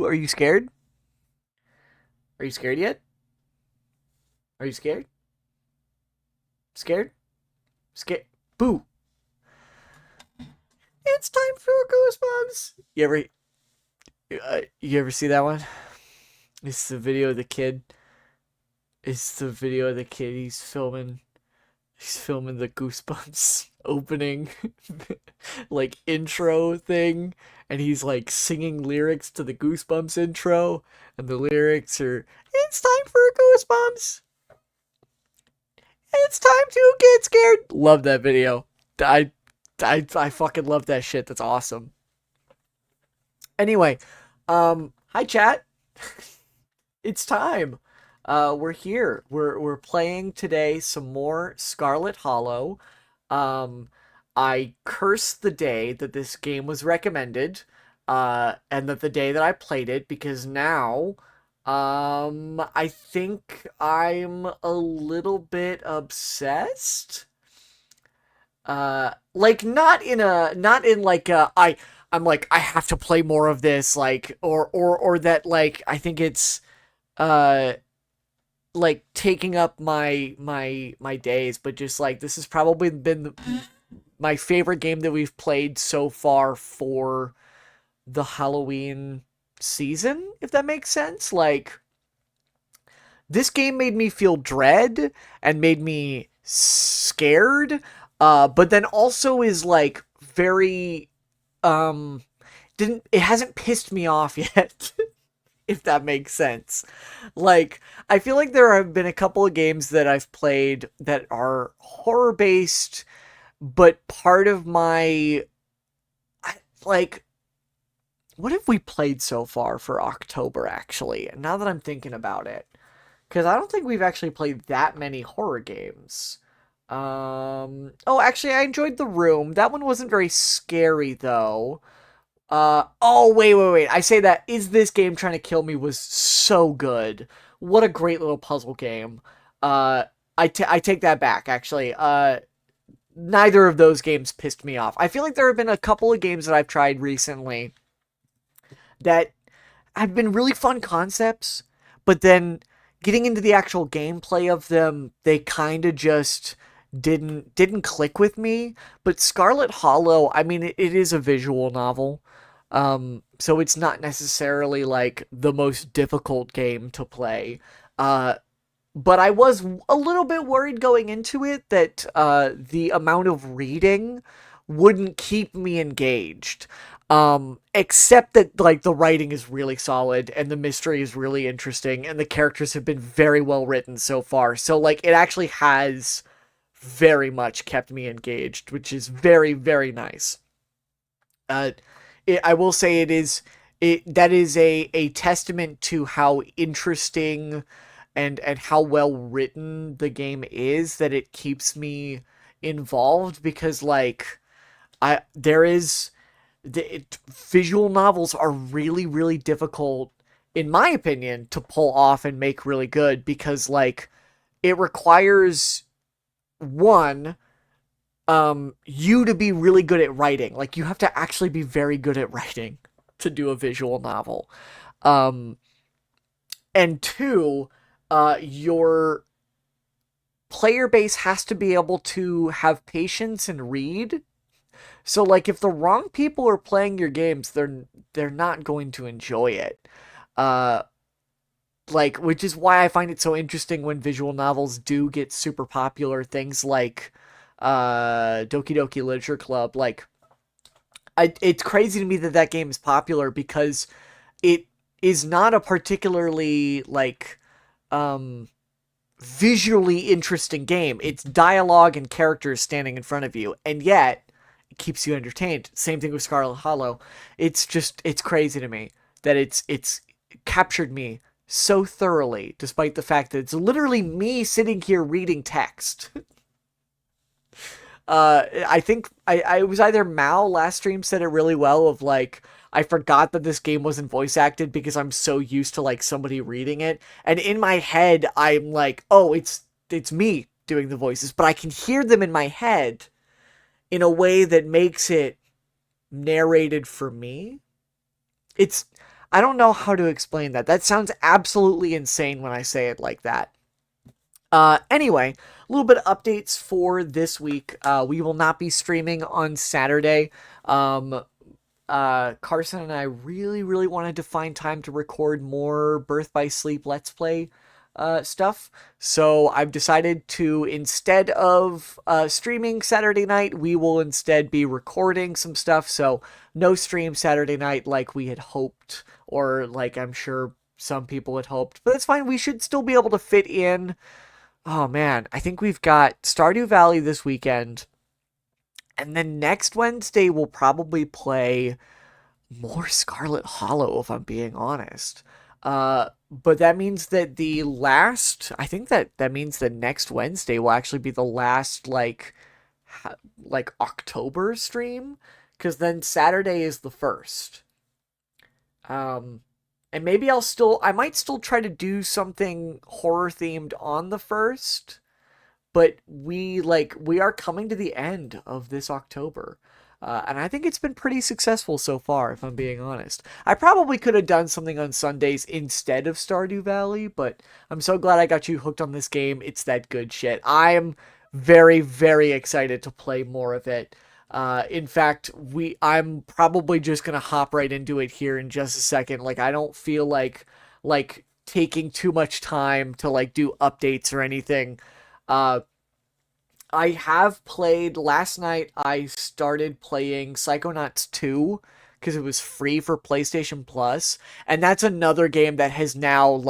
Are you scared? Are you scared yet? Are you scared? Scared? Scared? Boo! It's time for Goosebumps. You ever see that one? It's the video of the kid. It's the video of the kid. He's filming. He's filming the Goosebumps opening, like intro thing, and he's like singing lyrics to the Goosebumps intro, and the lyrics are, "It's time for Goosebumps. It's time to get scared." Love that video. I I fucking love that shit. That's awesome. Anyway, hi chat. It's time. We're here. We're playing today some more Scarlet Hollow. Um, I curse the day that this game was recommended, and that the day that I played it, because now, I think I'm a little bit obsessed. Like not in like I'm like I have to play more of this, like or that like I think it's uh like taking up my days, but just like this has probably been my favorite game that we've played so far for the Halloween season, if that makes sense. Like this game made me feel dread and made me scared, but then also is like very didn't it hasn't pissed me off yet. If that makes sense. Like, I feel like there have been a couple of games that I've played that are horror based, but part of like, what have we played so far for October, actually? Now that I'm thinking about it. Because I don't think we've actually played that many horror games. Oh, actually, I enjoyed The Room. That one wasn't very scary, though. Oh, wait. I say that Is This Game Trying to Kill Me was so good. What a great little puzzle game. I take that back, actually. Neither of those games pissed me off. I feel like there have been a couple of games that I've tried recently that have been really fun concepts, but then getting into the actual gameplay of them, they kind of just didn't click with me. But Scarlet Hollow, I mean, it is a visual novel. So it's not necessarily like the most difficult game to play. Uh, but I was a little bit worried going into it that the amount of reading wouldn't keep me engaged. Except that like the writing is really solid and the mystery is really interesting and the characters have been very well written so far. So like it actually has very much kept me engaged, which is very, very nice. Uh, I will say that is a testament to how interesting and how well written the game is, that it keeps me involved, because like I there is visual novels are really, really difficult, in my opinion, to pull off and make really good, because like it requires one, you to be really good at writing. Like you have to actually be very good at writing to do a visual novel. Um, and two, your player base has to be able to have patience and read. So like if the wrong people are playing your games, they're not going to enjoy it. Uh, like, which is why I find it so interesting when visual novels do get super popular. Things like Doki Doki Literature Club. Like, it's crazy to me that that game is popular, because it is not a particularly like um visually interesting game. It's dialogue and characters standing in front of you, and yet it keeps you entertained. Same thing with Scarlet Hollow. It's crazy to me that it's captured me so thoroughly, despite the fact that it's literally me sitting here reading text. I think I was either Mal last stream said it really well, of like, I forgot that this game wasn't voice acted because I'm so used to like somebody reading it, and in my head I'm like, oh, it's me doing the voices, but I can hear them in my head in a way that makes it narrated for me. It's I don't know how to explain that. That sounds absolutely insane when I say it like that. Anyway, a little bit of updates for this week. We will not be streaming on Saturday. Carson and I really, really wanted to find time to record more Birth by Sleep Let's Play stuff. So I've decided to, instead of streaming Saturday night, we will instead be recording some stuff. So no stream Saturday night like we had hoped, or like I'm sure some people had hoped. But it's fine. We should still be able to fit in. Oh man, I think we've got Stardew Valley this weekend. And then next Wednesday, we'll probably play more Scarlet Hollow, if I'm being honest. But that means that I think that means that next Wednesday will actually be the last, like October stream. Because then Saturday is the 1st. And maybe I might still try to do something horror themed on the 1st. But we are coming to the end of this October. And I think it's been pretty successful so far, if I'm being honest. I probably could have done something on Sundays instead of Stardew Valley, but I'm so glad I got you hooked on this game. It's that good shit. I'm very, very excited to play more of it. In fact, I'm probably just gonna hop right into it here in just a second. Like, I don't feel like taking too much time to do updates or anything. I have played, last night I started playing Psychonauts 2 because it was free for PlayStation Plus, and that's another game that has now,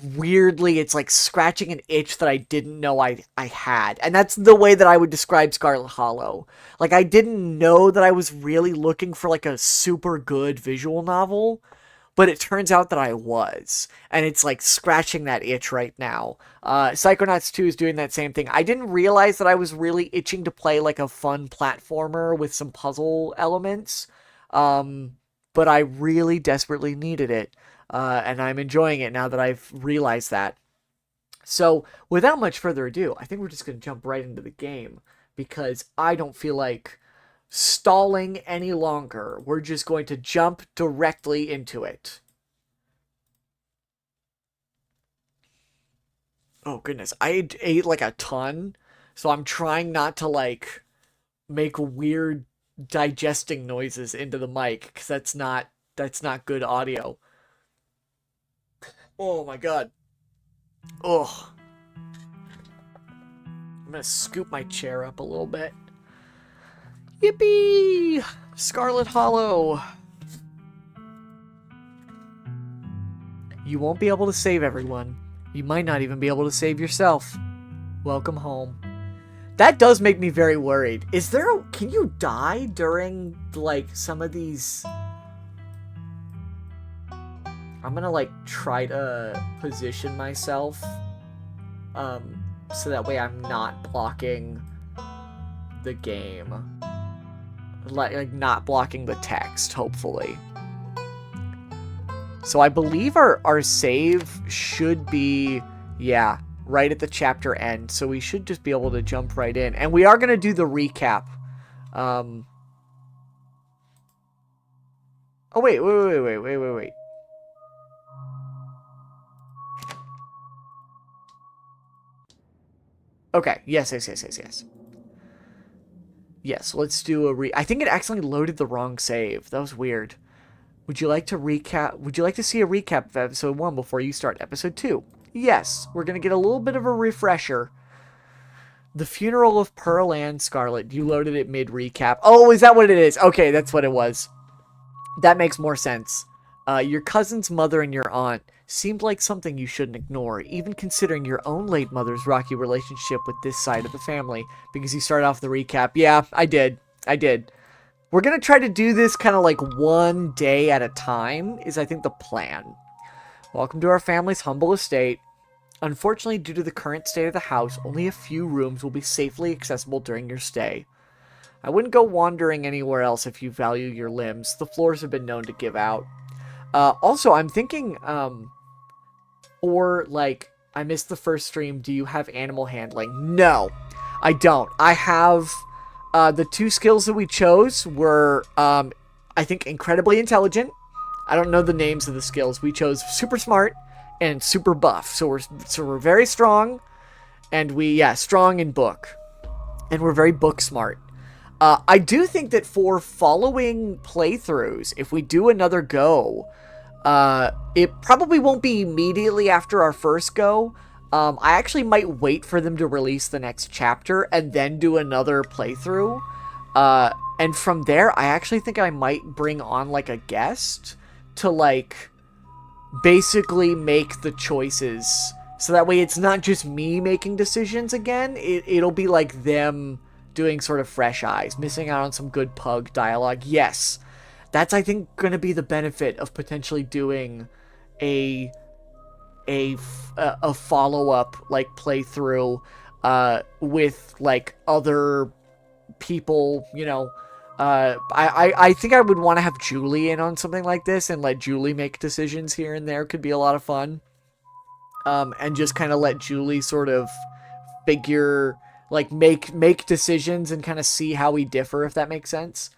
weirdly, it's scratching an itch that I didn't know I had. And that's the way that I would describe Scarlet Hollow. I didn't know that I was really looking for a super good visual novel, but it turns out that I was. And it's scratching that itch right now. Psychonauts 2 is doing that same thing. I didn't realize that I was really itching to play a fun platformer with some puzzle elements. But I really desperately needed it. And I'm enjoying it now that I've realized that. So, without much further ado, I think we're just going to jump right into the game. Because I don't feel like stalling any longer. We're just going to jump directly into it. Oh goodness, I ate a ton, so I'm trying not to make weird digesting noises into the mic, because that's not good audio. Oh my god. Oh. I'm gonna scoop my chair up a little bit. Yippee! Scarlet Hollow. You won't be able to save everyone. You might not even be able to save yourself. Welcome home. That does make me very worried. Can you die during, some of these... I'm gonna, try to position myself, so that way I'm not blocking the game. Not blocking the text, hopefully. So I believe our save should be, yeah, right at the chapter end. So we should just be able to jump right in. And we are going to do the recap. Oh, wait. Okay, yes. Yes, let's do I think it accidentally loaded the wrong save. That was weird. Would you like to see a recap of episode 1 before you start episode 2? Yes, we're going to get a little bit of a refresher. The funeral of Pearl and Scarlet. You loaded it mid-recap. Oh, is that what it is? Okay, that's what it was. That makes more sense. Your cousin's mother and your aunt seemed like something you shouldn't ignore, even considering your own late mother's rocky relationship with this side of the family, because you started off the recap. Yeah, I did. We're going to try to do this kind of one day at a time, is I think the plan. Welcome to our family's humble estate. Unfortunately, due to the current state of the house, only a few rooms will be safely accessible during your stay. I wouldn't go wandering anywhere else if you value your limbs. The floors have been known to give out. Also, I'm thinking, I missed the first stream. Do you have animal handling? No, I don't. I have, the 2 skills that we chose were, I think, incredibly intelligent, I don't know the names of the skills. We chose super smart and super buff. So we're very strong, and strong in book, and we're very book smart. I do think that for following playthroughs, if we do another go, it probably won't be immediately after our first go. I actually might wait for them to release the next chapter and then do another playthrough. And from there, I actually think I might bring on, like, a guest to, like, basically make the choices. So that way it's not just me making decisions again. It'll be, like, them doing sort of fresh eyes, missing out on some good pug dialogue. Yes, that's, I think, going to be the benefit of potentially doing a follow-up, like, playthrough with, like, other people, you know. I think I would want to have Julie in on something like this and let Julie make decisions here and there. Could be a lot of fun. And just kind of let Julie sort of figure, like, make decisions and kind of see how we differ, if that makes sense.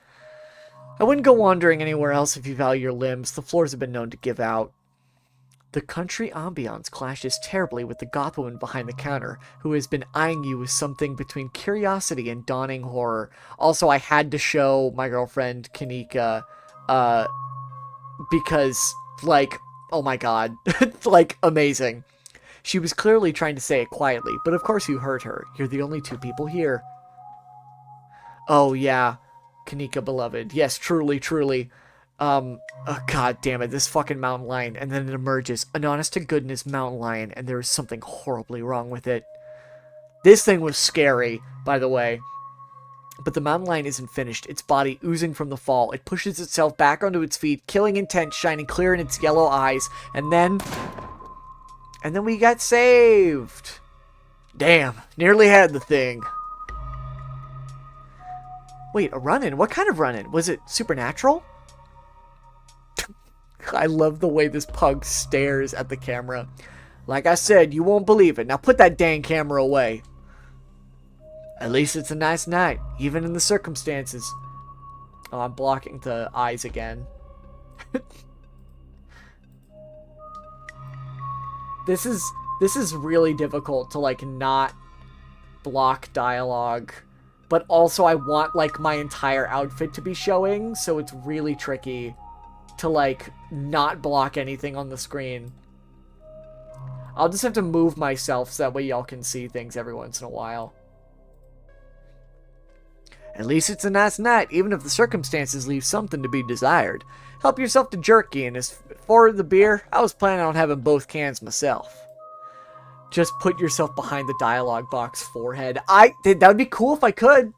I wouldn't go wandering anywhere else if you value your limbs. The floors have been known to give out. The country ambiance clashes terribly with the goth woman behind the counter, who has been eyeing you with something between curiosity and dawning horror. Also, I had to show my girlfriend, Kanika, because, like, oh my god, like, amazing. She was clearly trying to say it quietly, but of course you heard her. You're the only two people here. Oh, yeah, Kanika, beloved. Yes, truly, truly. Oh, god damn it, this fucking mountain lion. And then it emerges, an honest-to-goodness mountain lion, and there is something horribly wrong with it. This thing was scary, by the way. But the mountain lion isn't finished, its body oozing from the fall. It pushes itself back onto its feet, killing intent shining clear in its yellow eyes. And then we got saved. Damn, nearly had the thing. Wait, a run-in? What kind of run-in? Was it supernatural? I love the way this pug stares at the camera. Like I said, you won't believe it. Now put that dang camera away. At least it's a nice night, even in the circumstances. Oh, I'm blocking the eyes again. This is really difficult to, like, not block dialogue. But also I want, like, my entire outfit to be showing, so it's really tricky to, like, not block anything on the screen. I'll just have to move myself so that way y'all can see things every once in a while. At least it's a nice night, even if the circumstances leave something to be desired. Help yourself to jerky, and as for the beer, I was planning on having both cans myself. Just put yourself behind the dialogue box forehead. That would be cool if I could.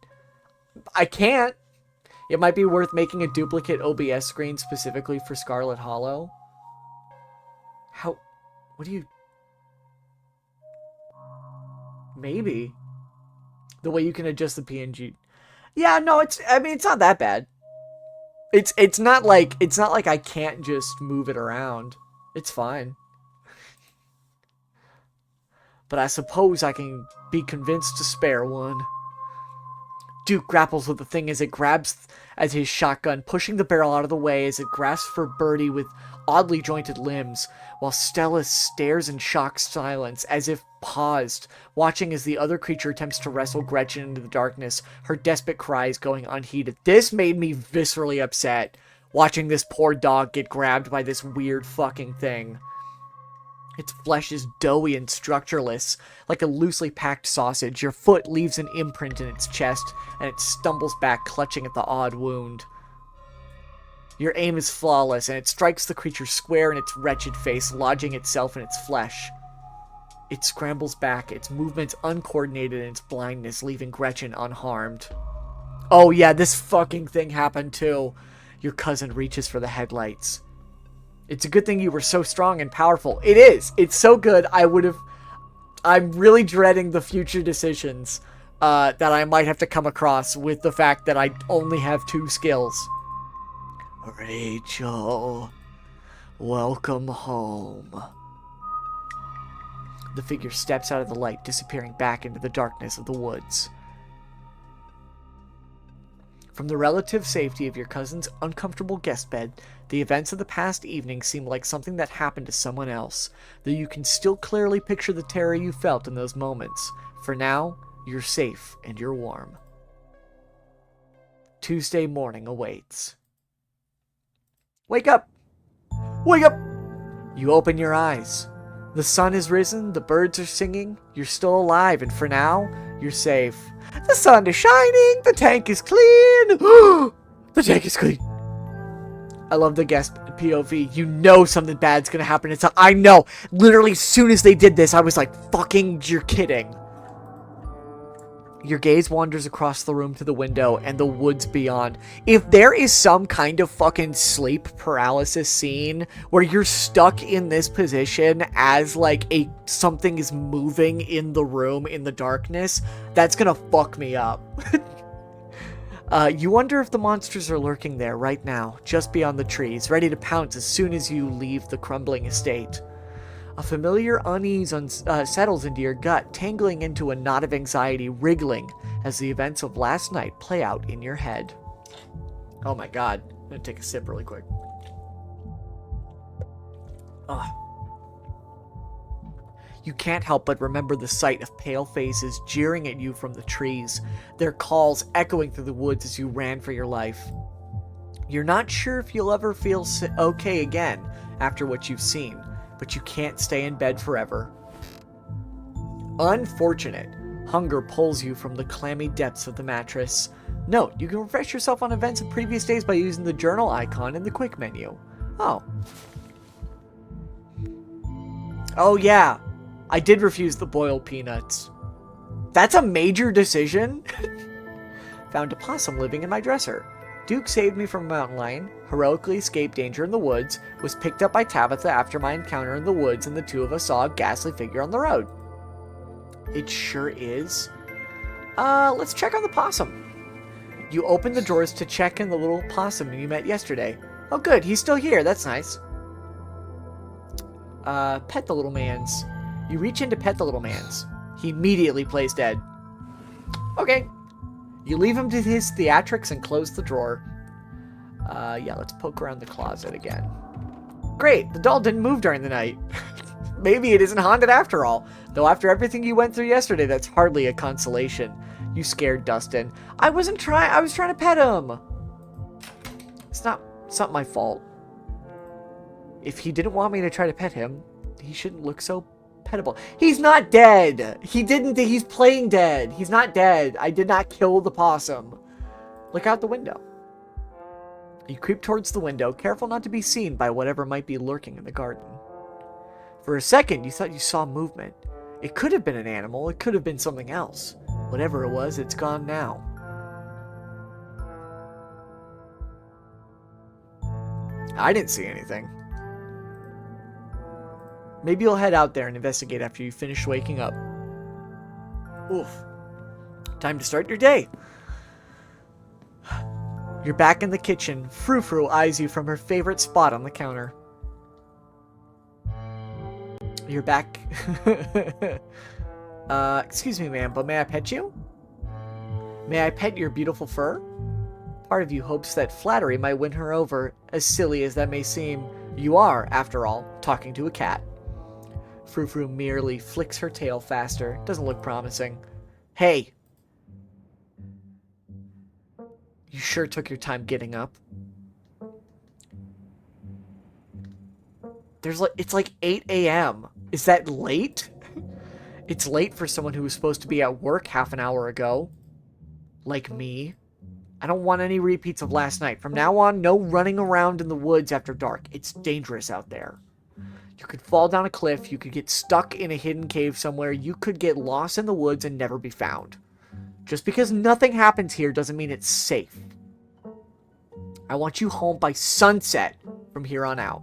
I can't. It might be worth making a duplicate OBS screen specifically for Scarlet Hollow. How? What do you... Maybe. The way you can adjust the PNG. Yeah, no, I mean, it's not that bad. It's not like I can't just move it around. It's fine. But I suppose I can be convinced to spare one. Duke grapples with the thing as it grabs at his shotgun, pushing the barrel out of the way as it grasps for Birdie with oddly jointed limbs, while Stella stares in shocked silence, as if paused, watching as the other creature attempts to wrestle Gretchen into the darkness, her desperate cries going unheeded. This made me viscerally upset, watching this poor dog get grabbed by this weird fucking thing. Its flesh is doughy and structureless, like a loosely packed sausage. Your foot leaves an imprint in its chest, and it stumbles back, clutching at the odd wound. Your aim is flawless, and it strikes the creature square in its wretched face, lodging itself in its flesh. It scrambles back, its movements uncoordinated in its blindness, leaving Gretchen unharmed. Oh yeah, this fucking thing happened too. Your cousin reaches for the headlights. It's a good thing you were so strong and powerful. It is. It's so good. I'm really dreading the future decisions that I might have to come across with the fact that I only have 2 skills. Rachel, welcome home. The figure steps out of the light, disappearing back into the darkness of the woods. From the relative safety of your cousin's uncomfortable guest bed, the events of the past evening seem like something that happened to someone else, though you can still clearly picture the terror you felt in those moments. For now, you're safe and you're warm. Tuesday morning awaits. Wake up! Wake up! You open your eyes. The sun has risen, the birds are singing, you're still alive, and for now, you're safe. The sun is shining, the tank is clean! The tank is clean! I love the guest POV. You know something bad's gonna happen. I know! Literally, as soon as they did this, I was like, fucking, you're kidding. Your gaze wanders across the room to the window and the woods beyond. If there is some kind of fucking sleep paralysis scene where you're stuck in this position as like something is moving in the room in the darkness, that's gonna fuck me up. You wonder if the monsters are lurking there right now, just beyond the trees, ready to pounce as soon as you leave the crumbling estate. A familiar unease settles into your gut, tangling into a knot of anxiety, wriggling as the events of last night play out in your head. Oh my god. I'm gonna take a sip really quick. Ugh. You can't help but remember the sight of pale faces jeering at you from the trees, their calls echoing through the woods as you ran for your life. You're not sure if you'll ever feel okay again after what you've seen, but you can't stay in bed forever. Unfortunate. Hunger pulls you from the clammy depths of the mattress. Note, you can refresh yourself on events of previous days by using the journal icon in the quick menu. Oh. Oh yeah, I did refuse the boiled peanuts. That's a major decision? Found a possum living in my dresser. Duke saved me from a mountain lion, heroically escaped danger in the woods, was picked up by Tabitha after my encounter in the woods, and the two of us saw a ghastly figure on the road. It sure is. Let's check on the possum. You open the drawers to check in the little possum you met yesterday. Oh good, he's still here, that's nice. Pet the little mans. You reach in to pet the little mans. He immediately plays dead. Okay. You leave him to his theatrics and close the drawer. Yeah, let's poke around the closet again. Great, the doll didn't move during the night. Maybe it isn't haunted after all. Though after everything you went through yesterday, that's hardly a consolation. You scared Dustin. I was trying to pet him. It's not my fault. If he didn't want me to try to pet him, he shouldn't look so petable. He's not dead. He's playing dead. He's not dead. I did not kill the possum. Look out the window. You creep towards the window, careful not to be seen by whatever might be lurking in the garden. For a second, you thought you saw movement. It could have been an animal. It could have been something else. Whatever it was, it's gone now. I didn't see anything. Maybe you'll head out there and investigate after you finish waking up. Oof. Time to start your day. You're back in the kitchen. Frou-Frou eyes you from her favorite spot on the counter. You're back. Excuse me, ma'am, but may I pet you? May I pet your beautiful fur? Part of you hopes that flattery might win her over, as silly as that may seem. You are, after all, talking to a cat. Frou-Frou merely flicks her tail faster. Doesn't look promising. Hey! You sure took your time getting up. It's like 8 a.m. Is that late? It's late for someone who was supposed to be at work half an hour ago. Like me. I don't want any repeats of last night. From now on, no running around in the woods after dark. It's dangerous out there. You could fall down a cliff. You could get stuck in a hidden cave somewhere. You could get lost in the woods and never be found. Just because nothing happens here doesn't mean it's safe. I want you home by sunset from here on out.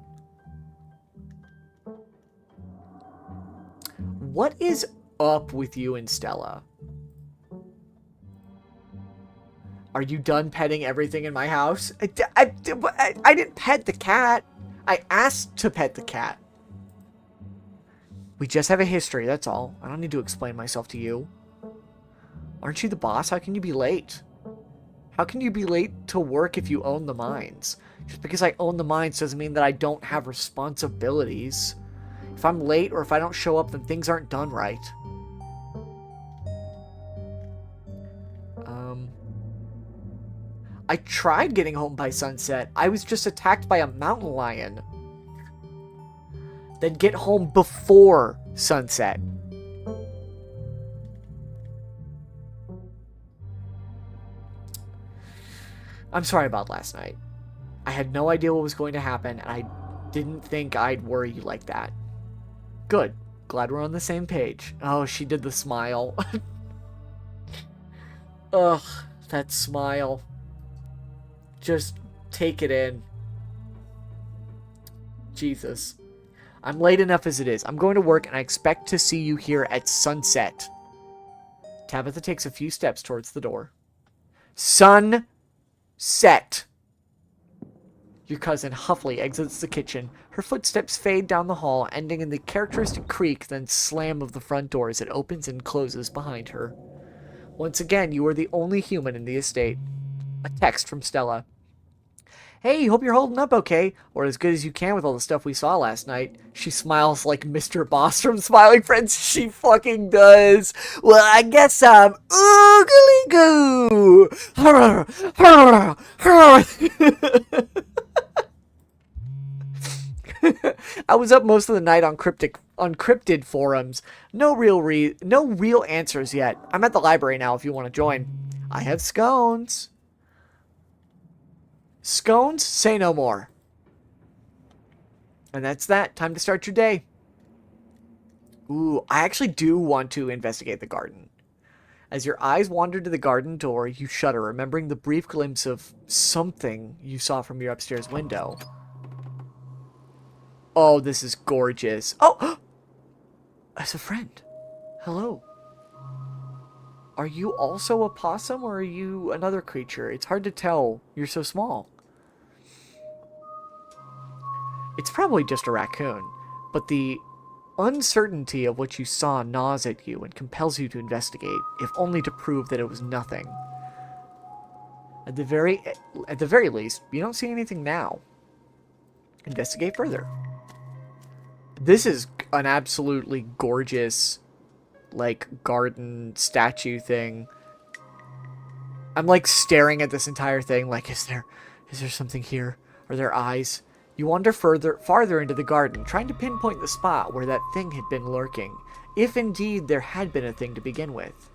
What is up with you and Stella? Are you done petting everything in my house? I didn't pet the cat. I asked to pet the cat. We just have a history, that's all. I don't need to explain myself to you. Aren't you the boss? How can you be late? How can you be late to work if you own the mines? Just because I own the mines doesn't mean that I don't have responsibilities. If I'm late or if I don't show up, then things aren't done right. I tried getting home by sunset. I was just attacked by a mountain lion. Then get home before sunset. I'm sorry about last night. I had no idea what was going to happen, and I didn't think I'd worry you like that. Good. Glad we're on the same page. Oh, she did the smile. Ugh, that smile. Just take it in. Jesus. I'm late enough as it is. I'm going to work, and I expect to see you here at sunset. Tabitha takes a few steps towards the door. Sunset. Your cousin huffily exits the kitchen. Her footsteps fade down the hall, ending in the characteristic creak, then slam of the front door as it opens and closes behind her. Once again, you are the only human in the estate. A text from Stella. Hey, hope you're holding up okay, or as good as you can with all the stuff we saw last night. She smiles like Mr. Boss from Smiling Friends. She fucking does. Well, I guess I'm oogly goo. I was up most of the night on cryptid forums. No real answers yet. I'm at the library now if you want to join. I have scones. Scones? Say no more. And that's that. Time to start your day. Ooh, I actually do want to investigate the garden. As your eyes wander to the garden door, you shudder, remembering the brief glimpse of something you saw from your upstairs window. Oh, this is gorgeous. Oh! As a friend. Hello. Are you also a possum, or are you another creature? It's hard to tell. You're so small. It's probably just a raccoon, but the uncertainty of what you saw gnaws at you and compels you to investigate, if only to prove that it was nothing. At the very least, you don't see anything now. Investigate further. This is an absolutely gorgeous, like, garden statue thing. I'm, like, staring at this entire thing, like, is there something here? Are there eyes? You wander farther into the garden, trying to pinpoint the spot where that thing had been lurking, if indeed there had been a thing to begin with.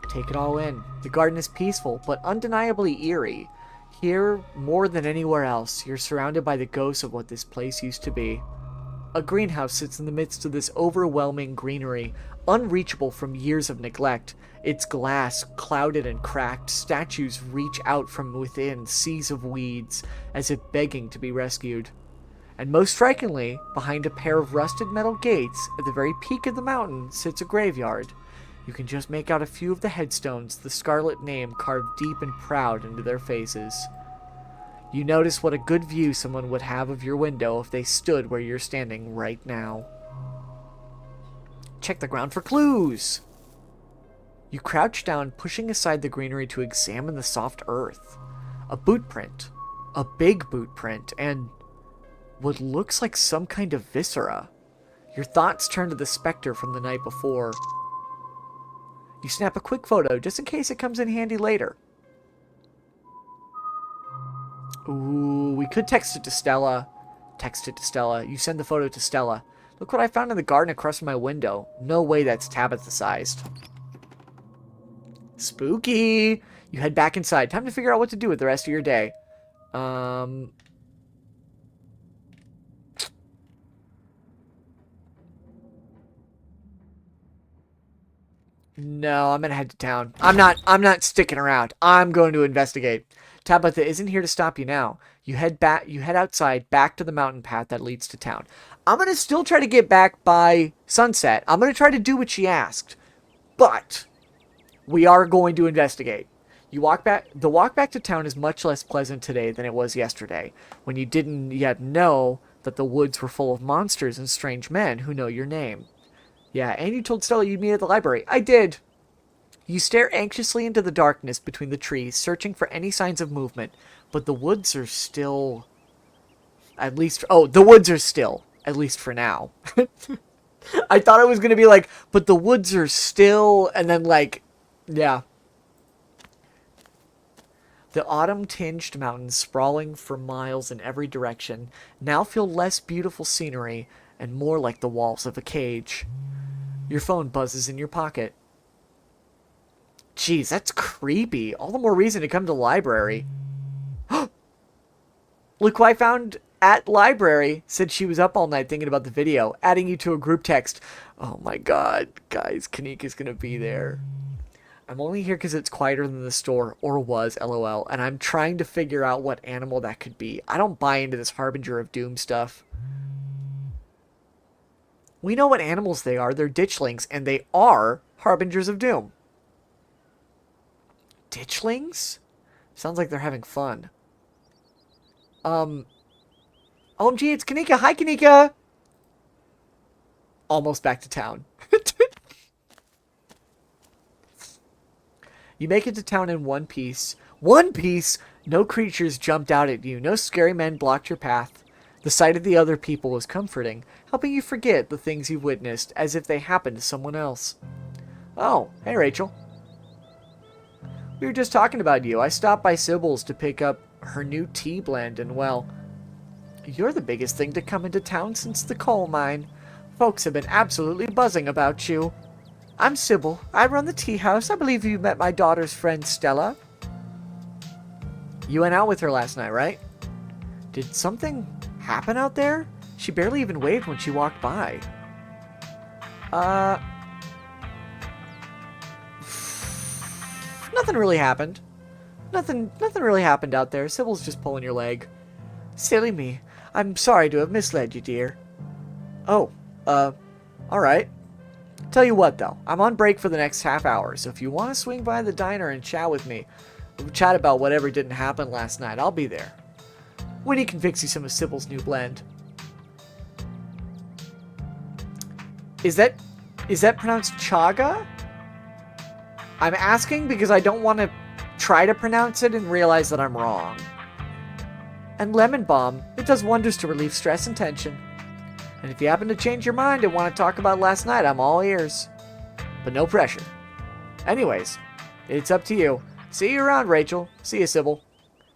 Take it all in. The garden is peaceful, but undeniably eerie. Here, more than anywhere else, you're surrounded by the ghosts of what this place used to be. A greenhouse sits in the midst of this overwhelming greenery, unreachable from years of neglect. Its glass, clouded and cracked, statues reach out from within seas of weeds, as if begging to be rescued. And most strikingly, behind a pair of rusted metal gates, at the very peak of the mountain, sits a graveyard. You can just make out a few of the headstones, the scarlet name carved deep and proud into their faces. You notice what a good view someone would have of your window if they stood where you're standing right now. Check the ground for clues! You crouch down, pushing aside the greenery to examine the soft earth. A boot print. A big boot print, and what looks like some kind of viscera. Your thoughts turn to the specter from the night before. You snap a quick photo, just in case it comes in handy later. Ooh, we could text it to Stella. Text it to Stella. You send the photo to Stella. Look what I found in the garden across from my window. No way that's Tabitha-sized. Spooky! You head back inside. Time to figure out what to do with the rest of your day. No, I'm gonna head to town. I'm not sticking around. I'm going to investigate. Tabitha isn't here to stop you now. You head outside, back to the mountain path that leads to town. I'm gonna still try to get back by sunset. I'm gonna try to do what she asked. But we are going to investigate. The walk back to town is much less pleasant today than it was yesterday, when you didn't yet know that the woods were full of monsters and strange men who know your name. Yeah, and you told Stella you'd meet at the library. I did. You stare anxiously into the darkness between the trees, searching for any signs of movement, but the woods are still... At least... Oh, the woods are still. At least for now. I thought it was going to be like, but the woods are still... And then like... Yeah. The autumn-tinged mountains sprawling for miles in every direction now feel less beautiful scenery and more like the walls of a cage. Your phone buzzes in your pocket. Jeez, that's creepy. All the more reason to come to the library. Look who I found at library. Said she was up all night thinking about the video, adding you to a group text. Oh my god, guys, Kanika's gonna be there. I'm only here because it's quieter than the store, or was, lol, and I'm trying to figure out what animal that could be. I don't buy into this Harbinger of Doom stuff. We know what animals they are. They're ditchlings, and they are Harbingers of Doom. Ditchlings? Sounds like they're having fun. OMG, it's Kanika. Hi, Kanika! Almost back to town. You make it to town in one piece. One piece! No creatures jumped out at you. No scary men blocked your path. The sight of the other people was comforting, helping you forget the things you've witnessed as if they happened to someone else. Oh, hey Rachel. We were just talking about you. I stopped by Sybil's to pick up her new tea blend, and well, you're the biggest thing to come into town since the coal mine. Folks have been absolutely buzzing about you. I'm Sybil. I run the tea house. I believe you met my daughter's friend, Stella. You went out with her last night, right? Did something happen out there? She barely even waved when she walked by. Nothing really happened. Nothing really happened out there. Sybil's just pulling your leg. Silly me. I'm sorry to have misled you, dear. Oh, alright. Tell you what, though. I'm on break for the next half hour, so if you want to swing by the diner and chat with me, chat about whatever didn't happen last night, I'll be there. Winnie can fix you some of Sybil's new blend. Is that pronounced chaga? I'm asking because I don't want to try to pronounce it and realize that I'm wrong. And lemon balm. It does wonders to relieve stress and tension. And if you happen to change your mind and want to talk about last night, I'm all ears. But no pressure. Anyways, it's up to you. See you around, Rachel. See you, Sybil.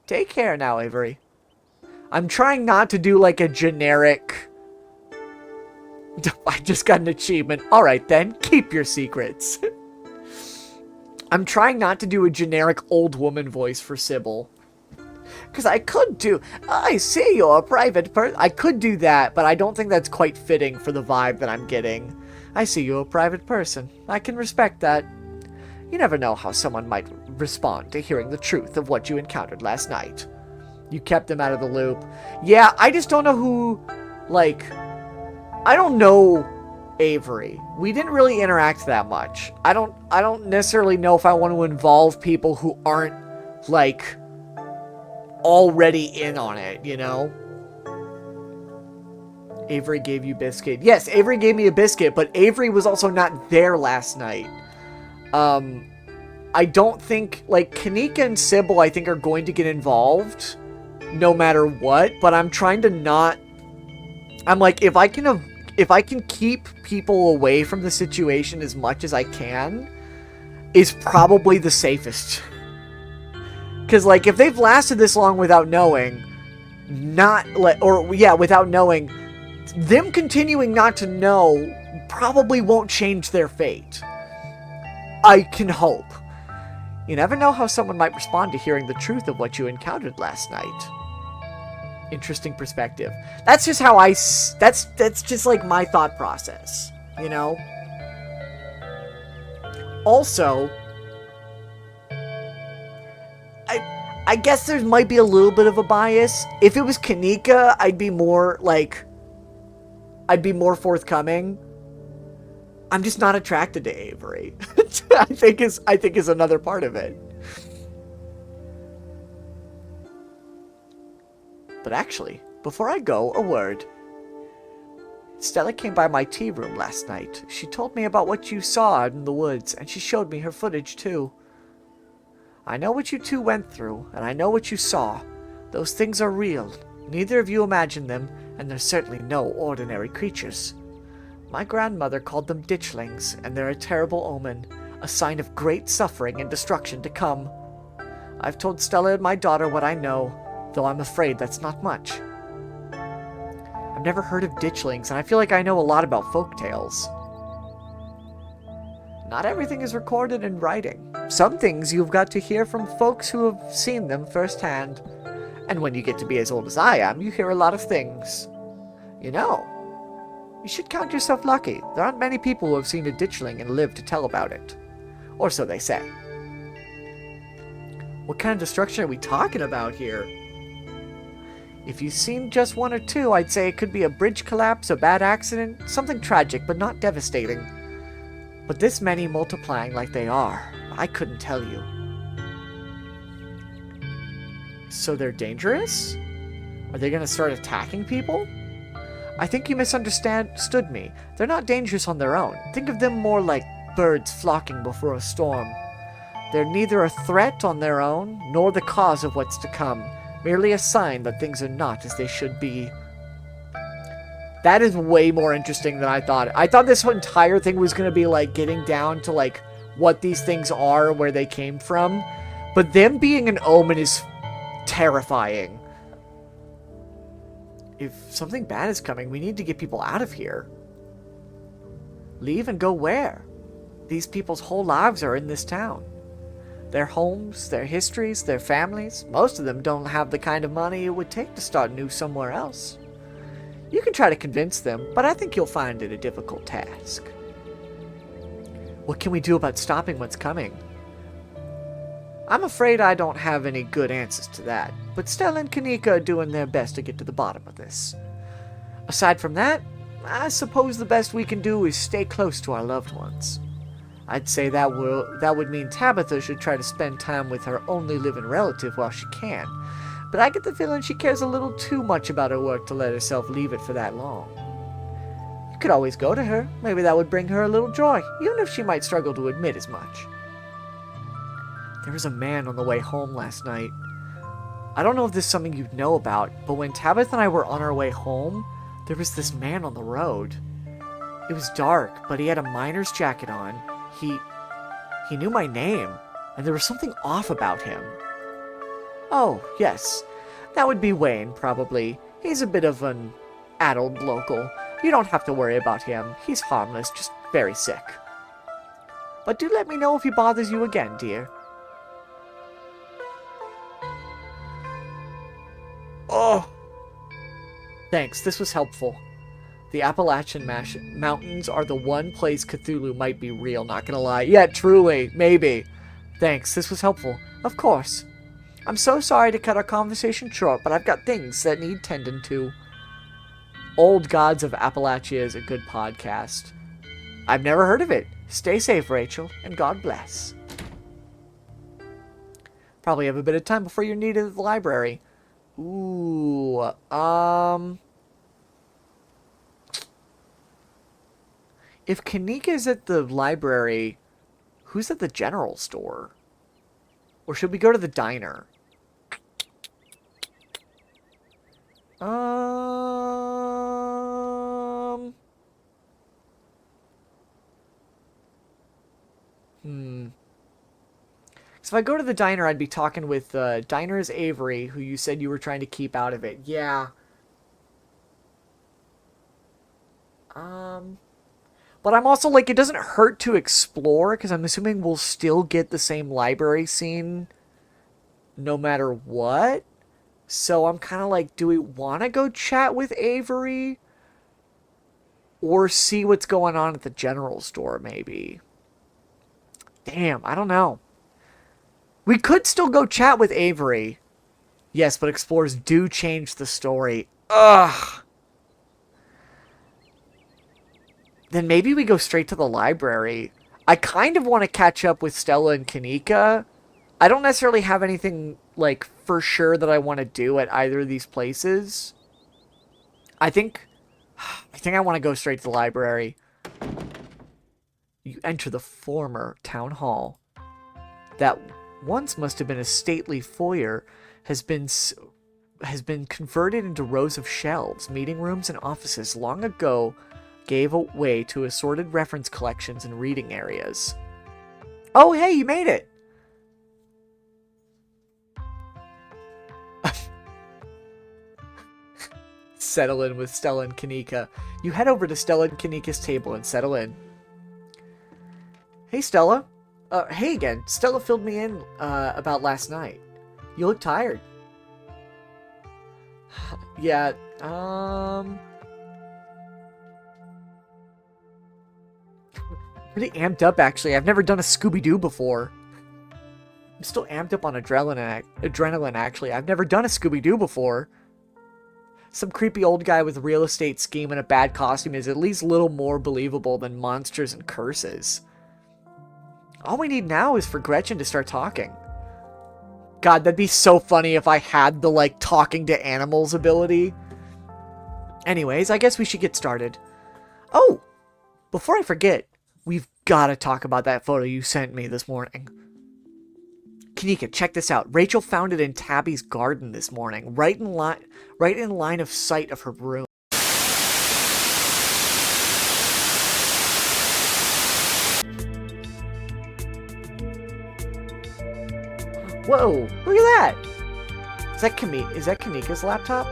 Take care now, Avery. I'm trying not to do like a generic... I just got an achievement. Alright then, keep your secrets. I'm trying not to do a generic old woman voice for Sybil. Because I could do... I see you're a private person. I could do that, but I don't think that's quite fitting for the vibe that I'm getting. I see you're a private person. I can respect that. You never know how someone might respond to hearing the truth of what you encountered last night. You kept them out of the loop. Yeah, I just don't know who... Like... I don't know Avery. We didn't really interact that much. I don't necessarily know if I want to involve people who aren't, like, already in on it, you know? Avery gave you biscuit. Yes, Avery gave me a biscuit, but Avery was also not there last night. I don't think, like, Kanika and Sybil, I think, are going to get involved no matter what, but I'm trying to not... I'm like, if I can keep people away from the situation as much as I can, is probably the safest. Because, like, if they've lasted this long without knowing, without knowing, them continuing not to know probably won't change their fate. I can hope. You never know how someone might respond to hearing the truth of what you encountered last night. Interesting perspective. That's just how that's just like my thought process, you know? Also, I guess there might be a little bit of a bias. If it was Kanika, I'd be more forthcoming. I'm just not attracted to Avery. I think is another part of it. But actually, before I go, a word. Stella came by my tea room last night. She told me about what you saw out in the woods, and she showed me her footage too. I know what you two went through, and I know what you saw. Those things are real. Neither of you imagined them, and they're certainly no ordinary creatures. My grandmother called them ditchlings, and they're a terrible omen, a sign of great suffering and destruction to come. I've told Stella and my daughter what I know, though I'm afraid that's not much. I've never heard of ditchlings, and I feel like I know a lot about folktales. Not everything is recorded in writing. Some things you've got to hear from folks who have seen them firsthand. And when you get to be as old as I am, you hear a lot of things. You know, you should count yourself lucky. There aren't many people who have seen a ditchling and lived to tell about it. Or so they say. What kind of destruction are we talking about here? If you've seen just one or two, I'd say it could be a bridge collapse, a bad accident, something tragic but not devastating. But this many multiplying like they are, I couldn't tell you. So they're dangerous? Are they going to start attacking people? I think you misunderstood me. They're not dangerous on their own. Think of them more like birds flocking before a storm. They're neither a threat on their own, nor the cause of what's to come. Merely a sign that things are not as they should be. That is way more interesting than I thought. I thought this entire thing was going to be like getting down to like what these things are, where they came from. But them being an omen is terrifying. If something bad is coming, we need to get people out of here. Leave and go where? These people's whole lives are in this town. Their homes, their histories, their families. Most of them don't have the kind of money it would take to start new somewhere else. You can try to convince them, but I think you'll find it a difficult task. What can we do about stopping what's coming? I'm afraid I don't have any good answers to that, but Stella and Kanika are doing their best to get to the bottom of this. Aside from that, I suppose the best we can do is stay close to our loved ones. I'd say that would mean Tabitha should try to spend time with her only living relative while she can, but I get the feeling she cares a little too much about her work to let herself leave it for that long. You could always go to her. Maybe that would bring her a little joy, even if she might struggle to admit as much. There was a man on the way home last night. I don't know if this is something you'd know about, but when Tabitha and I were on our way home, there was this man on the road. It was dark, but he had a miner's jacket on. He knew my name, and there was something off about him. Oh, yes. That would be Wayne, probably. He's a bit of an addled local. You don't have to worry about him. He's harmless, just very sick. But do let me know if he bothers you again, dear. Oh! Thanks, this was helpful. The Appalachian Mountains are the one place Cthulhu might be real, not gonna lie. Yeah, truly, maybe. Thanks, this was helpful. Of course. I'm so sorry to cut our conversation short, but I've got things that need tending to. Old Gods of Appalachia is a good podcast. I've never heard of it. Stay safe, Rachel, and God bless. Probably have a bit of time before you're needed at the library. Ooh, if Kanika's at the library, who's at the general store? Or should we go to the diner? So if I go to the diner, I'd be talking with Diner's Avery, who you said you were trying to keep out of it. Yeah. But I'm also like, it doesn't hurt to explore, because I'm assuming we'll still get the same library scene no matter what. So I'm kind of like, do we want to go chat with Avery? Or see what's going on at the general store, maybe? Damn, I don't know. We could still go chat with Avery. Yes, but explorers do change the story. Ugh. Then maybe we go straight to the library. I kind of want to catch up with Stella and Kanika. I don't necessarily have anything, like, for sure that I want to do at either of these places. I think I think I want to go straight to the library. You enter the former town hall. That once must have been a stately foyer has been converted into rows of shelves. Meeting rooms and offices long ago gave way to assorted reference collections and reading areas. Oh, hey, you made it! Settle in with Stella and Kanika. You head over to Stella and Kanika's table and settle in. Hey, Stella. Hey again. Stella filled me in about last night. You look tired. Yeah, pretty amped up, actually. I've never done a Scooby-Doo before. I'm still amped up on adrenaline, actually. I've never done a Scooby-Doo before. Some creepy old guy with a real estate scheme and a bad costume is at least a little more believable than monsters and curses. All we need now is for Gretchen to start talking. God, that'd be so funny if I had the, like, talking to animals ability. Anyways, I guess we should get started. Oh! Before I forget, we've got to talk about that photo you sent me this morning. Kanika, check this out. Rachel found it in Tabby's garden this morning, right in line of sight of her room. Whoa, look at that! Is that Kanika's laptop?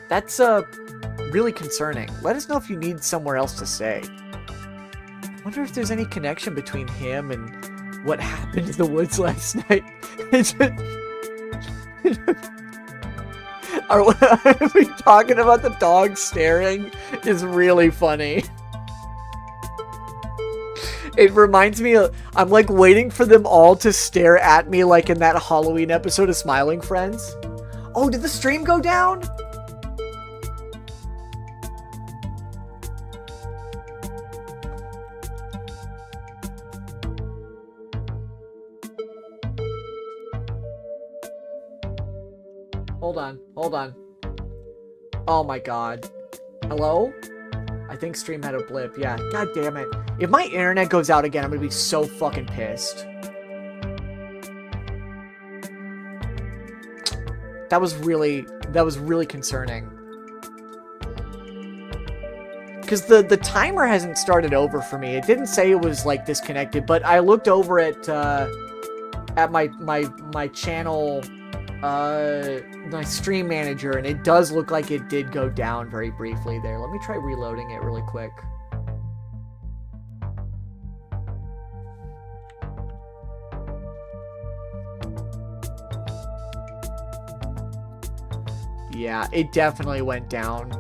That's, really concerning. Let us know if you need somewhere else to stay. I wonder if there's any connection between him and what happened in the woods last night. Are we talking about the dog staring? Is really funny. It reminds me of, I'm like waiting for them all to stare at me like in that Halloween episode of Smiling Friends. Oh, did the stream go down? Hold on. Oh my god. Hello? I think stream had a blip. Yeah, god damn it. If my internet goes out again, I'm gonna be so fucking pissed. That was really concerning. Because the timer hasn't started over for me. It didn't say it was like disconnected, but I looked over at my channel, my stream manager, and it does look like it did go down very briefly there. Let me try reloading it really quick. Yeah, it definitely went down.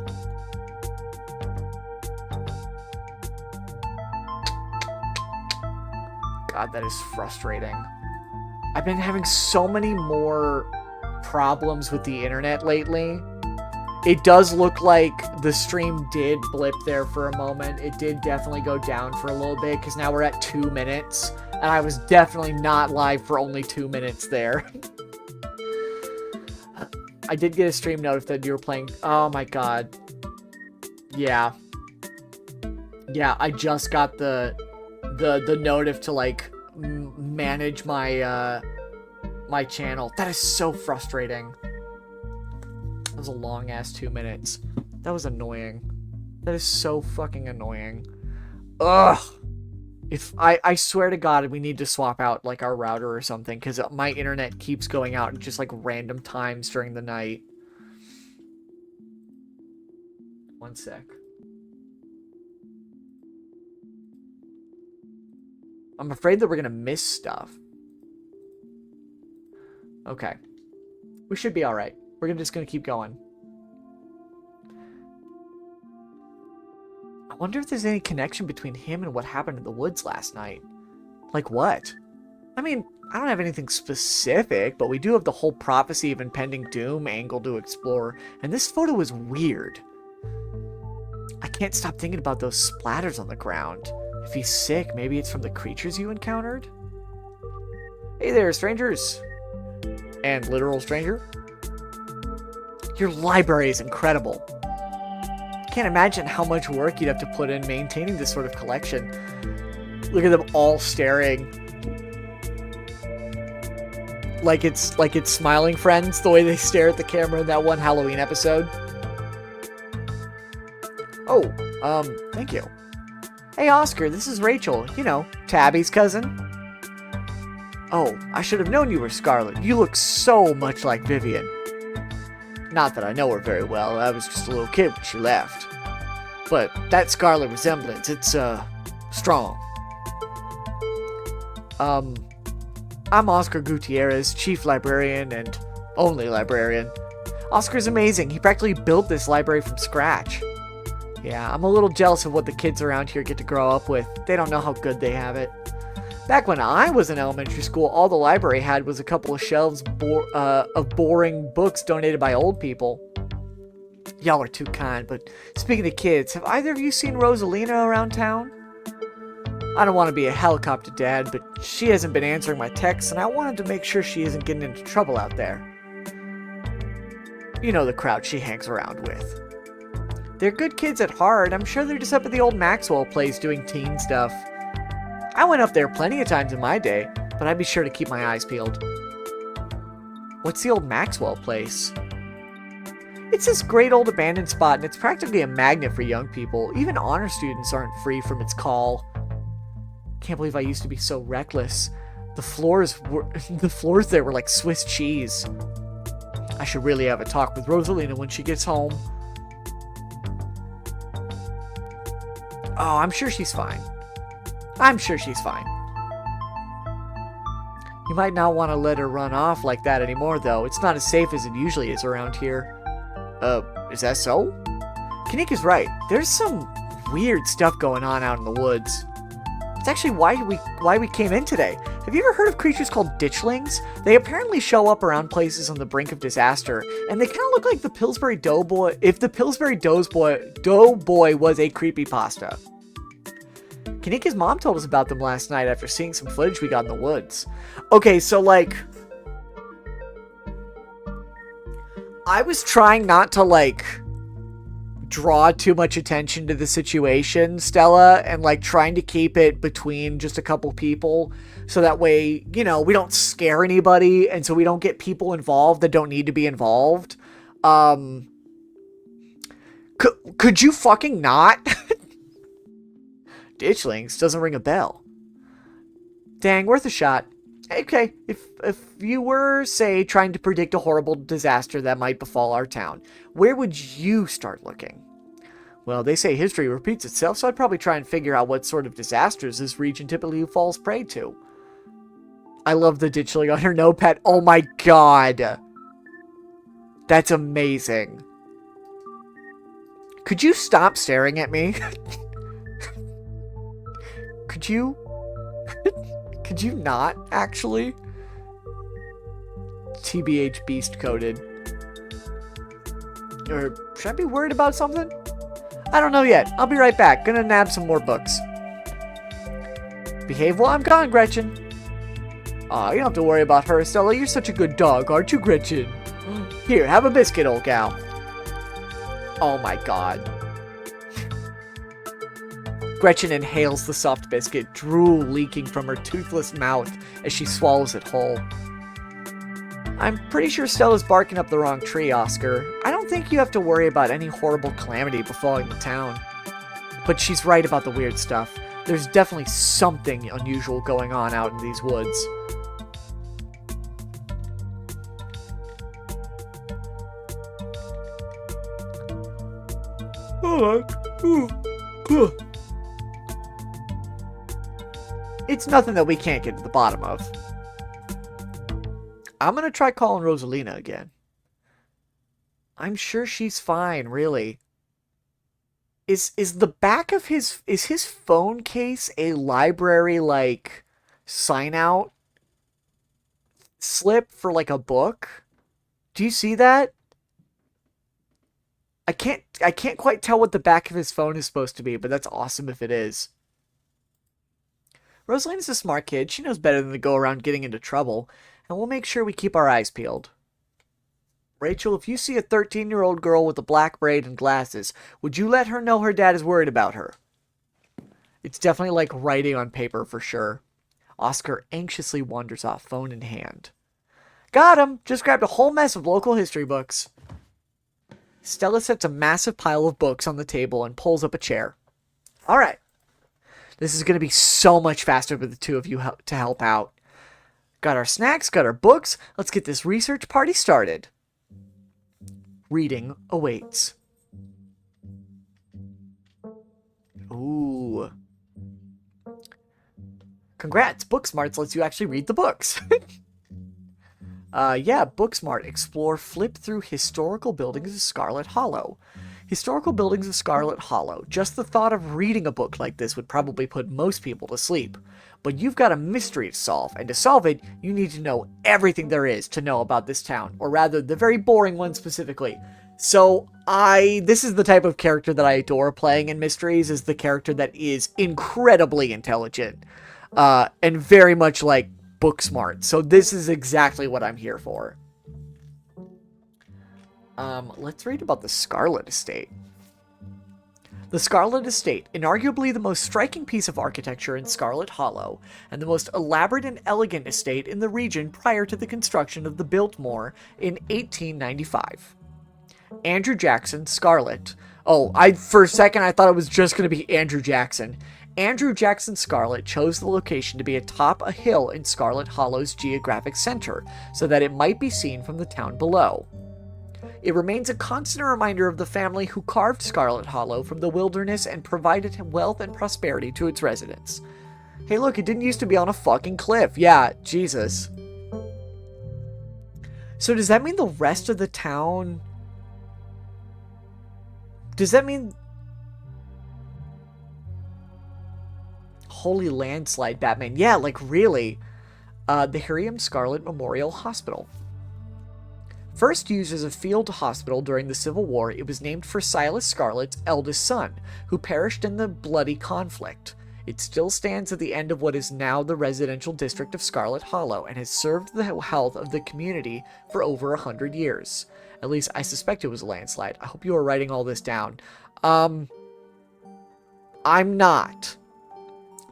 God, that is frustrating. I've been having so many more problems with the internet lately. It does look like the stream did blip there for a moment. It did definitely go down for a little bit because now we're at 2 minutes, and I was definitely not live for only 2 minutes there. I did get a stream note that you were playing. Oh my god. Yeah. Yeah, I just got the notif to like manage my my channel. That is so frustrating. That was a long ass 2 minutes. That was annoying. That is so fucking annoying. Ugh. If I swear to God, we need to swap out like our router or something, because my internet keeps going out at just like random times during the night. One sec. I'm afraid that we're gonna miss stuff. Okay. We should be alright. We're just gonna keep going. I wonder if there's any connection between him and what happened in the woods last night. Like what? I mean, I don't have anything specific, but we do have the whole prophecy of impending doom angle to explore, and this photo is weird. I can't stop thinking about those splatters on the ground. If he's sick, maybe it's from the creatures you encountered? Hey there, strangers! And literal stranger? Your library is incredible. Can't imagine how much work you'd have to put in maintaining this sort of collection. Look at them all staring. Like it's Smiling Friends, the way they stare at the camera in that one Halloween episode. Oh, thank you. Hey Oscar, this is Rachel, you know, Tabby's cousin. Oh, I should have known you were Scarlet. You look so much like Vivian. Not that I know her very well, I was just a little kid when she left. But that Scarlet resemblance, it's, strong. I'm Oscar Gutierrez, chief librarian and only librarian. Oscar's amazing, he practically built this library from scratch. Yeah, I'm a little jealous of what the kids around here get to grow up with. They don't know how good they have it. Back when I was in elementary school, all the library had was a couple of shelves of boring books donated by old people. Y'all are too kind, but speaking of kids, have either of you seen Rosalina around town? I don't want to be a helicopter dad, but she hasn't been answering my texts, and I wanted to make sure she isn't getting into trouble out there. You know the crowd she hangs around with. They're good kids at heart. I'm sure they're just up at the old Maxwell place doing teen stuff. I went up there plenty of times in my day, but I'd be sure to keep my eyes peeled. What's the old Maxwell place? It's this great old abandoned spot, and it's practically a magnet for young people. Even honor students aren't free from its call. Can't believe I used to be so reckless. The floors there were like Swiss cheese. I should really have a talk with Rosalina when she gets home. Oh, I'm sure she's fine. I'm sure she's fine. You might not want to let her run off like that anymore, though. It's not as safe as it usually is around here. Is that so? Kanika's right. There's some weird stuff going on out in the woods. It's actually why we came in today. Have you ever heard of creatures called ditchlings? They apparently show up around places on the brink of disaster, and they kind of look like the Pillsbury Doughboy, if the Pillsbury Doughboy was a creepypasta. Kanika's mom told us about them last night after seeing some footage we got in the woods. Okay, so like, I was trying not to like draw too much attention to the situation, Stella, and like trying to keep it between just a couple people so that way, you know, we don't scare anybody and so we don't get people involved that don't need to be involved. Could you fucking not? Ditchlings doesn't ring a bell. Dang, worth a shot. Okay, if you were, say, trying to predict a horrible disaster that might befall our town, where would you start looking? Well, they say history repeats itself, so I'd probably try and figure out what sort of disasters this region typically falls prey to. I love the ditchling on her notepad. Oh my god. That's amazing. Could you stop staring at me? Could you? Could you not, actually? TBH beast coded. Or should I be worried about something? I don't know yet. I'll be right back. Gonna nab some more books. Behave while I'm gone, Gretchen. Aw, you don't have to worry about her, Stella. You're such a good dog, aren't you, Gretchen? Here, have a biscuit, old gal. Oh my god. Gretchen inhales the soft biscuit, drool leaking from her toothless mouth as she swallows it whole. I'm pretty sure Stella's barking up the wrong tree, Oscar. I don't think you have to worry about any horrible calamity befalling the town. But she's right about the weird stuff. There's definitely something unusual going on out in these woods. It's nothing that we can't get to the bottom of. I'm gonna try calling Rosalina again. I'm sure she's fine, really. Is the back of his phone case a library like sign out slip for like a book? Do you see that? I can't quite tell what the back of his phone is supposed to be, but that's awesome if it is. Rosalina's a smart kid. She knows better than to go around getting into trouble, and we'll make sure we keep our eyes peeled. Rachel, if you see a 13-year-old girl with a black braid and glasses, would you let her know her dad is worried about her? It's definitely like writing on paper for sure. Oscar anxiously wanders off, phone in hand. Got him! Just grabbed a whole mess of local history books. Stella sets a massive pile of books on the table and pulls up a chair. Alright. This is going to be so much faster for the two of you to help out. Got our snacks, got our books. Let's get this research party started. Reading awaits. Ooh. Congrats, Booksmarts lets you actually read the books. Yeah, Booksmart. Explore flip through historical buildings of Scarlet Hollow. Historical buildings of Scarlet Hollow. Just the thought of reading a book like this would probably put most people to sleep. But you've got a mystery to solve, and to solve it, you need to know everything there is to know about this town, or rather, the very boring one specifically. So, this is the type of character that I adore playing in mysteries, is the character that is incredibly intelligent, and very much like Booksmart. So this is exactly what I'm here for. Let's read about the Scarlet Estate. The Scarlet Estate, inarguably the most striking piece of architecture in Scarlet Hollow, and the most elaborate and elegant estate in the region prior to the construction of the Biltmore in 1895. Andrew Jackson, Scarlet. Oh, for a second I thought it was just going to be Andrew Jackson. Andrew Jackson Scarlet chose the location to be atop a hill in Scarlet Hollow's geographic center, so that it might be seen from the town below. It remains a constant reminder of the family who carved Scarlet Hollow from the wilderness and provided wealth and prosperity to its residents. Hey look, it didn't used to be on a fucking cliff. Yeah, Jesus. So does that mean the rest of the town... Does that mean... Holy landslide, Batman. Yeah, like really. The Hiriam Scarlet Memorial Hospital. First used as a field hospital during the Civil War, it was named for Silas Scarlet's eldest son, who perished in the bloody conflict. It still stands at the end of what is now the residential district of Scarlet Hollow, and has served the health of the community for over 100 years. At least, I suspect it was a landslide. I hope you are writing all this down. I'm not.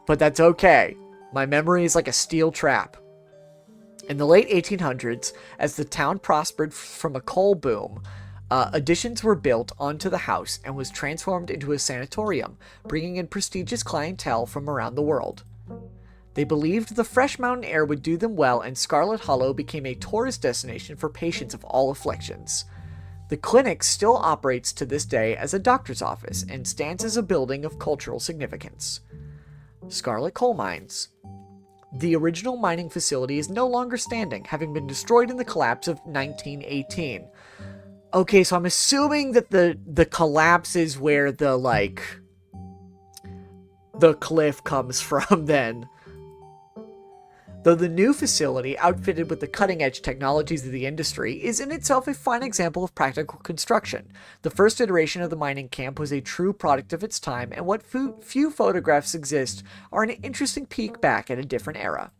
But that's okay. My memory is like a steel trap. In the late 1800s, as the town prospered from a coal boom, additions were built onto the house and was transformed into a sanatorium, bringing in prestigious clientele from around the world. They believed the fresh mountain air would do them well, and Scarlet Hollow became a tourist destination for patients of all afflictions. The clinic still operates to this day as a doctor's office and stands as a building of cultural significance. Scarlet Coal Mines. The original mining facility is no longer standing, having been destroyed in the collapse of 1918. Okay, so I'm assuming that the collapse is where the cliff comes from then. Though the new facility, outfitted with the cutting-edge technologies of the industry, is in itself a fine example of practical construction. The first iteration of the mining camp was a true product of its time, and what few photographs exist are an interesting peek back at a different era.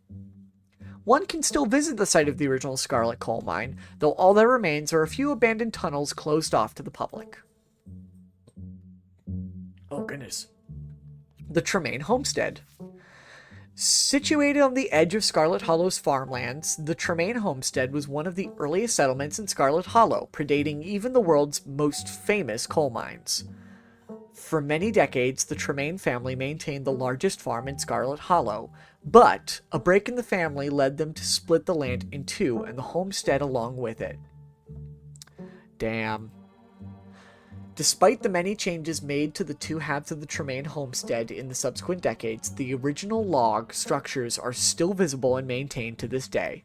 One can still visit the site of the original Scarlet Coal Mine, though all that remains are a few abandoned tunnels closed off to the public. Oh goodness. The Tremaine Homestead. Situated on the edge of Scarlet Hollow's farmlands, the Tremaine Homestead was one of the earliest settlements in Scarlet Hollow, predating even the world's most famous coal mines. For many decades, the Tremaine family maintained the largest farm in Scarlet Hollow, but a break in the family led them to split the land in two, and the homestead along with it. Damn. Despite the many changes made to the two halves of the Tremaine homestead in the subsequent decades, the original log structures are still visible and maintained to this day.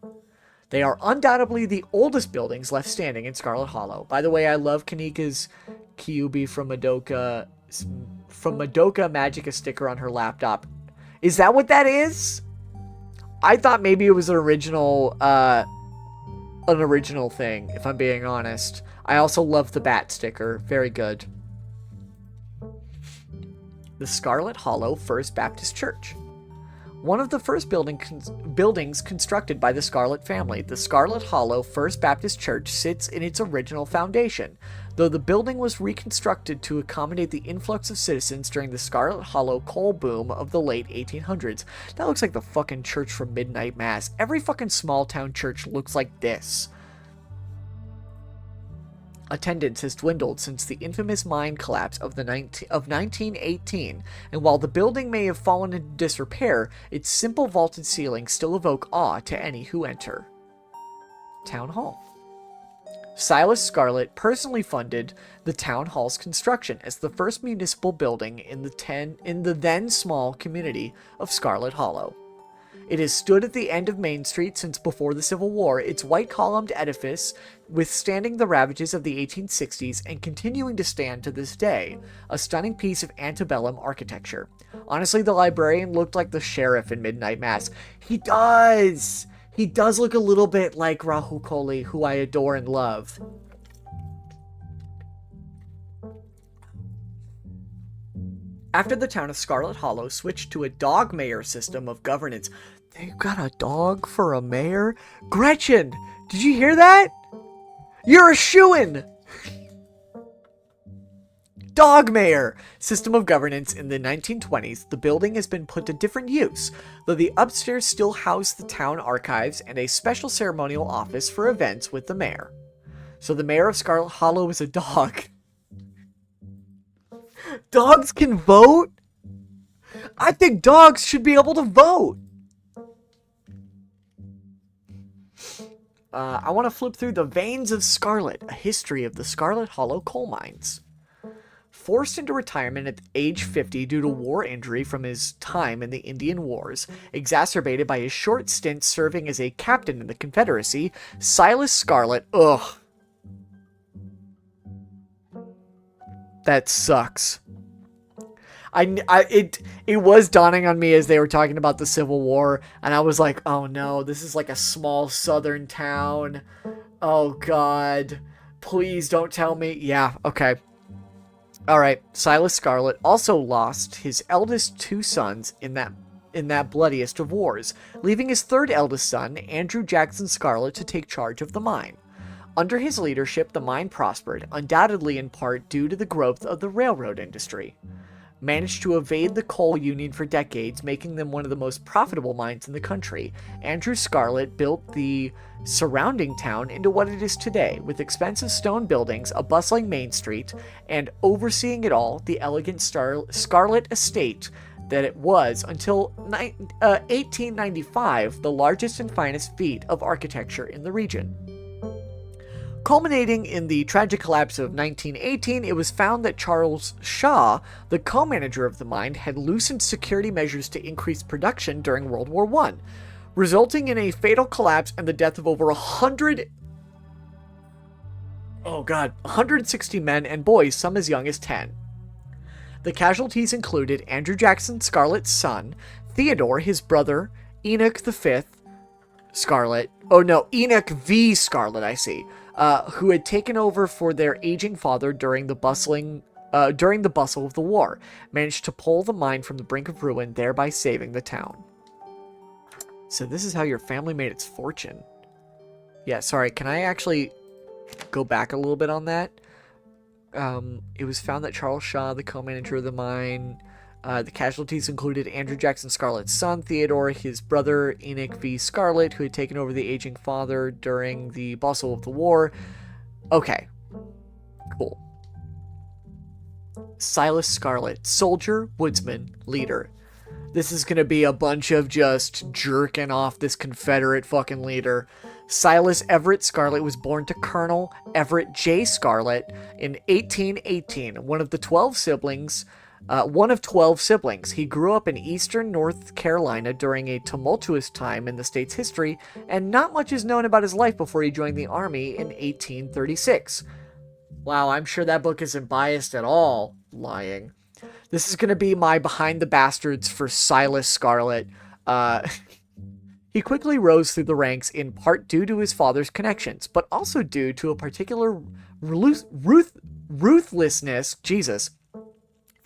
They are undoubtedly the oldest buildings left standing in Scarlet Hollow. By the way, I love Kanika's Kyuubi from Madoka Magica sticker on her laptop. Is that what that is? I thought maybe it was an original thing, if I'm being honest. I also love the bat sticker. Very good. The Scarlet Hollow First Baptist Church. One of the first buildings constructed by the Scarlet family, the Scarlet Hollow First Baptist Church, sits in its original foundation, though the building was reconstructed to accommodate the influx of citizens during the Scarlet Hollow coal boom of the late 1800s. That looks like the fucking church from Midnight Mass. Every fucking small town church looks like this. Attendance has dwindled since the infamous mine collapse of 1918, and while the building may have fallen into disrepair, its simple vaulted ceilings still evoke awe to any who enter. Town Hall. Silas Scarlet personally funded the town hall's construction as the first municipal building in the then small community of Scarlet Hollow. It has stood at the end of Main Street since before the Civil War, its white-columned edifice withstanding the ravages of the 1860s and continuing to stand to this day, a stunning piece of antebellum architecture. Honestly, the librarian looked like the sheriff in Midnight Mass. He does! He does look a little bit like Rahul Kohli, who I adore and love. After the town of Scarlet Hollow switched to a dog mayor system of governance, they've got a dog for a mayor? Gretchen, did you hear that? You're a shoo-in! Dog mayor system of governance in the 1920s, the building has been put to different use, though the upstairs still house the town archives and a special ceremonial office for events with the mayor. So the mayor of Scarlet Hollow is a dog. Dogs can vote? I think dogs should be able to vote. I want to flip through The Veins of Scarlet, a history of the Scarlet Hollow coal mines. Forced into retirement at age 50 due to war injury from his time in the Indian Wars, exacerbated by his short stint serving as a captain in the Confederacy, Silas Scarlet, that sucks. It was dawning on me as they were talking about the Civil War, and I was like, oh no, this is like a small southern town. Oh god. Please don't tell me. Yeah, okay. Alright, Silas Scarlet also lost his eldest two sons in that bloodiest of wars, leaving his third eldest son, Andrew Jackson Scarlet, to take charge of the mine. Under his leadership, the mine prospered, undoubtedly in part due to the growth of the railroad industry. Managed to evade the coal union for decades, making them one of the most profitable mines in the country, Andrew Scarlet built the surrounding town into what it is today, with expensive stone buildings, a bustling main street, and overseeing it all, the elegant Scarlet estate that it was until 1895, the largest and finest feat of architecture in the region. Culminating in the tragic collapse of 1918, it was found that Charles Shaw, the co-manager of the mine, had loosened security measures to increase production during World War I, resulting in a fatal collapse and the death of over 160 men and boys, some as young as 10. The casualties included Andrew Jackson Scarlet's son, Theodore, his brother, Enoch V. Scarlet, Enoch V. Scarlet, who had taken over for their aging father during the bustle of the war, managed to pull the mine from the brink of ruin, thereby saving the town. So this is how your family made its fortune. Yeah, sorry, can I actually go back a little bit on that? It was found that Charles Shaw, the co-manager of the mine, the casualties included Andrew Jackson Scarlet's son, Theodore, his brother, Enoch V. Scarlet, who had taken over the aging father during the bustle of the war. Okay. Cool. Silas Scarlet, soldier, woodsman, leader. This is gonna be a bunch of just jerking off this Confederate fucking leader. Silas Everett Scarlet was born to Colonel Everett J. Scarlet in 1818, one of 12 siblings. He grew up in eastern North Carolina during a tumultuous time in the state's history, and not much is known about his life before he joined the Army in 1836. Wow, I'm sure that book isn't biased at all. Lying. This is going to be my behind the bastards for Silas Scarlet. He quickly rose through the ranks in part due to his father's connections, but also due to a particular ruthlessness,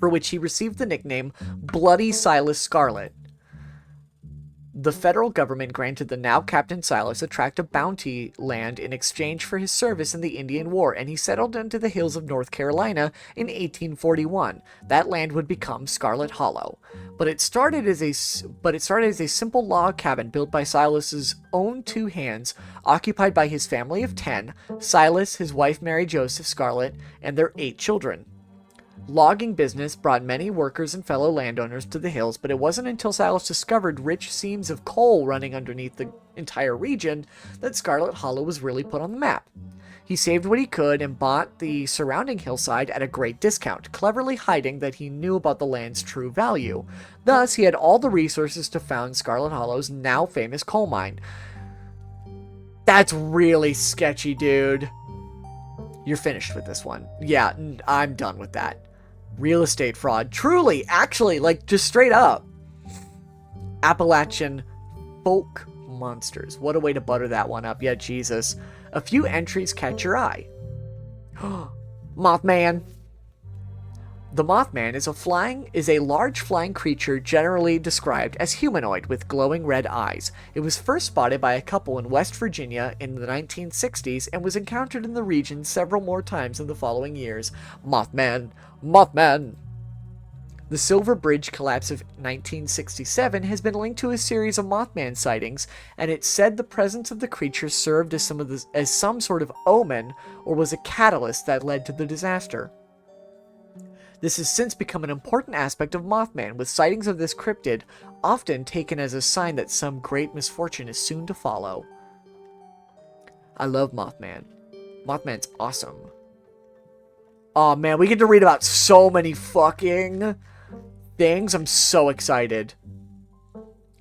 for which he received the nickname Bloody Silas Scarlet. The federal government granted the now Captain Silas a tract of bounty land in exchange for his service in the Indian War, and he settled into the hills of North Carolina in 1841. That land would become Scarlet Hollow. But it started as a simple log cabin built by Silas's own two hands, occupied by his family of 10, Silas, his wife Mary Joseph Scarlet, and their 8 children. Logging business brought many workers and fellow landowners to the hills, but it wasn't until Silas discovered rich seams of coal running underneath the entire region that Scarlet Hollow was really put on the map. He saved what he could and bought the surrounding hillside at a great discount, cleverly hiding that he knew about the land's true value. Thus, he had all the resources to found Scarlet Hollow's now famous coal mine. That's really sketchy, dude. You're finished with this one. Yeah, I'm done with that. Real estate fraud. Truly, actually, like, just straight up. Appalachian folk monsters. What a way to butter that one up. Yeah, Jesus. A few entries catch your eye. Mothman. The Mothman is a large flying creature generally described as humanoid with glowing red eyes. It was first spotted by a couple in West Virginia in the 1960s and was encountered in the region several more times in the following years. Mothman! Mothman! The Silver Bridge collapse of 1967 has been linked to a series of Mothman sightings, and it's said the presence of the creature served as some sort of omen or was a catalyst that led to the disaster. This has since become an important aspect of Mothman, with sightings of this cryptid often taken as a sign that some great misfortune is soon to follow. I love Mothman. Mothman's awesome. Oh man, we get to read about so many fucking things. I'm so excited.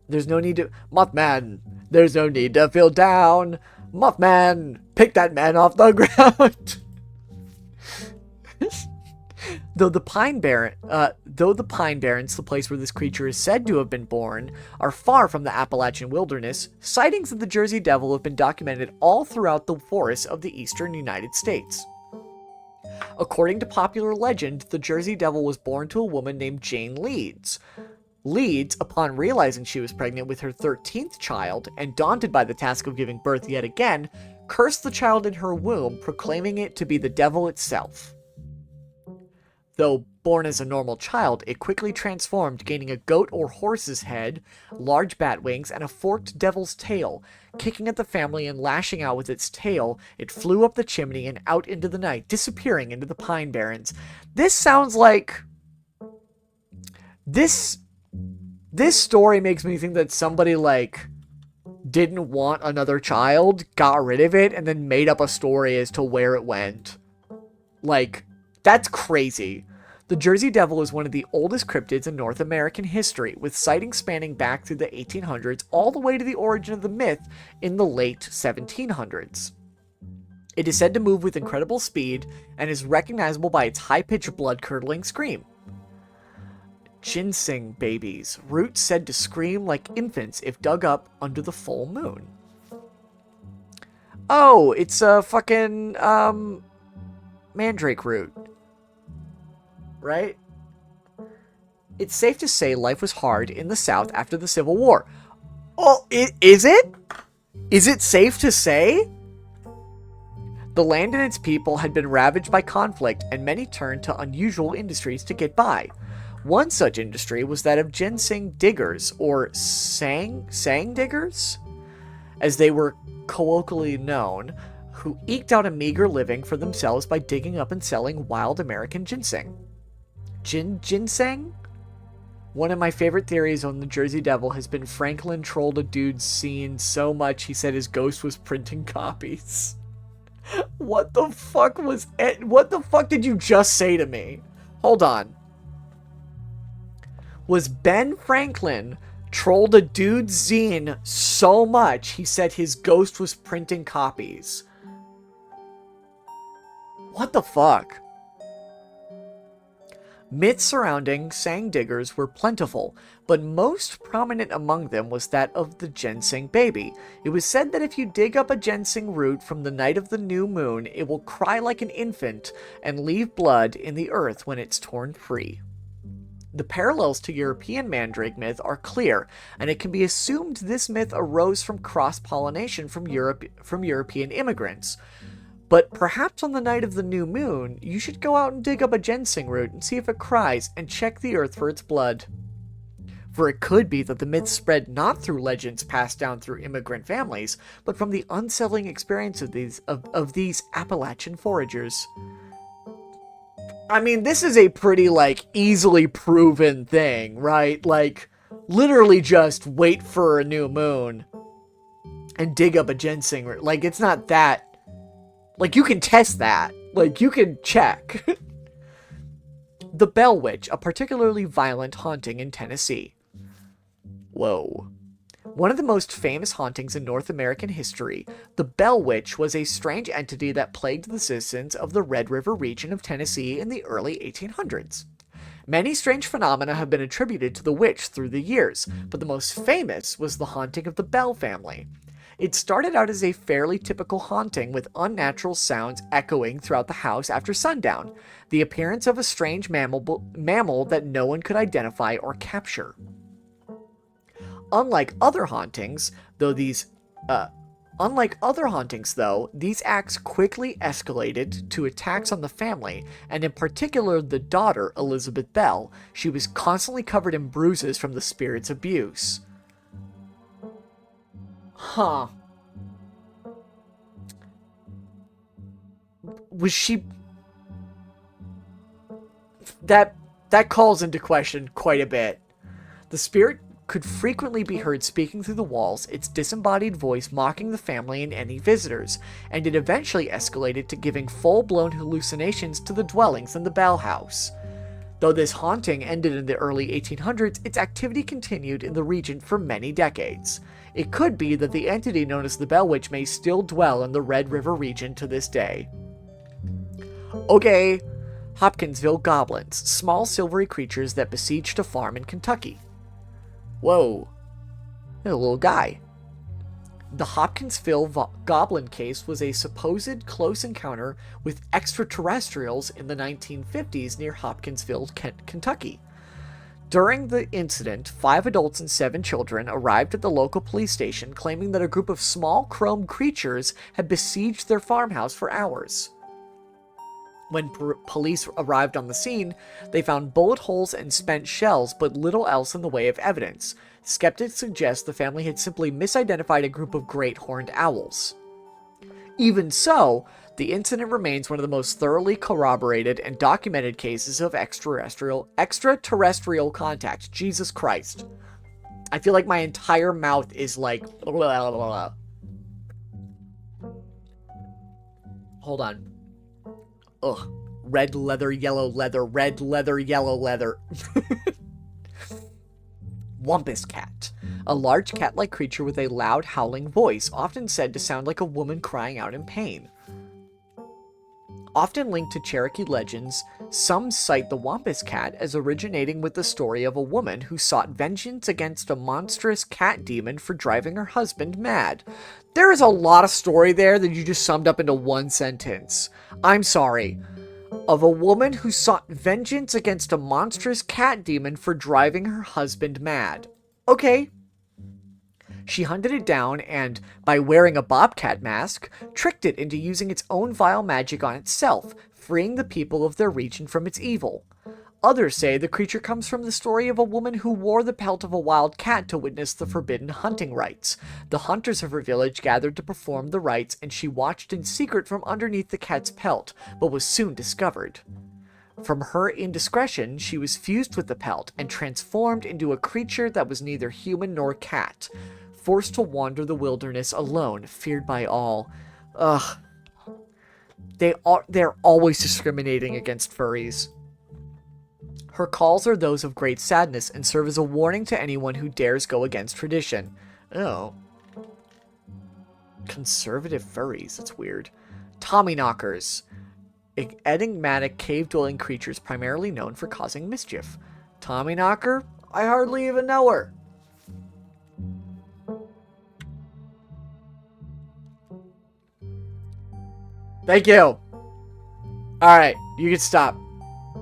There's no need to... Mothman, there's no need to feel down. Mothman, pick that man off the ground. Though the Pine Barrens, the place where this creature is said to have been born, are far from the Appalachian wilderness, sightings of the Jersey Devil have been documented all throughout the forests of the eastern United States. According to popular legend, the Jersey Devil was born to a woman named Jane Leeds. Leeds, upon realizing she was pregnant with her 13th child, and daunted by the task of giving birth yet again, cursed the child in her womb, proclaiming it to be the devil itself. Though born as a normal child, it quickly transformed, gaining a goat or horse's head, large bat wings, and a forked devil's tail. Kicking at the family and lashing out with its tail, it flew up the chimney and out into the night, disappearing into the Pine Barrens. This sounds like... This story makes me think that somebody, like, didn't want another child, got rid of it, and then made up a story as to where it went. Like... That's crazy. The Jersey Devil is one of the oldest cryptids in North American history, with sightings spanning back through the 1800s all the way to the origin of the myth in the late 1700s. It is said to move with incredible speed and is recognizable by its high-pitched, blood-curdling scream. Ginseng babies, roots said to scream like infants if dug up under the full moon. Oh, it's a fucking, mandrake root. Right? It's safe to say life was hard in the South after the Civil War. Oh, is it? Is it safe to say? The land and its people had been ravaged by conflict, and many turned to unusual industries to get by. One such industry was that of ginseng diggers, or sang diggers, as they were colloquially known, who eked out a meager living for themselves by digging up and selling wild American ginseng. Ginseng? One of my favorite theories on the Jersey Devil has been Franklin trolled a dude's scene so much he said his ghost was printing copies. What the fuck was it? What the fuck did you just say to me? Hold on. Was Ben Franklin trolled a dude's zine so much he said his ghost was printing copies? What the fuck? Myths surrounding sang diggers were plentiful, but most prominent among them was that of the ginseng baby. It was said that if you dig up a ginseng root from the night of the new moon, it will cry like an infant and leave blood in the earth when it's torn free. The parallels to European mandrake myth are clear, and it can be assumed this myth arose from cross-pollination from European immigrants. But perhaps on the night of the new moon, you should go out and dig up a ginseng root and see if it cries, and check the earth for its blood. For it could be that the myth spread not through legends passed down through immigrant families, but from the unsettling experience of these Appalachian foragers. I mean, this is a pretty, easily proven thing, right? Literally just wait for a new moon and dig up a ginseng root. It's not that... you can test that. You can check. The Bell Witch, a particularly violent haunting in Tennessee. Whoa. One of the most famous hauntings in North American history, the Bell Witch was a strange entity that plagued the citizens of the Red River region of Tennessee in the early 1800s. Many strange phenomena have been attributed to the witch through the years, but the most famous was the haunting of the Bell family. It started out as a fairly typical haunting with unnatural sounds echoing throughout the house after sundown, the appearance of a strange mammal that no one could identify or capture. Unlike other hauntings, these acts quickly escalated to attacks on the family, and in particular the daughter, Elizabeth Bell. She was constantly covered in bruises from the spirit's abuse. Huh. Was she... That calls into question quite a bit. The spirit could frequently be heard speaking through the walls, its disembodied voice mocking the family and any visitors, and it eventually escalated to giving full-blown hallucinations to the dwellings in the Bell house. Though this haunting ended in the early 1800s, its activity continued in the region for many decades. It could be that the entity known as the Bell Witch may still dwell in the Red River region to this day. Okay, Hopkinsville goblins, small silvery creatures that besieged a farm in Kentucky. Whoa, a little guy. The Hopkinsville goblin case was a supposed close encounter with extraterrestrials in the 1950s near Hopkinsville, Kentucky. During the incident, 5 adults and 7 children arrived at the local police station claiming that a group of small chrome creatures had besieged their farmhouse for hours. When police arrived on the scene, they found bullet holes and spent shells, but little else in the way of evidence. Skeptics suggest the family had simply misidentified a group of great horned owls. Even so, the incident remains one of the most thoroughly corroborated and documented cases of extraterrestrial contact. Jesus Christ. I feel like my entire mouth is like... Blah, blah, blah. Hold on. Ugh. Red leather, yellow leather, red leather, yellow leather. Wumpus cat. A large cat-like creature with a loud, howling voice, often said to sound like a woman crying out in pain. Often linked to Cherokee legends, some cite the Wampus cat as originating with the story of a woman who sought vengeance against a monstrous cat demon for driving her husband mad. There is a lot of story there that you just summed up into one sentence. I'm sorry. Of a woman who sought vengeance against a monstrous cat demon for driving her husband mad. Okay. She hunted it down and, by wearing a bobcat mask, tricked it into using its own vile magic on itself, freeing the people of their region from its evil. Others say the creature comes from the story of a woman who wore the pelt of a wild cat to witness the forbidden hunting rites. The hunters of her village gathered to perform the rites, and she watched in secret from underneath the cat's pelt, but was soon discovered. From her indiscretion, she was fused with the pelt and transformed into a creature that was neither human nor cat. Forced to wander the wilderness alone, feared by all. Ugh. They're always discriminating against furries. Her calls are those of great sadness and serve as a warning to anyone who dares go against tradition. Oh. Conservative furries, that's weird. Tommyknockers. Enigmatic cave-dwelling creatures primarily known for causing mischief. Tommyknocker? I hardly even know her. Thank you. Alright, you can stop.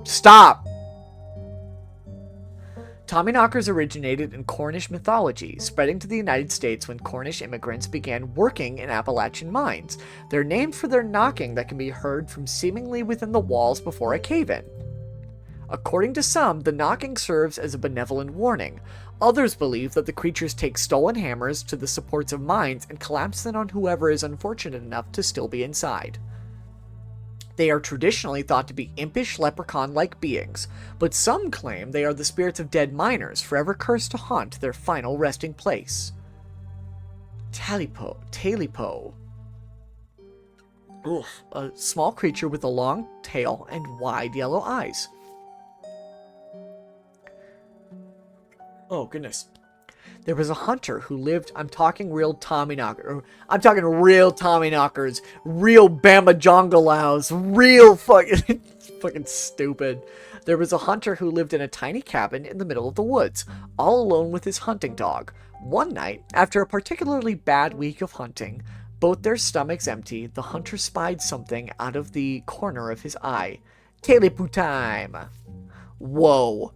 Stop! Tommyknockers originated in Cornish mythology, spreading to the United States when Cornish immigrants began working in Appalachian mines. They're named for their knocking that can be heard from seemingly within the walls before a cave-in. According to some, the knocking serves as a benevolent warning. Others believe that the creatures take stolen hammers to the supports of mines and collapse them on whoever is unfortunate enough to still be inside. They are traditionally thought to be impish, leprechaun-like beings, but some claim they are the spirits of dead miners, forever cursed to haunt their final resting place. Talipo. Oof, a small creature with a long tail and wide yellow eyes. Oh, goodness. There was a hunter who lived, I'm talking real Tommyknockers, real Bama Jongolows, real fucking stupid. There was a hunter who lived in a tiny cabin in the middle of the woods, all alone with his hunting dog. One night, after a particularly bad week of hunting, both their stomachs empty, the hunter spied something out of the corner of his eye. Telepoo time! Whoa.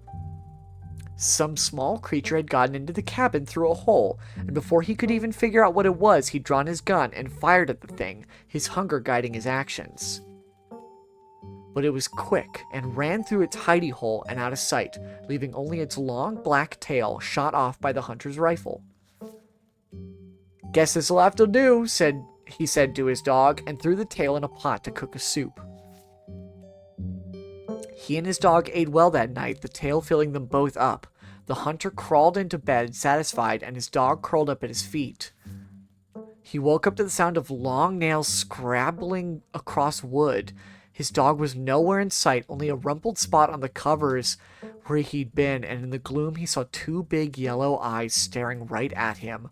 Some small creature had gotten into the cabin through a hole, and before he could even figure out what it was, he'd drawn his gun and fired at the thing, his hunger guiding his actions. But it was quick, and ran through its hidey hole and out of sight, leaving only its long black tail shot off by the hunter's rifle. "Guess this'll have to do," he said to his dog, and threw the tail in a pot to cook a soup. He and his dog ate well that night, the tail filling them both up. The hunter crawled into bed, satisfied, and his dog curled up at his feet. He woke up to the sound of long nails scrabbling across wood. His dog was nowhere in sight, only a rumpled spot on the covers where he'd been, and in the gloom he saw two big yellow eyes staring right at him.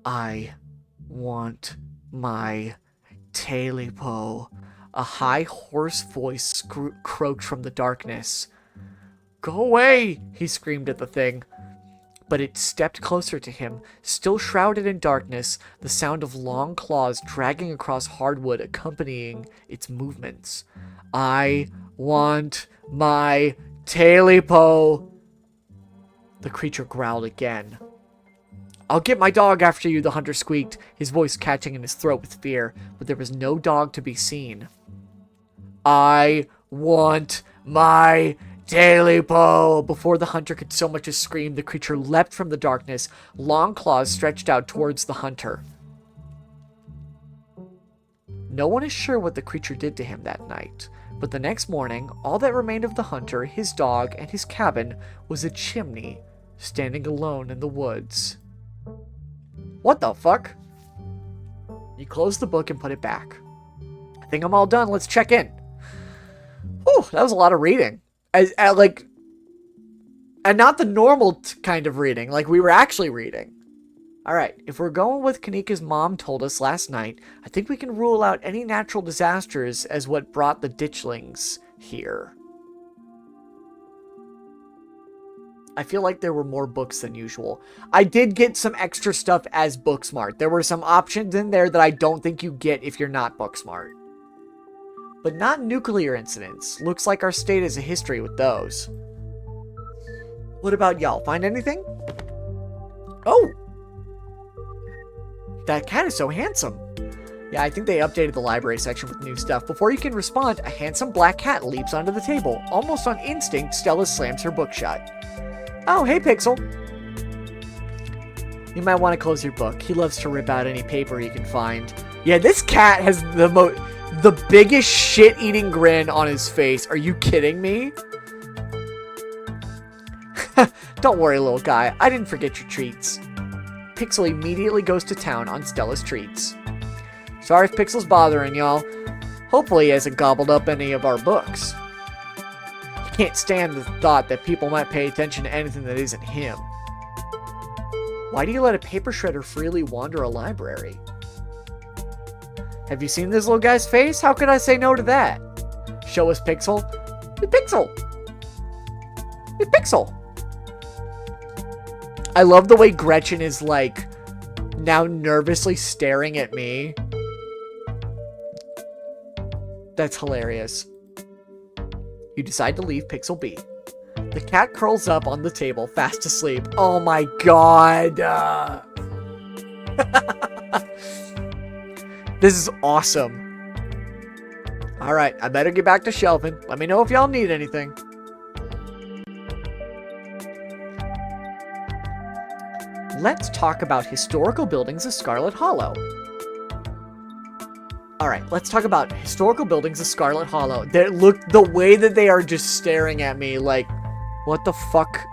"I want my Talipo." A high, hoarse voice croaked from the darkness. "Go away!" he screamed at the thing. But it stepped closer to him, still shrouded in darkness, the sound of long claws dragging across hardwood accompanying its movements. "I want my Talipo!" The creature growled again. "I'll get my dog after you," the hunter squeaked, his voice catching in his throat with fear, but there was no dog to be seen. "I want my Talipo!" Before the hunter could so much as scream, the creature leapt from the darkness, long claws stretched out towards the hunter. No one is sure what the creature did to him that night, but the next morning, all that remained of the hunter, his dog, and his cabin was a chimney, standing alone in the woods. What the fuck? You close the book and put it back. I think I'm all done. Let's check in. Whew, that was a lot of reading. And not the normal kind of reading. Like, we were actually reading. Alright, if we're going with Kanika's mom told us last night, I think we can rule out any natural disasters as what brought the ditchlings here. I feel like there were more books than usual. I did get some extra stuff as Booksmart. There were some options in there that I don't think you get if you're not Booksmart. But not nuclear incidents. Looks like our state has a history with those. What about y'all? Find anything? Oh! That cat is so handsome. Yeah, I think they updated the library section with new stuff. Before you can respond, a handsome black cat leaps onto the table. Almost on instinct, Stella slams her book shut. Oh, hey, Pixel. You might want to close your book. He loves to rip out any paper he can find. Yeah, this cat has the biggest shit-eating grin on his face. Are you kidding me? Don't worry, little guy. I didn't forget your treats. Pixel immediately goes to town on Stella's treats. Sorry if Pixel's bothering y'all. Hopefully he hasn't gobbled up any of our books. He can't stand the thought that people might pay attention to anything that isn't him. Why do you let a paper shredder freely wander a library? Have you seen this little guy's face? How could I say no to that? Show us Pixel. Hey, Pixel! Hey, Pixel! I love the way Gretchen is, like, now nervously staring at me. That's hilarious. You decide to leave Pixel be. The cat curls up on the table, fast asleep. Oh my god. This is awesome. Alright, I better get back to shelving. Let me know if y'all need anything. Let's talk about historical buildings of Scarlet Hollow. Alright, let's talk about historical buildings of Scarlet Hollow. Look, the way that they are just staring at me like, what the fuck?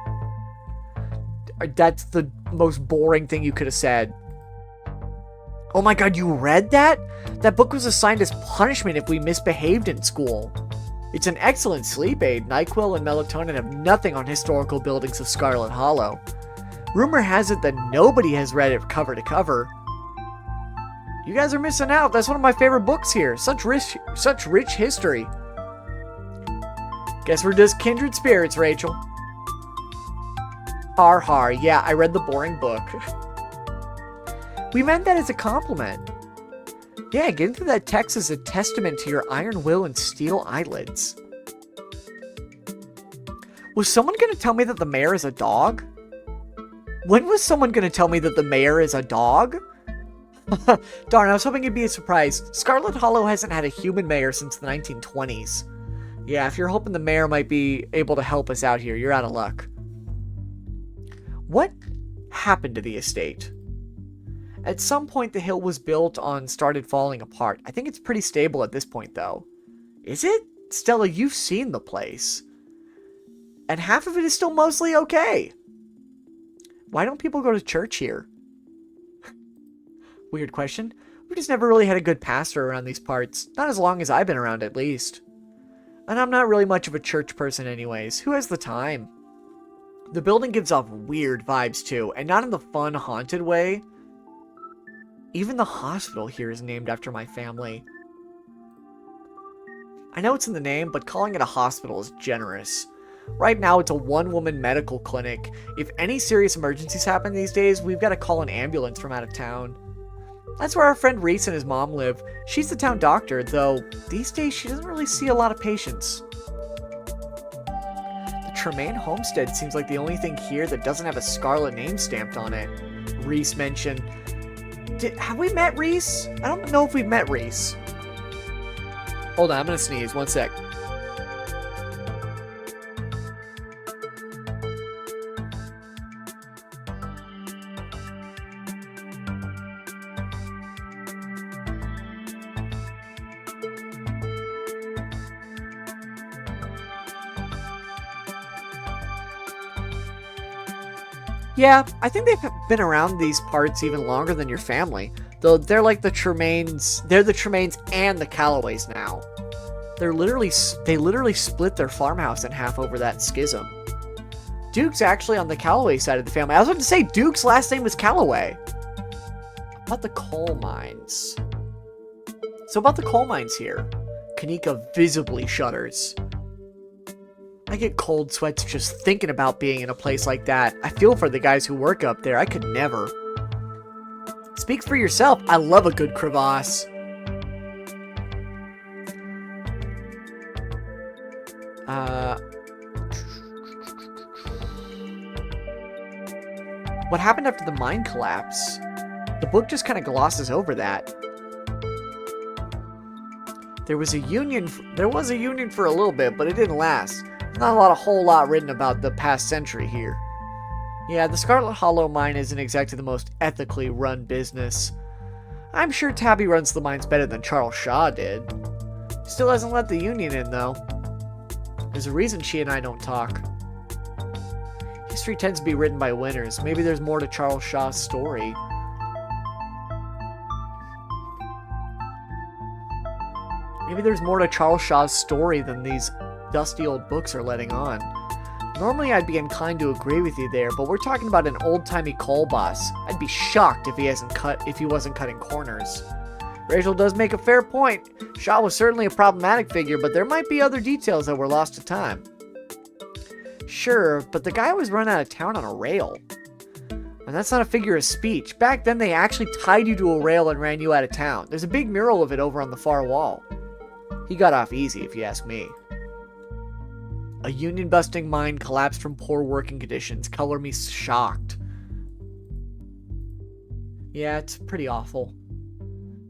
That's the most boring thing you could have said. Oh my god, you read that? That book was assigned as punishment if we misbehaved in school. It's an excellent sleep aid. NyQuil and melatonin have nothing on historical buildings of Scarlet Hollow. Rumor has it that nobody has read it cover to cover. You guys are missing out. That's one of my favorite books here. Such rich history. Guess we're just kindred spirits, Rachel. Har har. Yeah, I read the boring book. We meant that as a compliment. Yeah, getting through that text is a testament to your iron will and steel eyelids. Was someone going to tell me that the mayor is a dog? When was someone going to tell me that the mayor is a dog? Darn, I was hoping it'd be a surprise. Scarlet Hollow hasn't had a human mayor since the 1920s. Yeah, if you're hoping the mayor might be able to help us out here, you're out of luck. What happened to the estate? At some point, the hill was built on started falling apart. I think it's pretty stable at this point, though. Is it? Stella, you've seen the place. And half of it is still mostly okay. Why don't people go to church here? Weird question. We just never really had a good pastor around these parts. Not as long as I've been around, at least. And I'm not really much of a church person anyways. Who has the time? The building gives off weird vibes, too. And not in the fun, haunted way. Even the hospital here is named after my family. I know it's in the name, but calling it a hospital is generous. Right now, it's a one-woman medical clinic. If any serious emergencies happen these days, we've got to call an ambulance from out of town. That's where our friend Reese and his mom live. She's the town doctor, though these days she doesn't really see a lot of patients. The Tremaine homestead seems like the only thing here that doesn't have a Scarlet name stamped on it. Reese mentioned... Have we met Reese? I don't know if we've met Reese. Hold on, I'm gonna sneeze. One sec. Yeah, I think they've been around these parts even longer than your family. Though they're like the Tremaines, they're the Tremaines and the Calloways now. They literally split their farmhouse in half over that schism. Duke's actually on the Calloway side of the family. I was about to say Duke's last name was Calloway. About the coal mines. So about the coal mines here. Kanika visibly shudders. I get cold sweats just thinking about being in a place like that. I feel for the guys who work up there. I could never. Speak for yourself. I love a good crevasse. What happened after the mine collapse? The book just kind of glosses over that. There was a union for a little bit, but it didn't last. Not a whole lot written about the past century here. Yeah, the Scarlet Hollow mine isn't exactly the most ethically run business. I'm sure Tabby runs the mines better than Charles Shaw did. Still hasn't let the union in, though. There's a reason she and I don't talk. History tends to be written by winners. Maybe there's more to Charles Shaw's story. Maybe there's more to Charles Shaw's story than these dusty old books are letting on. Normally I'd be inclined to agree with you there, but we're talking about an old-timey coal boss. I'd be shocked if he wasn't cutting corners. Rachel does make a fair point. Shaw was certainly a problematic figure, but there might be other details that were lost to time. Sure, but the guy was run out of town on a rail. And that's not a figure of speech. Back then they actually tied you to a rail and ran you out of town. There's a big mural of it over on the far wall. He got off easy, if you ask me. A union-busting mine collapsed from poor working conditions. Color me shocked. Yeah, it's pretty awful.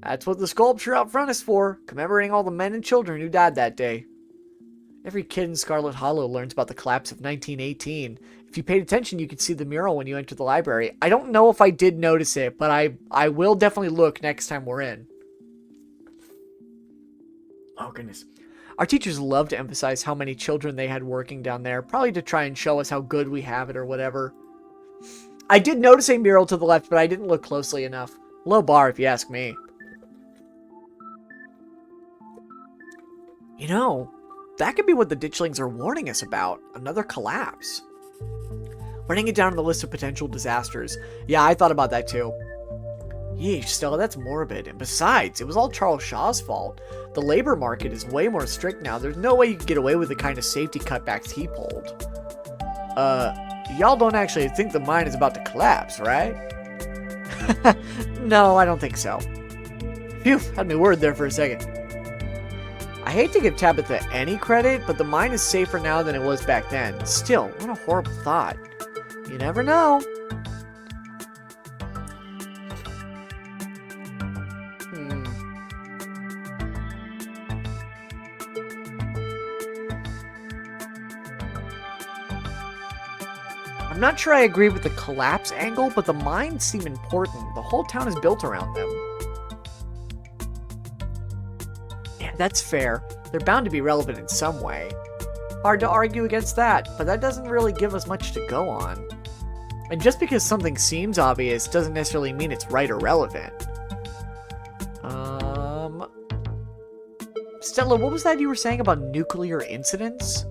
That's what the sculpture out front is for, commemorating all the men and children who died that day. Every kid in Scarlet Hollow learns about the collapse of 1918. If you paid attention, you could see the mural when you entered the library. I don't know if I did notice it, but I will definitely look next time we're in. Oh, goodness. Our teachers love to emphasize how many children they had working down there, probably to try and show us how good we have it or whatever. I did notice a mural to the left, but I didn't look closely enough. Low bar, if you ask me. You know, that could be what the ditchlings are warning us about. Another collapse. Writing it down on the list of potential disasters. Yeah, I thought about that too. Yeesh, Stella, that's morbid. And besides, it was all Charles Shaw's fault. The labor market is way more strict now. There's no way you can get away with the kind of safety cutbacks he pulled. Y'all don't actually think the mine is about to collapse, right? No, I don't think so. Phew, had me worried there for a second. I hate to give Tabitha any credit, but the mine is safer now than it was back then. Still, what a horrible thought. You never know. I'm not sure I agree with the collapse angle, but the mines seem important. The whole town is built around them. Yeah, that's fair. They're bound to be relevant in some way. Hard to argue against that, but that doesn't really give us much to go on. And just because something seems obvious doesn't necessarily mean it's right or relevant. Stella, what was that you were saying about nuclear incidents?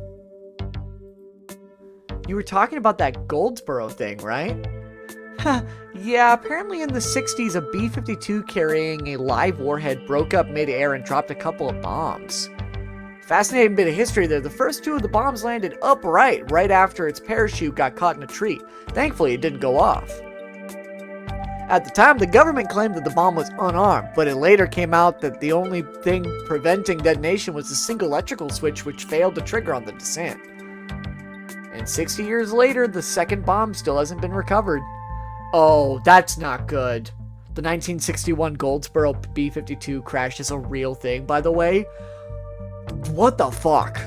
You were talking about that Goldsboro thing, right? Yeah, apparently in the 60s, a B-52 carrying a live warhead broke up mid-air and dropped a couple of bombs. Fascinating bit of history there. The first two of the bombs landed upright right after its parachute got caught in a tree. Thankfully, it didn't go off. At the time, the government claimed that the bomb was unarmed, but it later came out that the only thing preventing detonation was a single electrical switch which failed to trigger on the descent. And 60 years later, the second bomb still hasn't been recovered. Oh, that's not good. The 1961 Goldsboro B-52 crash is a real thing, by the way. What the fuck?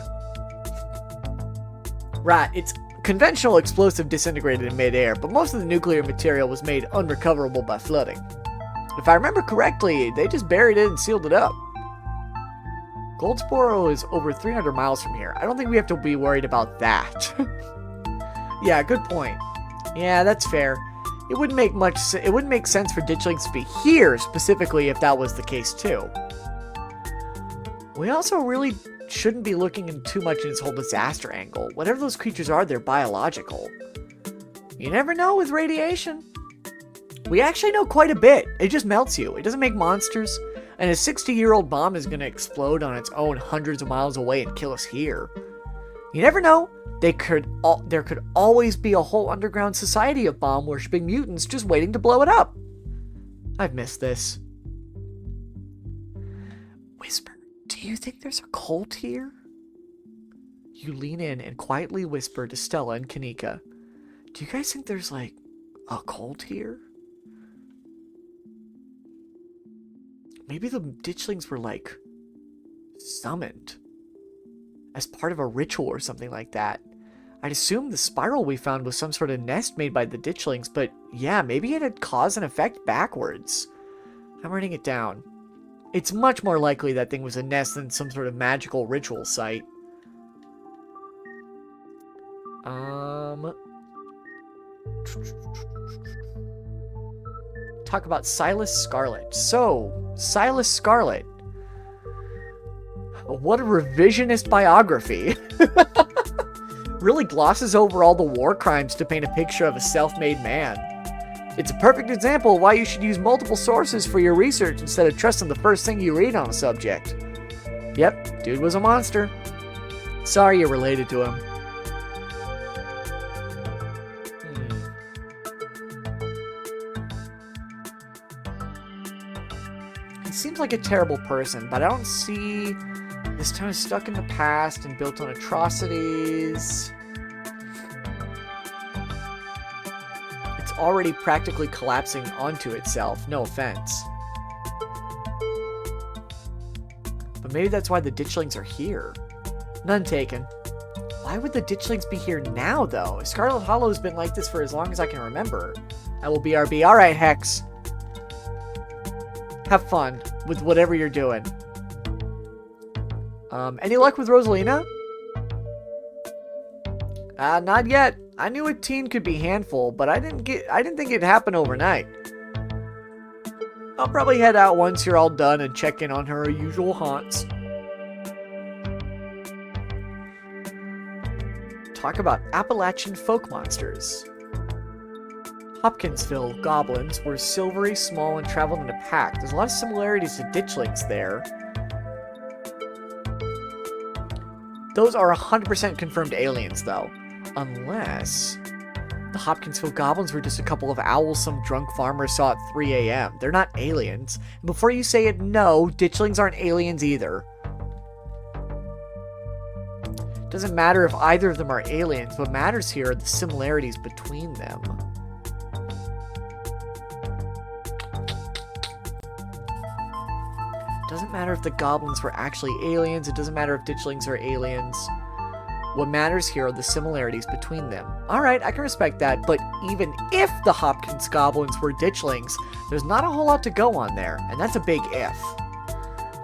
Right, it's conventional explosive disintegrated in midair, but most of the nuclear material was made unrecoverable by flooding. If I remember correctly, they just buried it and sealed it up. Goldsboro is over 300 miles from here. I don't think we have to be worried about that. Yeah, good point. Yeah, that's fair. It wouldn't make sense for ditchlings to be here specifically if that was the case too. We also really shouldn't be looking in too much in its whole disaster angle. Whatever those creatures are, they're biological. You never know with radiation. We actually know quite a bit. It just melts you. It doesn't make monsters. And a 60-year-old bomb is going to explode on its own hundreds of miles away and kill us here. You never know. There could always be a whole underground society of bomb-worshipping mutants just waiting to blow it up. I've missed this. Whisper, do you think there's a cult here? You lean in and quietly whisper to Stella and Kanika. Do you guys think there's, like, a cult here? Maybe the ditchlings were, like, summoned as part of a ritual or something like that. I'd assume the spiral we found was some sort of nest made by the ditchlings, but yeah, maybe it had cause and effect backwards. I'm writing it down. It's much more likely that thing was a nest than some sort of magical ritual site. Talk about Silas Scarlet. So, Silas Scarlet. What a revisionist biography. Really glosses over all the war crimes to paint a picture of a self-made man. It's a perfect example of why you should use multiple sources for your research instead of trusting the first thing you read on a subject. Yep, dude was a monster. Sorry you're related to him. He seems like a terrible person, but I don't see the This town is stuck in the past and built on atrocities. It's already practically collapsing onto itself. No offense. But maybe that's why the ditchlings are here. None taken. Why would the ditchlings be here now, though? Scarlet Hollow has been like this for as long as I can remember. I will BRB. Alright, Hex. Have fun with whatever you're doing. Any luck with Rosalina? Not yet. I knew a teen could be handful, but I didn't think it'd happen overnight. I'll probably head out once you're all done and check in on her usual haunts. Talk about Appalachian folk monsters. Hopkinsville goblins were silvery, small, and traveled in a pack. There's a lot of similarities to ditchlings there. Those are 100% confirmed aliens, though. Unless the Hopkinsville goblins were just a couple of owls some drunk farmer saw at 3 a.m. They're not aliens. And before you say it, no, ditchlings aren't aliens either. Doesn't matter if either of them are aliens. What matters here are the similarities between them. Doesn't matter if the goblins were actually aliens. It doesn't matter if ditchlings are aliens. What matters here are the similarities between them. Alright, I can respect that, but even if the Hopkins goblins were ditchlings, there's not a whole lot to go on there, and that's a big if.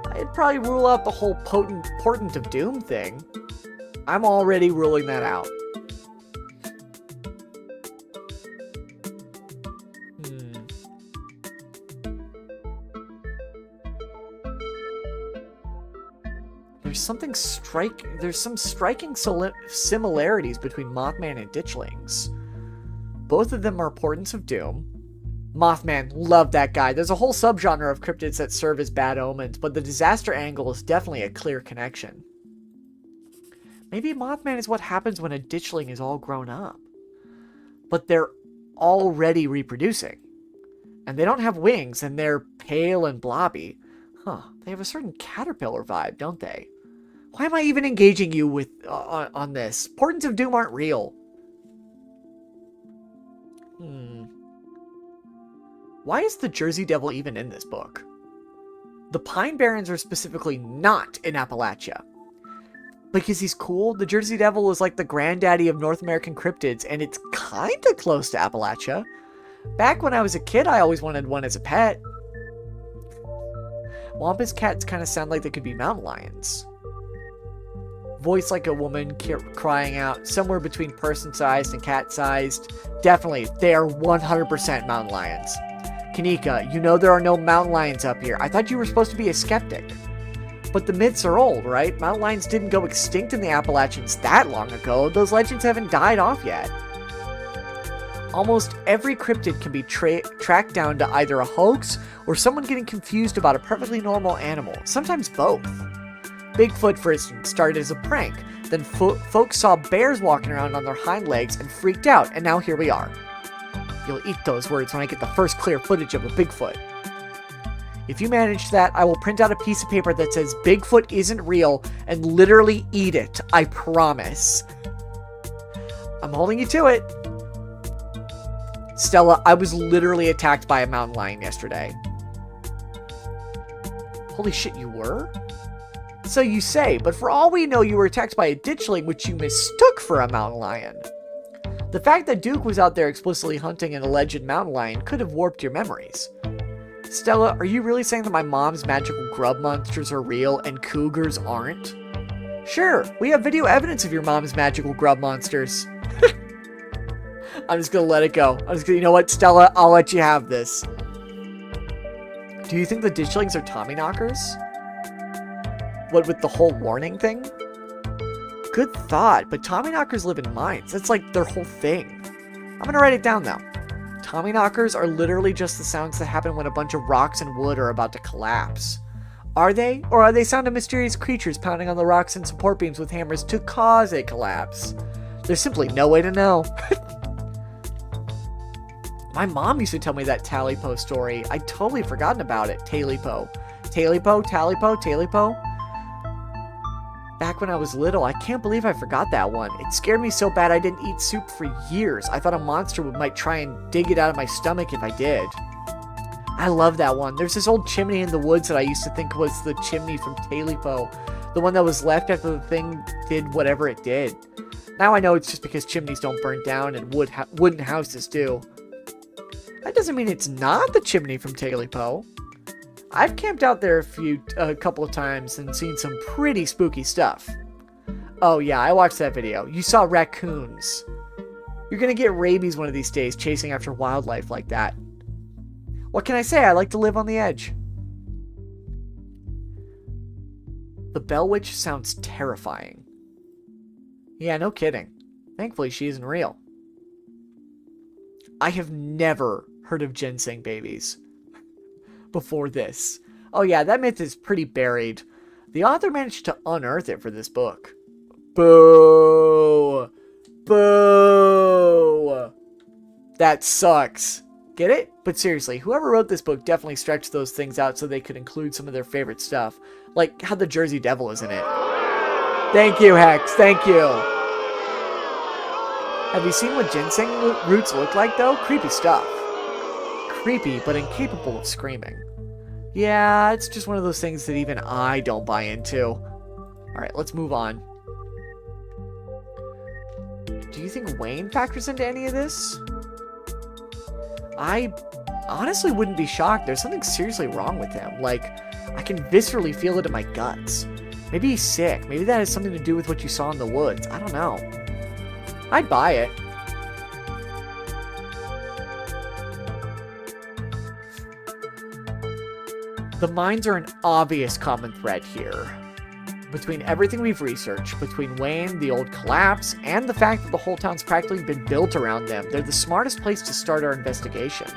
I'd probably rule out the whole portent of doom thing. I'm already ruling that out. There's some striking similarities between Mothman and ditchlings. Both of them are portents of doom. Mothman, love that guy. There's a whole subgenre of cryptids that serve as bad omens, but the disaster angle is definitely a clear connection. Maybe Mothman is what happens when a ditchling is all grown up. But they're already reproducing. And they don't have wings, and they're pale and blobby. Huh, they have a certain caterpillar vibe, don't they? Why am I even engaging you with on this? Portents of doom aren't real. Why is the Jersey Devil even in this book? The Pine Barrens are specifically not in Appalachia. Because he's cool? The Jersey Devil is like the granddaddy of North American cryptids, and it's kinda close to Appalachia. Back when I was a kid, I always wanted one as a pet. Wampus cats kind of sound like they could be mountain lions. Voice like a woman crying out, somewhere between person-sized and cat-sized. Definitely, they are 100% mountain lions. Kanika, you know there are no mountain lions up here. I thought you were supposed to be a skeptic. But the myths are old, right? Mountain lions didn't go extinct in the Appalachians that long ago. Those legends haven't died off yet. Almost every cryptid can be tracked down to either a hoax or someone getting confused about a perfectly normal animal. Sometimes both. Bigfoot, for instance, started as a prank. Then folks saw bears walking around on their hind legs and freaked out, and now here we are. You'll eat those words when I get the first clear footage of a Bigfoot. If you manage that, I will print out a piece of paper that says Bigfoot isn't real and literally eat it. I promise. I'm holding you to it. Stella, I was literally attacked by a mountain lion yesterday. Holy shit, you were? So you say, but for all we know, you were attacked by a ditchling, which you mistook for a mountain lion. The fact that Duke was out there explicitly hunting an alleged mountain lion could have warped your memories. Stella, are you really saying that my mom's magical grub monsters are real and cougars aren't? Sure, we have video evidence of your mom's magical grub monsters. I'm just gonna let it go. You know what, Stella, I'll let you have this. Do you think the ditchlings are Tommyknockers? What with the whole warning thing? Good thought, but Tommyknockers live in mines. That's like their whole thing. I'm gonna write it down though. Tommyknockers are literally just the sounds that happen when a bunch of rocks and wood are about to collapse. Are they? Or are they sound of mysterious creatures pounding on the rocks and support beams with hammers to cause a collapse? There's simply no way to know. My mom used to tell me that Talipo story. I'd totally forgotten about it. Talipo. Talipo? Talipo? Talipo? back when I was little. I can't believe I forgot that one. It scared me so bad I didn't eat soup for years. I thought a monster might try and dig it out of my stomach if I did. I love that one. There's this old chimney in the woods that I used to think was the chimney from Talipo. The one that was left after the thing did whatever it did. Now I know it's just because chimneys don't burn down and wooden houses do. That doesn't mean it's not the chimney from Talipo. I've camped out there a couple of times and seen some pretty spooky stuff. Oh yeah, I watched that video. You saw raccoons. You're gonna get rabies one of these days chasing after wildlife like that. What can I say? I like to live on the edge. The Bell Witch sounds terrifying. Yeah, no kidding. Thankfully, she isn't real. I have never heard of ginseng babies before this. Oh yeah, that myth is pretty buried. The author managed to unearth it for this book. Boo! Boo! That sucks. Get it? But seriously, whoever wrote this book definitely stretched those things out so they could include some of their favorite stuff. Like how the Jersey Devil is in it. Thank you, Hex. Thank you. Have you seen what ginseng roots look like, though? Creepy stuff. Creepy, but incapable of screaming. Yeah, it's just one of those things that even I don't buy into. Alright, let's move on. Do you think Wayne factors into any of this? I honestly wouldn't be shocked. There's something seriously wrong with him. Like, I can viscerally feel it in my guts. Maybe he's sick. Maybe that has something to do with what you saw in the woods. I don't know. I'd buy it. The mines are an obvious common thread here. Between everything we've researched, between Wayne, the old collapse, and the fact that the whole town's practically been built around them, they're the smartest place to start our investigation.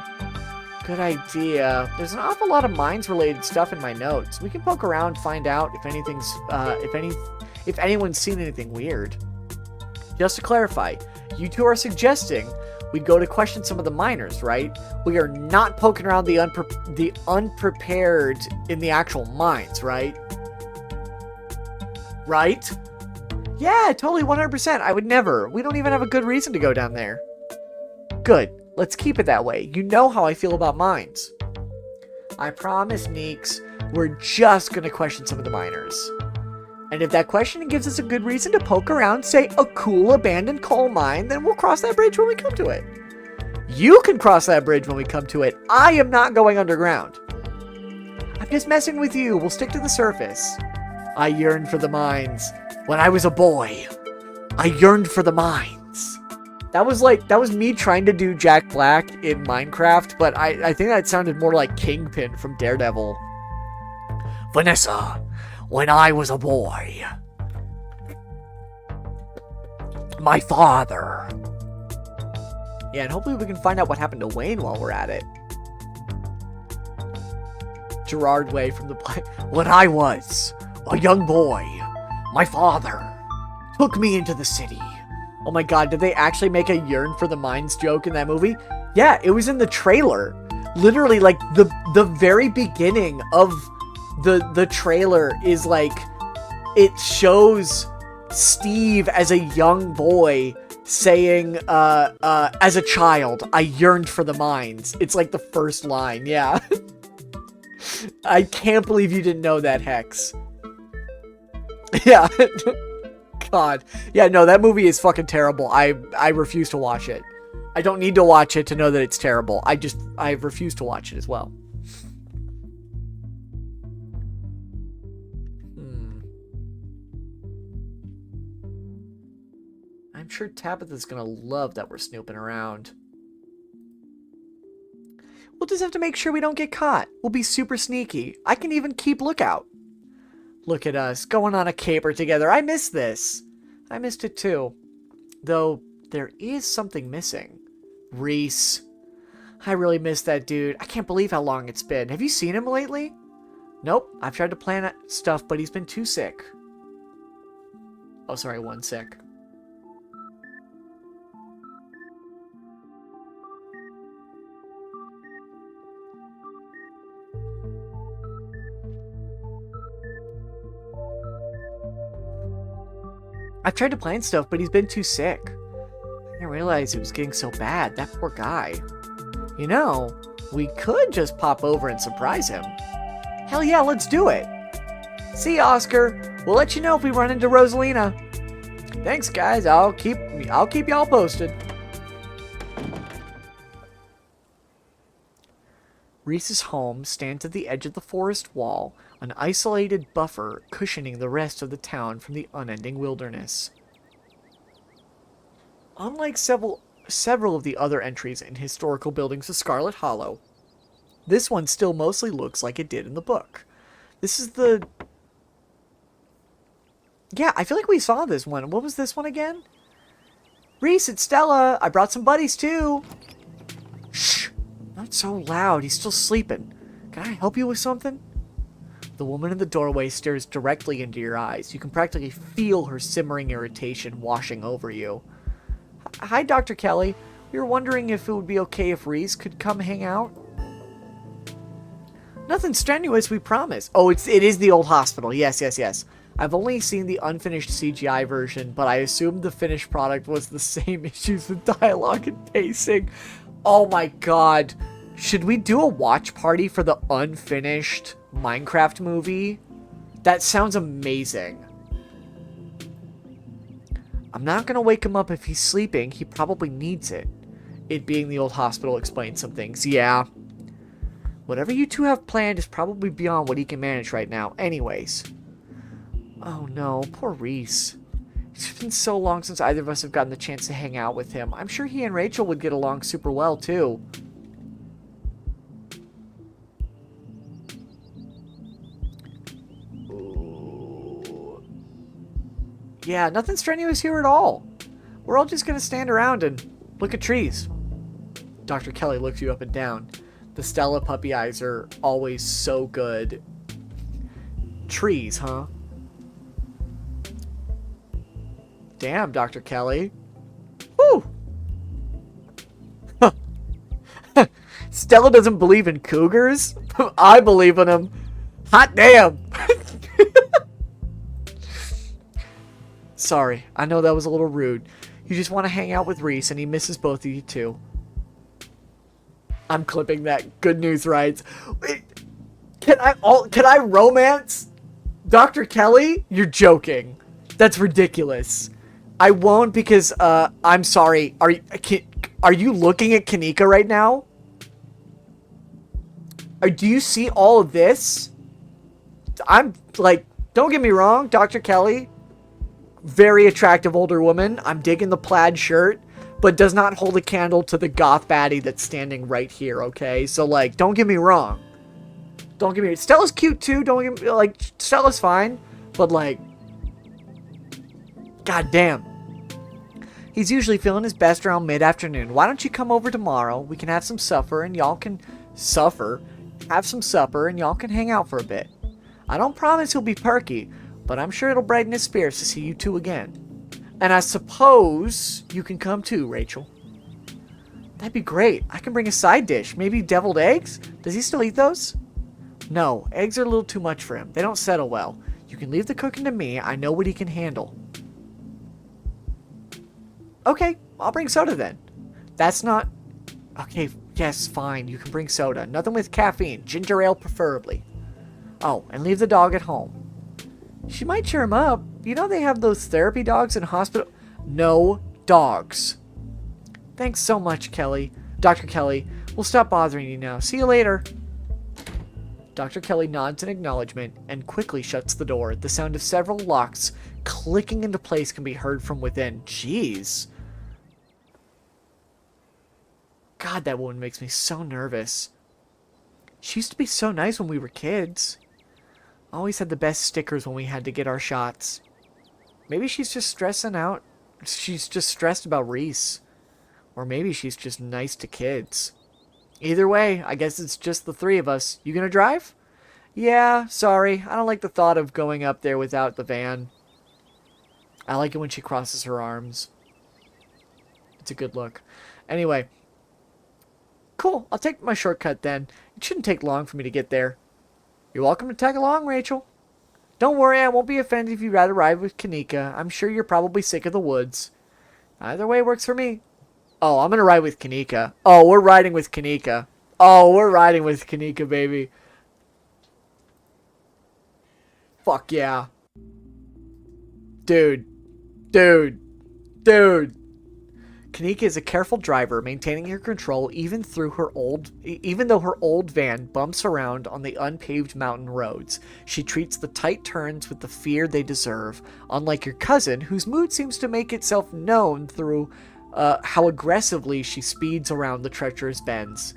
Good idea. There's an awful lot of mines-related stuff in my notes. We can poke around, find out if anyone's seen anything weird. Just to clarify, you two are suggesting we go to question some of the miners, right? We are not poking around the unprepared in the actual mines, right? Right? Yeah, totally 100%. I would never. We don't even have a good reason to go down there. Good. Let's keep it that way. You know how I feel about mines. I promise, Neeks, we're just going to question some of the miners. And if that questioning gives us a good reason to poke around, say, a cool abandoned coal mine, then we'll cross that bridge when we come to it. You can cross that bridge when we come to it. I am not going underground. I'm just messing with you. We'll stick to the surface. I yearned for the mines. When I was a boy, I yearned for the mines. That was me trying to do Jack Black in Minecraft, but I think that sounded more like Kingpin from Daredevil. Vanessa, when I was a boy, my father. Yeah, and hopefully we can find out what happened to Wayne while we're at it. Gerard Way from the play. When I was a young boy, my father took me into the city. Oh my god, did they actually make a yearn for the mines joke in that movie? Yeah, it was in the trailer. Literally, like, the very beginning of the trailer is like, it shows Steve as a young boy saying, as a child, I yearned for the mines. It's like the first line, yeah. I can't believe you didn't know that, Hex. Yeah. God. Yeah, no, that movie is fucking terrible. I refuse to watch it. I don't need to watch it to know that it's terrible. I refuse to watch it as well. I'm sure Tabitha's gonna love that we're snooping around. We'll just have to make sure we don't get caught. We'll be super sneaky. I can even keep lookout. Look at us, going on a caper together. I miss this. I missed it too. Though, there is something missing. Reese. I really miss that dude. I can't believe how long it's been. Have you seen him lately? Nope. I've tried to plan stuff, but he's been too sick. Oh, sorry, one sick. I've tried to plan stuff, but he's been too sick. I didn't realize it was getting so bad. That poor guy. You know, we could just pop over and surprise him. Hell yeah, let's do it. See, Oscar. We'll let you know if we run into Rosalina. Thanks, guys. I'll keep y'all posted. Reese's home stands at the edge of the forest wall, an isolated buffer cushioning the rest of the town from the unending wilderness. Unlike several of the other entries in historical buildings of Scarlet Hollow, this one still mostly looks like it did in the book. This is the... Yeah, I feel like we saw this one. What was this one again? Reese, it's Stella. I brought some buddies too. Shh. Not so loud. He's still sleeping. Can I help you with something? The woman in the doorway stares directly into your eyes. You can practically feel her simmering irritation washing over you. Hi, Dr. Kelly. We were wondering if it would be okay if Reese could come hang out. Nothing strenuous, we promise. Oh, it is the old hospital. Yes. I've only seen the unfinished CGI version, but I assumed the finished product was the same issues with dialogue and pacing. Oh my god. Should we do a watch party for the unfinished Minecraft movie? That sounds amazing. I'm not gonna wake him up if he's sleeping. He probably needs it. It being the old hospital explains some things. Yeah. Whatever you two have planned is probably beyond what he can manage right now. Anyways. Oh no, poor Reese. It's been so long since either of us have gotten the chance to hang out with him. I'm sure he and Rachel would get along super well, too. Ooh. Yeah, nothing strenuous here at all. We're all just gonna stand around and look at trees. Dr. Kelly looks you up and down. The Stella puppy eyes are always so good. Trees, huh? Damn, Dr. Kelly. Whew. Stella doesn't believe in cougars? I believe in them. Hot damn. Sorry, I know that was a little rude. You just want to hang out with Reese and he misses both of you too. I'm clipping that. Good news rides. Wait, can I romance Dr. Kelly? You're joking. That's ridiculous. I won't because, I'm sorry. Are you looking at Kanika right now? Do you see all of this? I'm, like, don't get me wrong, Dr. Kelly. Very attractive older woman. I'm digging the plaid shirt, but does not hold a candle to the goth baddie that's standing right here, okay? So, like, don't get me wrong. Don't get me... Stella's cute, too. Don't get me... Like, Stella's fine. But, like... God damn. He's usually feeling his best around mid-afternoon. Why don't you come over tomorrow? We can have some supper and y'all can... Have some supper and y'all can hang out for a bit. I don't promise he'll be perky, but I'm sure it'll brighten his spirits to see you two again. And I suppose you can come too, Rachel. That'd be great. I can bring a side dish. Maybe deviled eggs? Does he still eat those? No, eggs are a little too much for him. They don't settle well. You can leave the cooking to me. I know what he can handle. Okay, I'll bring soda then. That's not... Okay, yes, fine. You can bring soda. Nothing with caffeine. Ginger ale preferably. Oh, and leave the dog at home. She might cheer him up. You know they have those therapy dogs in hospital... No dogs. Thanks so much, Kelly. Dr. Kelly. We'll stop bothering you now. See you later. Dr. Kelly nods in acknowledgement and quickly shuts the door. The sound of several locks clicking into place can be heard from within. Jeez. God, that woman makes me so nervous. She used to be so nice when we were kids. Always had the best stickers when we had to get our shots. Maybe she's just stressing out. She's just stressed about Reese. Or maybe she's just nice to kids. Either way, I guess it's just the three of us. You gonna drive? Yeah, sorry. I don't like the thought of going up there without the van. I like it when she crosses her arms. It's a good look. Anyway. Cool, I'll take my shortcut then. It shouldn't take long for me to get there. You're welcome to tag along, Rachel. Don't worry, I won't be offended if you'd rather ride with Kanika. I'm sure you're probably sick of the woods. Either way works for me. Oh, I'm gonna ride with Kanika. Oh, we're riding with Kanika. Oh, we're riding with Kanika, baby. Fuck yeah. Dude. Dude. Dude. Kanika is a careful driver, maintaining her control even though her old van bumps around on the unpaved mountain roads. She treats the tight turns with the fear they deserve, unlike your cousin, whose mood seems to make itself known through how aggressively she speeds around the treacherous bends.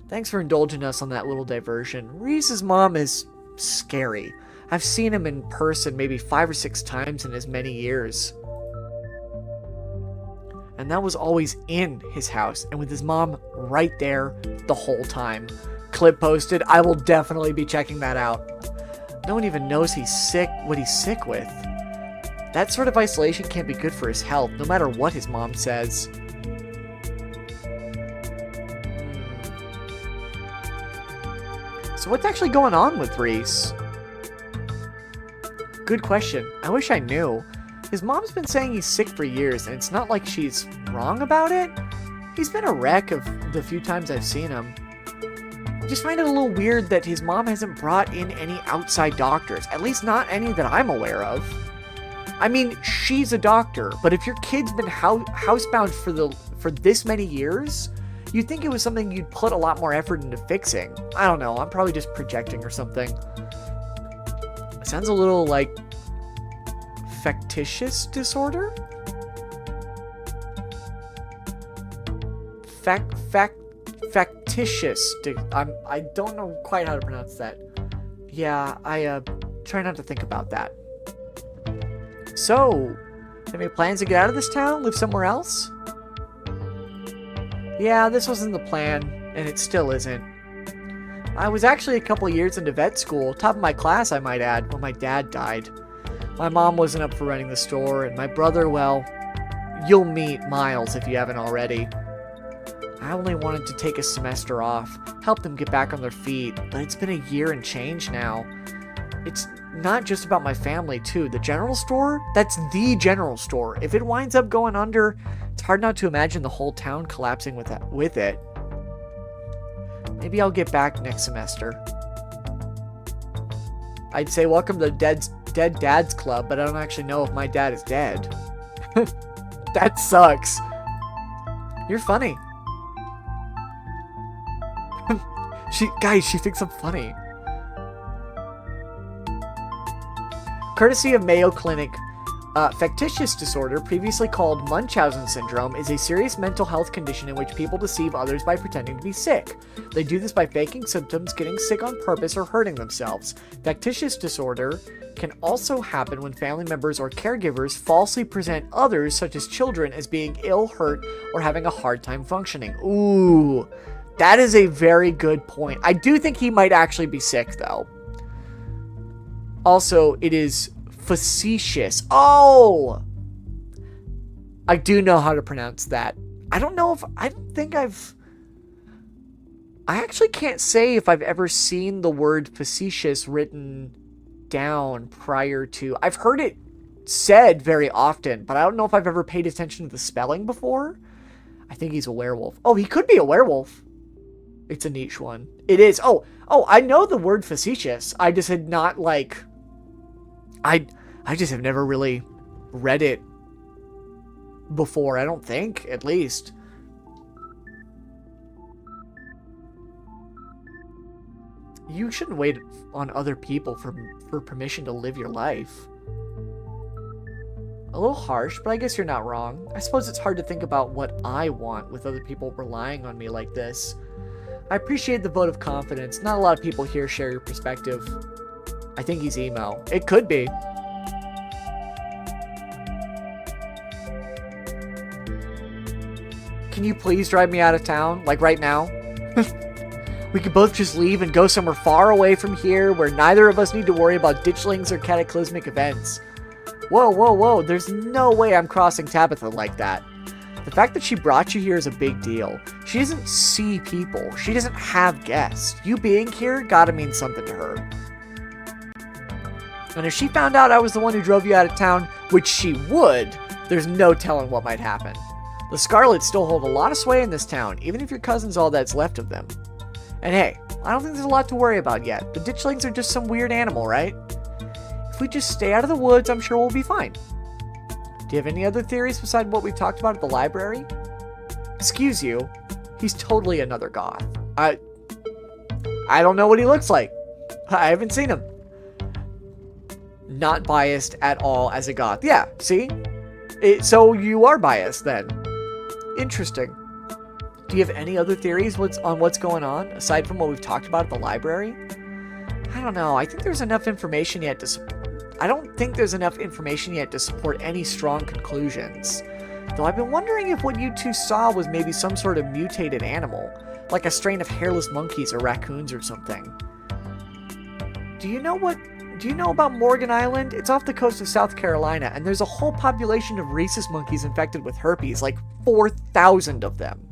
Thanks for indulging us on that little diversion. Reese's mom is scary. I've seen him in person maybe 5 or 6 times in as many years. And that was always in his house and with his mom right there the whole time. Clip posted. I will definitely be checking that out. No one even knows he's sick, what he's sick with. That sort of isolation can't be good for his health, no matter what his mom says. So what's actually going on with Reese? Good question. I wish I knew. His mom's been saying he's sick for years, and it's not like she's wrong about it. He's been a wreck of the few times I've seen him. I just find it a little weird that his mom hasn't brought in any outside doctors, at least not any that I'm aware of. I mean, she's a doctor, but if your kid's been housebound for this many years, you'd think it was something you'd put a lot more effort into fixing. I don't know, I'm probably just projecting or something. It sounds a little like factitious disorder? Factitious. I don't know quite how to pronounce that. Yeah, I try not to think about that. So, have any plans to get out of this town? Live somewhere else? Yeah, this wasn't the plan, and it still isn't. I was actually a couple years into vet school, top of my class I might add, when my dad died. My mom wasn't up for running the store, and my brother, well, you'll meet Miles if you haven't already. I only wanted to take a semester off, help them get back on their feet, but it's been a year and change now. It's not just about my family, too. The general store? That's the general store. If it winds up going under, it's hard not to imagine the whole town collapsing with it. Maybe I'll get back next semester. I'd say welcome to Dead Dad's Club, but I don't actually know if my dad is dead. That sucks. You're funny. She thinks I'm funny. Courtesy of Mayo Clinic, factitious disorder, previously called Munchausen syndrome, is a serious mental health condition in which people deceive others by pretending to be sick. They do this by faking symptoms, getting sick on purpose, or hurting themselves. Factitious disorder can also happen when family members or caregivers falsely present others, such as children, as being ill, hurt, or having a hard time functioning. Ooh, that is a very good point. I do think he might actually be sick, though. Also, it is facetious. Oh! I do know how to pronounce that. I don't know if... I actually can't say if I've ever seen the word facetious written down prior to... I've heard it said very often, but I don't know if I've ever paid attention to the spelling before. I think he's a werewolf. Oh, he could be a werewolf. It's a niche one. It is. Oh, I know the word facetious. I just had not, like... I just have never really read it before, I don't think, at least. You shouldn't wait on other people for permission to live your life. A little harsh, but I guess you're not wrong. I suppose it's hard to think about what I want with other people relying on me like this. I appreciate the vote of confidence. Not a lot of people here share your perspective. I think he's emo. It could be. Can you please drive me out of town? Like right now? We could both just leave and go somewhere far away from here where neither of us need to worry about ditchlings or cataclysmic events. Whoa. There's no way I'm crossing Tabitha like that. The fact that she brought you here is a big deal. She doesn't see people. She doesn't have guests. You being here gotta mean something to her. And if she found out I was the one who drove you out of town, which she would, there's no telling what might happen. The Scarlets still hold a lot of sway in this town, even if your cousin's all that's left of them. And hey, I don't think there's a lot to worry about yet. The ditchlings are just some weird animal, right? If we just stay out of the woods, I'm sure we'll be fine. Do you have any other theories besides what we've talked about at the library? Excuse you, he's totally another goth. I don't know what he looks like. I haven't seen him. Not biased at all as a goth. Yeah, see? So you are biased then. Interesting. Do you have any other theories on what's going on, aside from what we've talked about at the library? I don't know. I think there's enough information yet to... I don't think there's enough information yet to support any strong conclusions. Though I've been wondering if what you two saw was maybe some sort of mutated animal, like a strain of hairless monkeys or raccoons or something. Do you know about Morgan Island? It's off the coast of South Carolina, and there's a whole population of rhesus monkeys infected with herpes, like 4,000 of them.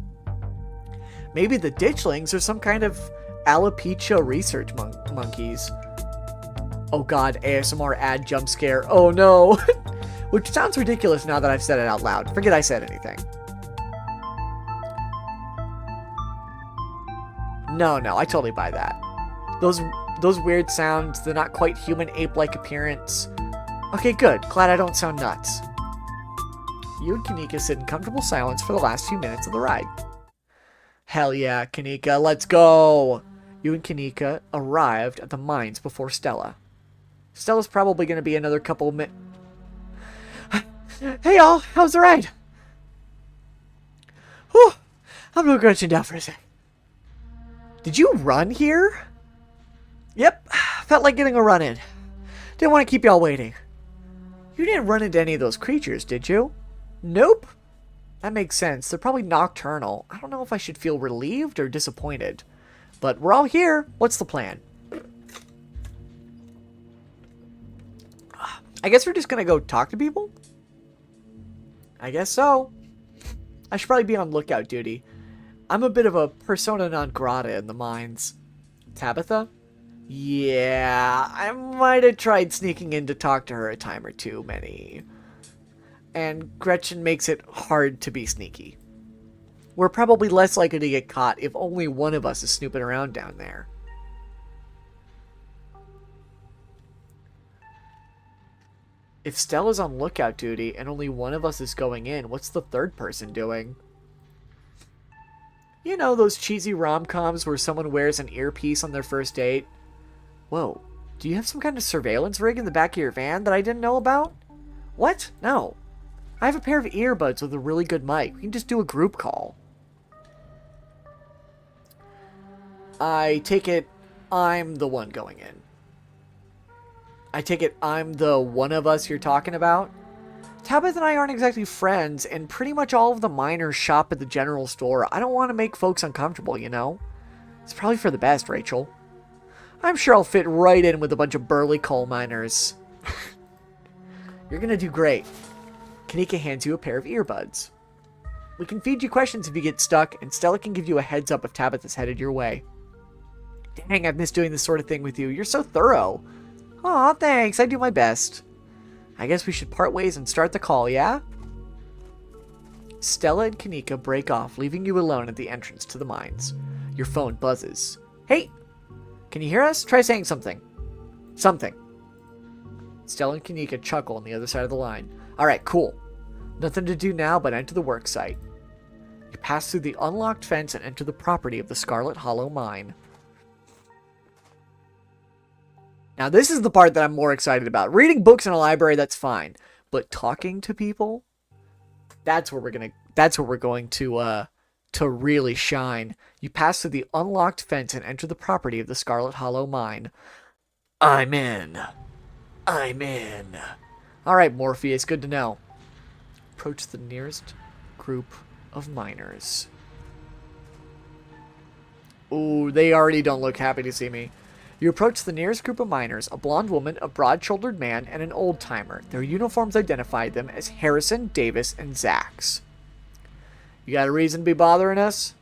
Maybe the ditchlings are some kind of alopecia research monkeys. Oh god, ASMR ad jump scare. Oh no! Which sounds ridiculous now that I've said it out loud. Forget I said anything. No, I totally buy that. Those weird sounds, the not quite human ape-like appearance. Okay, good. Glad I don't sound nuts. You and Kanika sit in comfortable silence for the last few minutes of the ride. Hell yeah, Kanika, let's go! You and Kanika arrived at the mines before Stella. Stella's probably going to be another couple of minutes. Hey y'all, how's the ride? Whew, I'm gonna go down for a sec. Did you run here? Yep, felt like getting a run in. Didn't want to keep y'all waiting. You didn't run into any of those creatures, did you? Nope. That makes sense. They're probably nocturnal. I don't know if I should feel relieved or disappointed. But we're all here. What's the plan? I guess we're just gonna go talk to people? I guess so. I should probably be on lookout duty. I'm a bit of a persona non grata in the mines. Tabitha? Yeah, I might have tried sneaking in to talk to her a time or two, many. And Gretchen makes it hard to be sneaky. We're probably less likely to get caught if only one of us is snooping around down there. If Stella's on lookout duty and only one of us is going in, what's the third person doing? You know those cheesy rom-coms where someone wears an earpiece on their first date? Whoa, do you have some kind of surveillance rig in the back of your van that I didn't know about? What? No. I have a pair of earbuds with a really good mic. We can just do a group call. I take it I'm the one going in. I take it I'm the one of us you're talking about? Tabitha and I aren't exactly friends, and pretty much all of the miners shop at the general store. I don't want to make folks uncomfortable, you know? It's probably for the best, Rachel. I'm sure I'll fit right in with a bunch of burly coal miners. You're gonna do great. Kanika hands you a pair of earbuds. We can feed you questions if you get stuck, and Stella can give you a heads up if Tabitha's headed your way. Dang, I've missed doing this sort of thing with you. You're so thorough. Aw, thanks. I do my best. I guess we should part ways and start the call, yeah? Stella and Kanika break off, leaving you alone at the entrance to the mines. Your phone buzzes. Hey! Can you hear us? Try saying something. Something. Stella and Kanika chuckle on the other side of the line. Alright, cool. Nothing to do now but enter the work site. You pass through the unlocked fence and enter the property of the Scarlet Hollow mine. Now this is the part that I'm more excited about. Reading books in a library, that's fine. But talking to people? That's where we're going to really shine. You pass through the unlocked fence and enter the property of the Scarlet Hollow mine. I'm in. I'm in. Alright, Morpheus, good to know. Approach the nearest group of miners. Ooh, they already don't look happy to see me. You approach the nearest group of miners, a blonde woman, a broad-shouldered man, and an old-timer. Their uniforms identified them as Harrison, Davis, and Zax. You got a reason to be bothering us?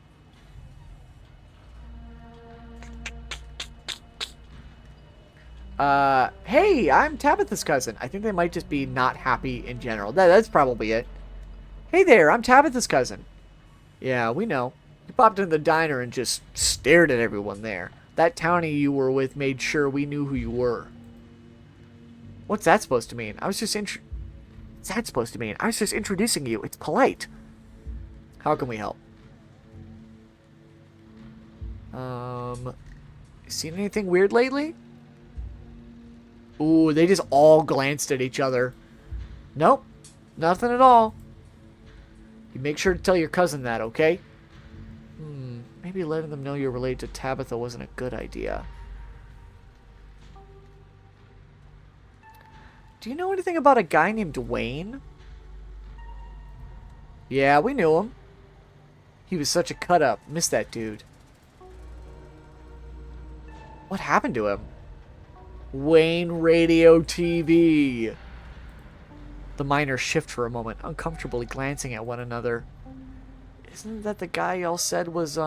Hey, I'm Tabitha's cousin. I think they might just be not happy in general. That's probably it. Hey there, I'm Tabitha's cousin. Yeah, we know. You popped into the diner and just stared at everyone there. That townie you were with made sure we knew who you were. What's that supposed to mean? What's that supposed to mean? I was just introducing you. It's polite. How can we help? Seen anything weird lately? Ooh, they just all glanced at each other. Nope, nothing at all. You make sure to tell your cousin that, okay? Maybe letting them know you're related to Tabitha wasn't a good idea. Do you know anything about a guy named Wayne? Yeah, we knew him. He was such a cut-up. Miss that dude. What happened to him? Wayne Radio TV. The miners shift for a moment, uncomfortably glancing at one another. Isn't that the guy y'all said was,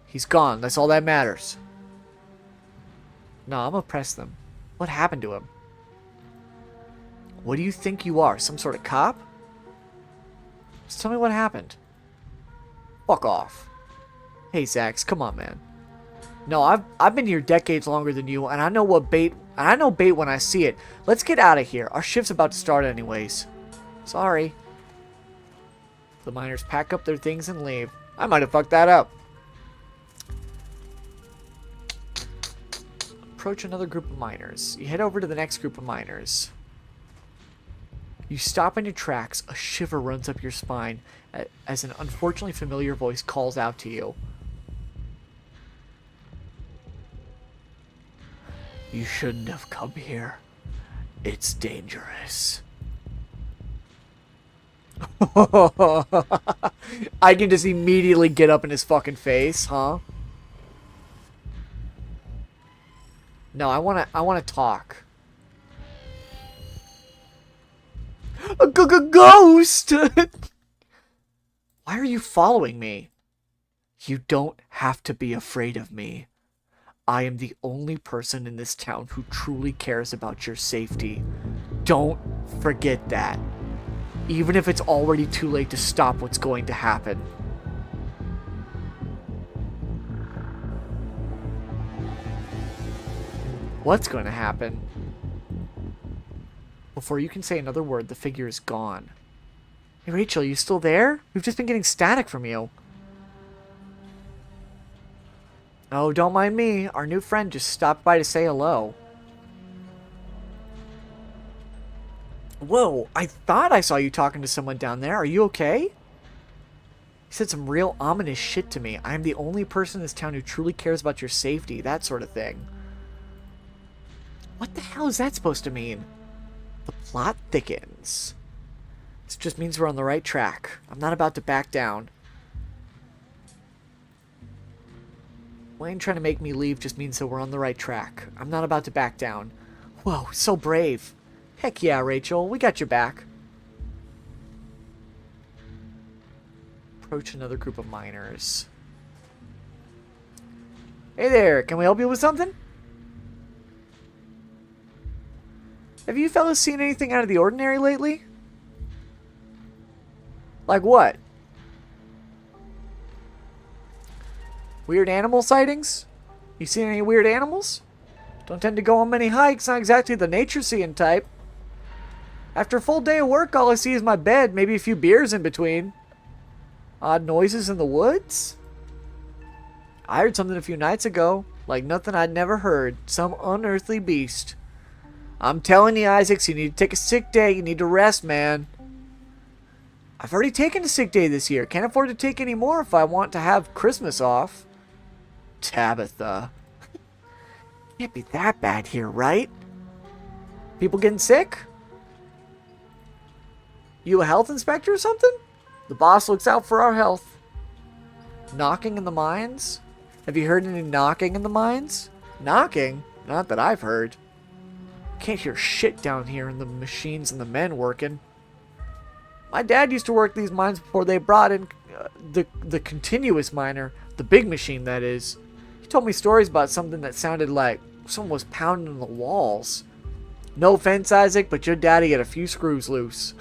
He's gone. That's all that matters. No, I'm gonna press them. What happened to him? What do you think you are? Some sort of cop? Just tell me what happened. Fuck off. Hey, Zax, come on, man. No, I've been here decades longer than you, and I know bait when I see it. Let's get out of here. Our shift's about to start anyways. Sorry. The miners pack up their things and leave. I might have fucked that up. Approach another group of miners. You head over to the next group of miners. You stop in your tracks. A shiver runs up your spine as an unfortunately familiar voice calls out to you. You shouldn't have come here. It's dangerous. I can just immediately get up in his fucking face, huh? No, I wanna talk. A ghost! Why are you following me? You don't have to be afraid of me. I am the only person in this town who truly cares about your safety. Don't forget that. Even if it's already too late to stop what's going to happen. What's going to happen? Before you can say another word, the figure is gone. Hey, Rachel, you still there? We've just been getting static from you. Oh, don't mind me. Our new friend just stopped by to say hello. Whoa, I thought I saw you talking to someone down there. Are you okay? He said some real ominous shit to me. I am the only person in this town who truly cares about your safety, that sort of thing. What the hell is that supposed to mean? The plot thickens. This just means we're on the right track. I'm not about to back down. Wayne trying to make me leave just means that we're on the right track. I'm not about to back down. Whoa, so brave. Heck yeah, Rachel. We got your back. Approach another group of miners. Hey there, can we help you with something? Have you fellas seen anything out of the ordinary lately? Like what? Weird animal sightings? You seen any weird animals? Don't tend to go on many hikes, not exactly the nature-seeing type. After a full day of work, all I see is my bed, maybe a few beers in between. Odd noises in the woods? I heard something a few nights ago, like nothing I'd never heard. Some unearthly beast. I'm telling you, Isaacs, you need to take a sick day. You need to rest, man. I've already taken a sick day this year. Can't afford to take any more if I want to have Christmas off. Tabitha. Can't be that bad here, right? People getting sick? You a health inspector or something? The boss looks out for our health. Knocking in the mines? Have you heard any knocking in the mines? Knocking? Not that I've heard. Can't hear shit down here in the machines and the men working. My dad used to work these mines before they brought in the continuous miner. The big machine, that is. He told me stories about something that sounded like Someone was pounding the walls. No offense, Isaac, but your daddy had a few screws loose.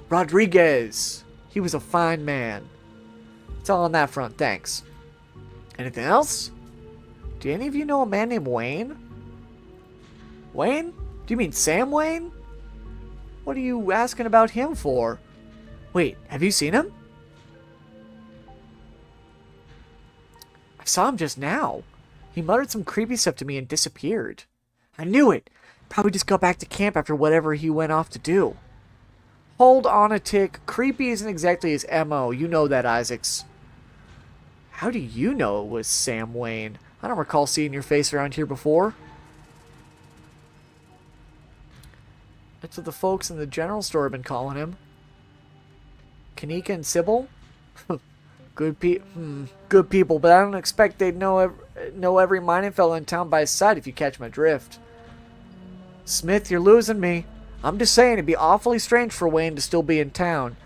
Rodriguez. He was a fine man. It's all on that front, thanks. Anything else? Do any of you know a man named Wayne? Wayne? Do you mean Sam Wayne? What are you asking about him for? Wait, have you seen him? I saw him just now. He muttered some creepy stuff to me and disappeared. I knew it. Probably just got back to camp after whatever he went off to do. Hold on a tick. Creepy isn't exactly his MO. You know that, Isaacs. How do you know it was Sam Wayne? I don't recall seeing your face around here before. That's what the folks in the general store have been calling him. Kanika and Sybil? Good people, but I don't expect they'd know every mining fellow in town by sight if you catch my drift. Smith, you're losing me. I'm just saying it'd be awfully strange for Wayne to still be in town.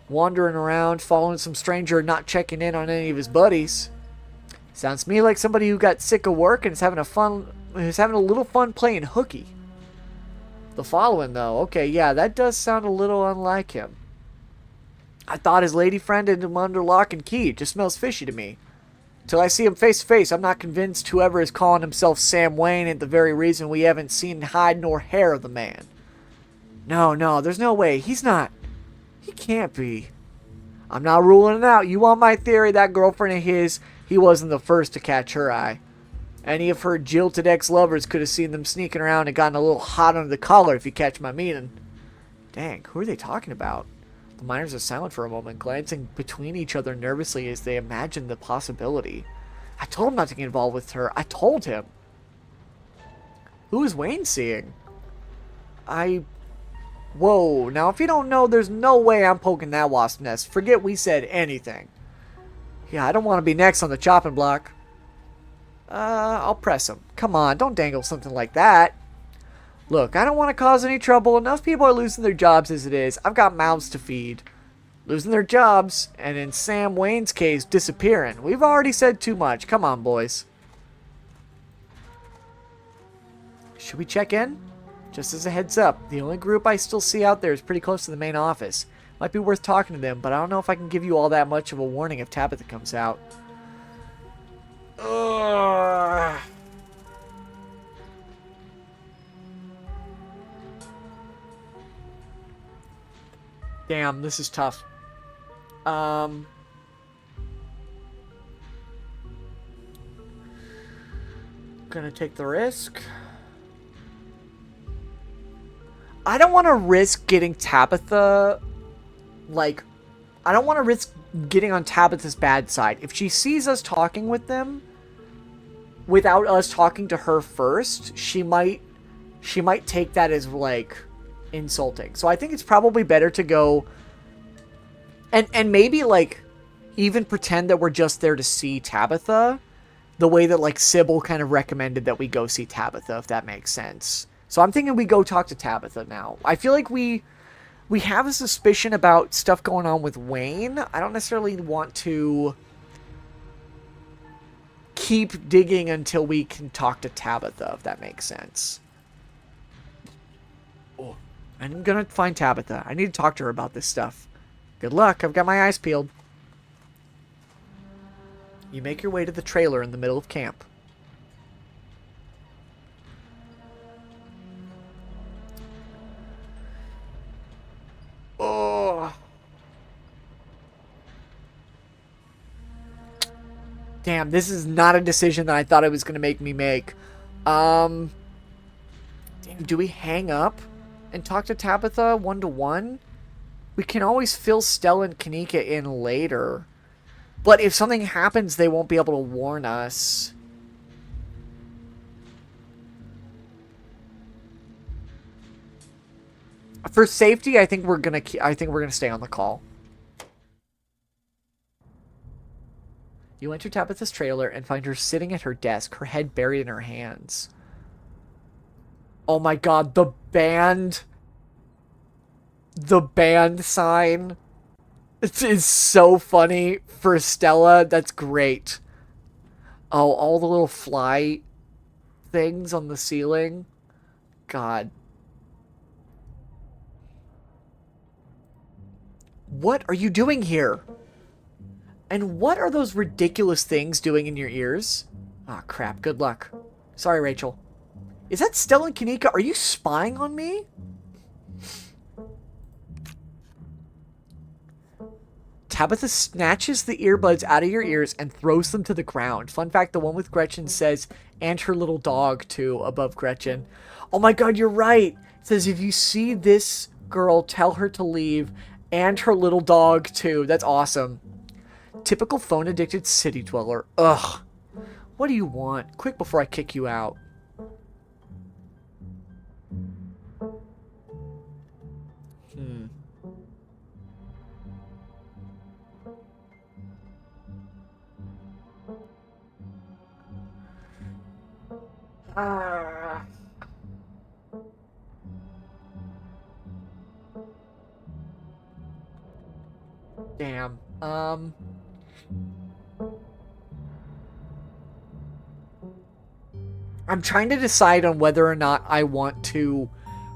Wandering around, following some stranger and not checking in on any of his buddies. Sounds to me like somebody who got sick of work and is having a little fun playing hooky. The following, though. Okay, yeah, that does sound a little unlike him. I thought his lady friend had him under lock and key. It just smells fishy to me. Till I see him face to face, I'm not convinced whoever is calling himself Sam Wayne ain't the very reason we haven't seen hide nor hair of the man. No, there's no way. He's not. He can't be. I'm not ruling it out. You want my theory? That girlfriend of his, he wasn't the first to catch her eye. Any of her jilted ex-lovers could have seen them sneaking around and gotten a little hot under the collar, if you catch my meaning. Dang, who are they talking about? The miners are silent for a moment, glancing between each other nervously as they imagine the possibility. I told him not to get involved with her. I told him. Who is Wayne seeing? Whoa, now if you don't know, there's no way I'm poking that wasp nest. Forget we said anything. Yeah, I don't want to be next on the chopping block. I'll press him. Come on, don't dangle something like that. Look, I don't want to cause any trouble. Enough people are losing their jobs as it is. I've got mouths to feed. Losing their jobs, and in Sam Wayne's case, disappearing. We've already said too much. Come on, boys. Should we check in? Just as a heads up, the only group I still see out there is pretty close to the main office. Might be worth talking to them, but I don't know if I can give you all that much of a warning if Tabitha comes out. Ugh. Damn, this is tough. Gonna take the risk. I don't want to risk getting Tabitha, like, I don't want to risk getting on Tabitha's bad side. If she sees us talking with them without us talking to her first, she might take that as, like, insulting. So I think it's probably better to go and maybe, like, even pretend that we're just there to see Tabitha, the way that, like, Sybil kind of recommended that we go see Tabitha, if that makes sense. So I'm thinking we go talk to Tabitha now. I feel like we have a suspicion about stuff going on with Wayne. I don't necessarily want to keep digging until we can talk to Tabitha, if that makes sense. Oh, I'm gonna find Tabitha. I need to talk to her about this stuff. Good luck. I've got my eyes peeled. You make your way to the trailer in the middle of camp. Oh. Damn, this is not a decision that I thought it was going to make me make. Damn, do we hang up and talk to Tabitha one-to-one? We can always fill Stella and Kanika in later. But if something happens, they won't be able to warn us. For safety, I think we're gonna stay on the call. You enter Tabitha's trailer and find her sitting at her desk, her head buried in her hands. Oh my god, the band sign. It is so funny for Stella. That's great. Oh, all the little fly things on the ceiling. God. What are you doing here? And what are those ridiculous things doing in your ears? Ah, crap. Good luck. Sorry, Rachel. Is that Stella and Kanika? Are you spying on me? Tabitha snatches the earbuds out of your ears and throws them to the ground. Fun fact, the one with Gretchen says, and her little dog, too, above Gretchen. Oh my god, you're right. It says, if you see this girl, tell her to leave, and her little dog, too. That's awesome. Typical phone-addicted city dweller. Ugh. What do you want? Quick before I kick you out. Damn. I'm trying to decide on whether or not I want to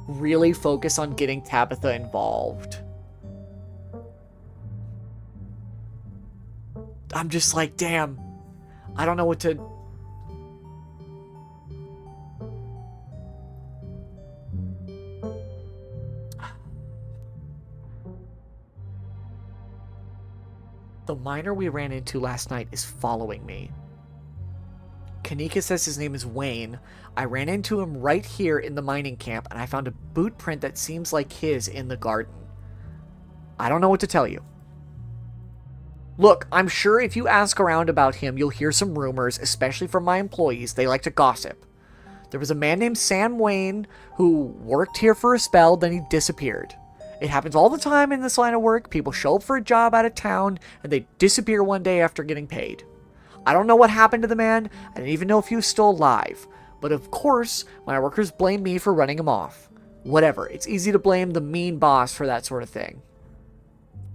really focus on getting Tabitha involved. I'm just like, damn. I don't know what to... The miner we ran into last night is following me. Kanika says his name is Wayne. I ran into him right here in the mining camp, and I found a boot print that seems like his in the garden. I don't know what to tell you. Look, I'm sure if you ask around about him, you'll hear some rumors, especially from my employees. They like to gossip. There was a man named Sam Wayne who worked here for a spell, then he disappeared. It happens all the time in this line of work. People show up for a job out of town, and they disappear one day after getting paid. I don't know what happened to the man. I didn't even know if he was still alive. But of course, my workers blame me for running him off. Whatever, it's easy to blame the mean boss for that sort of thing.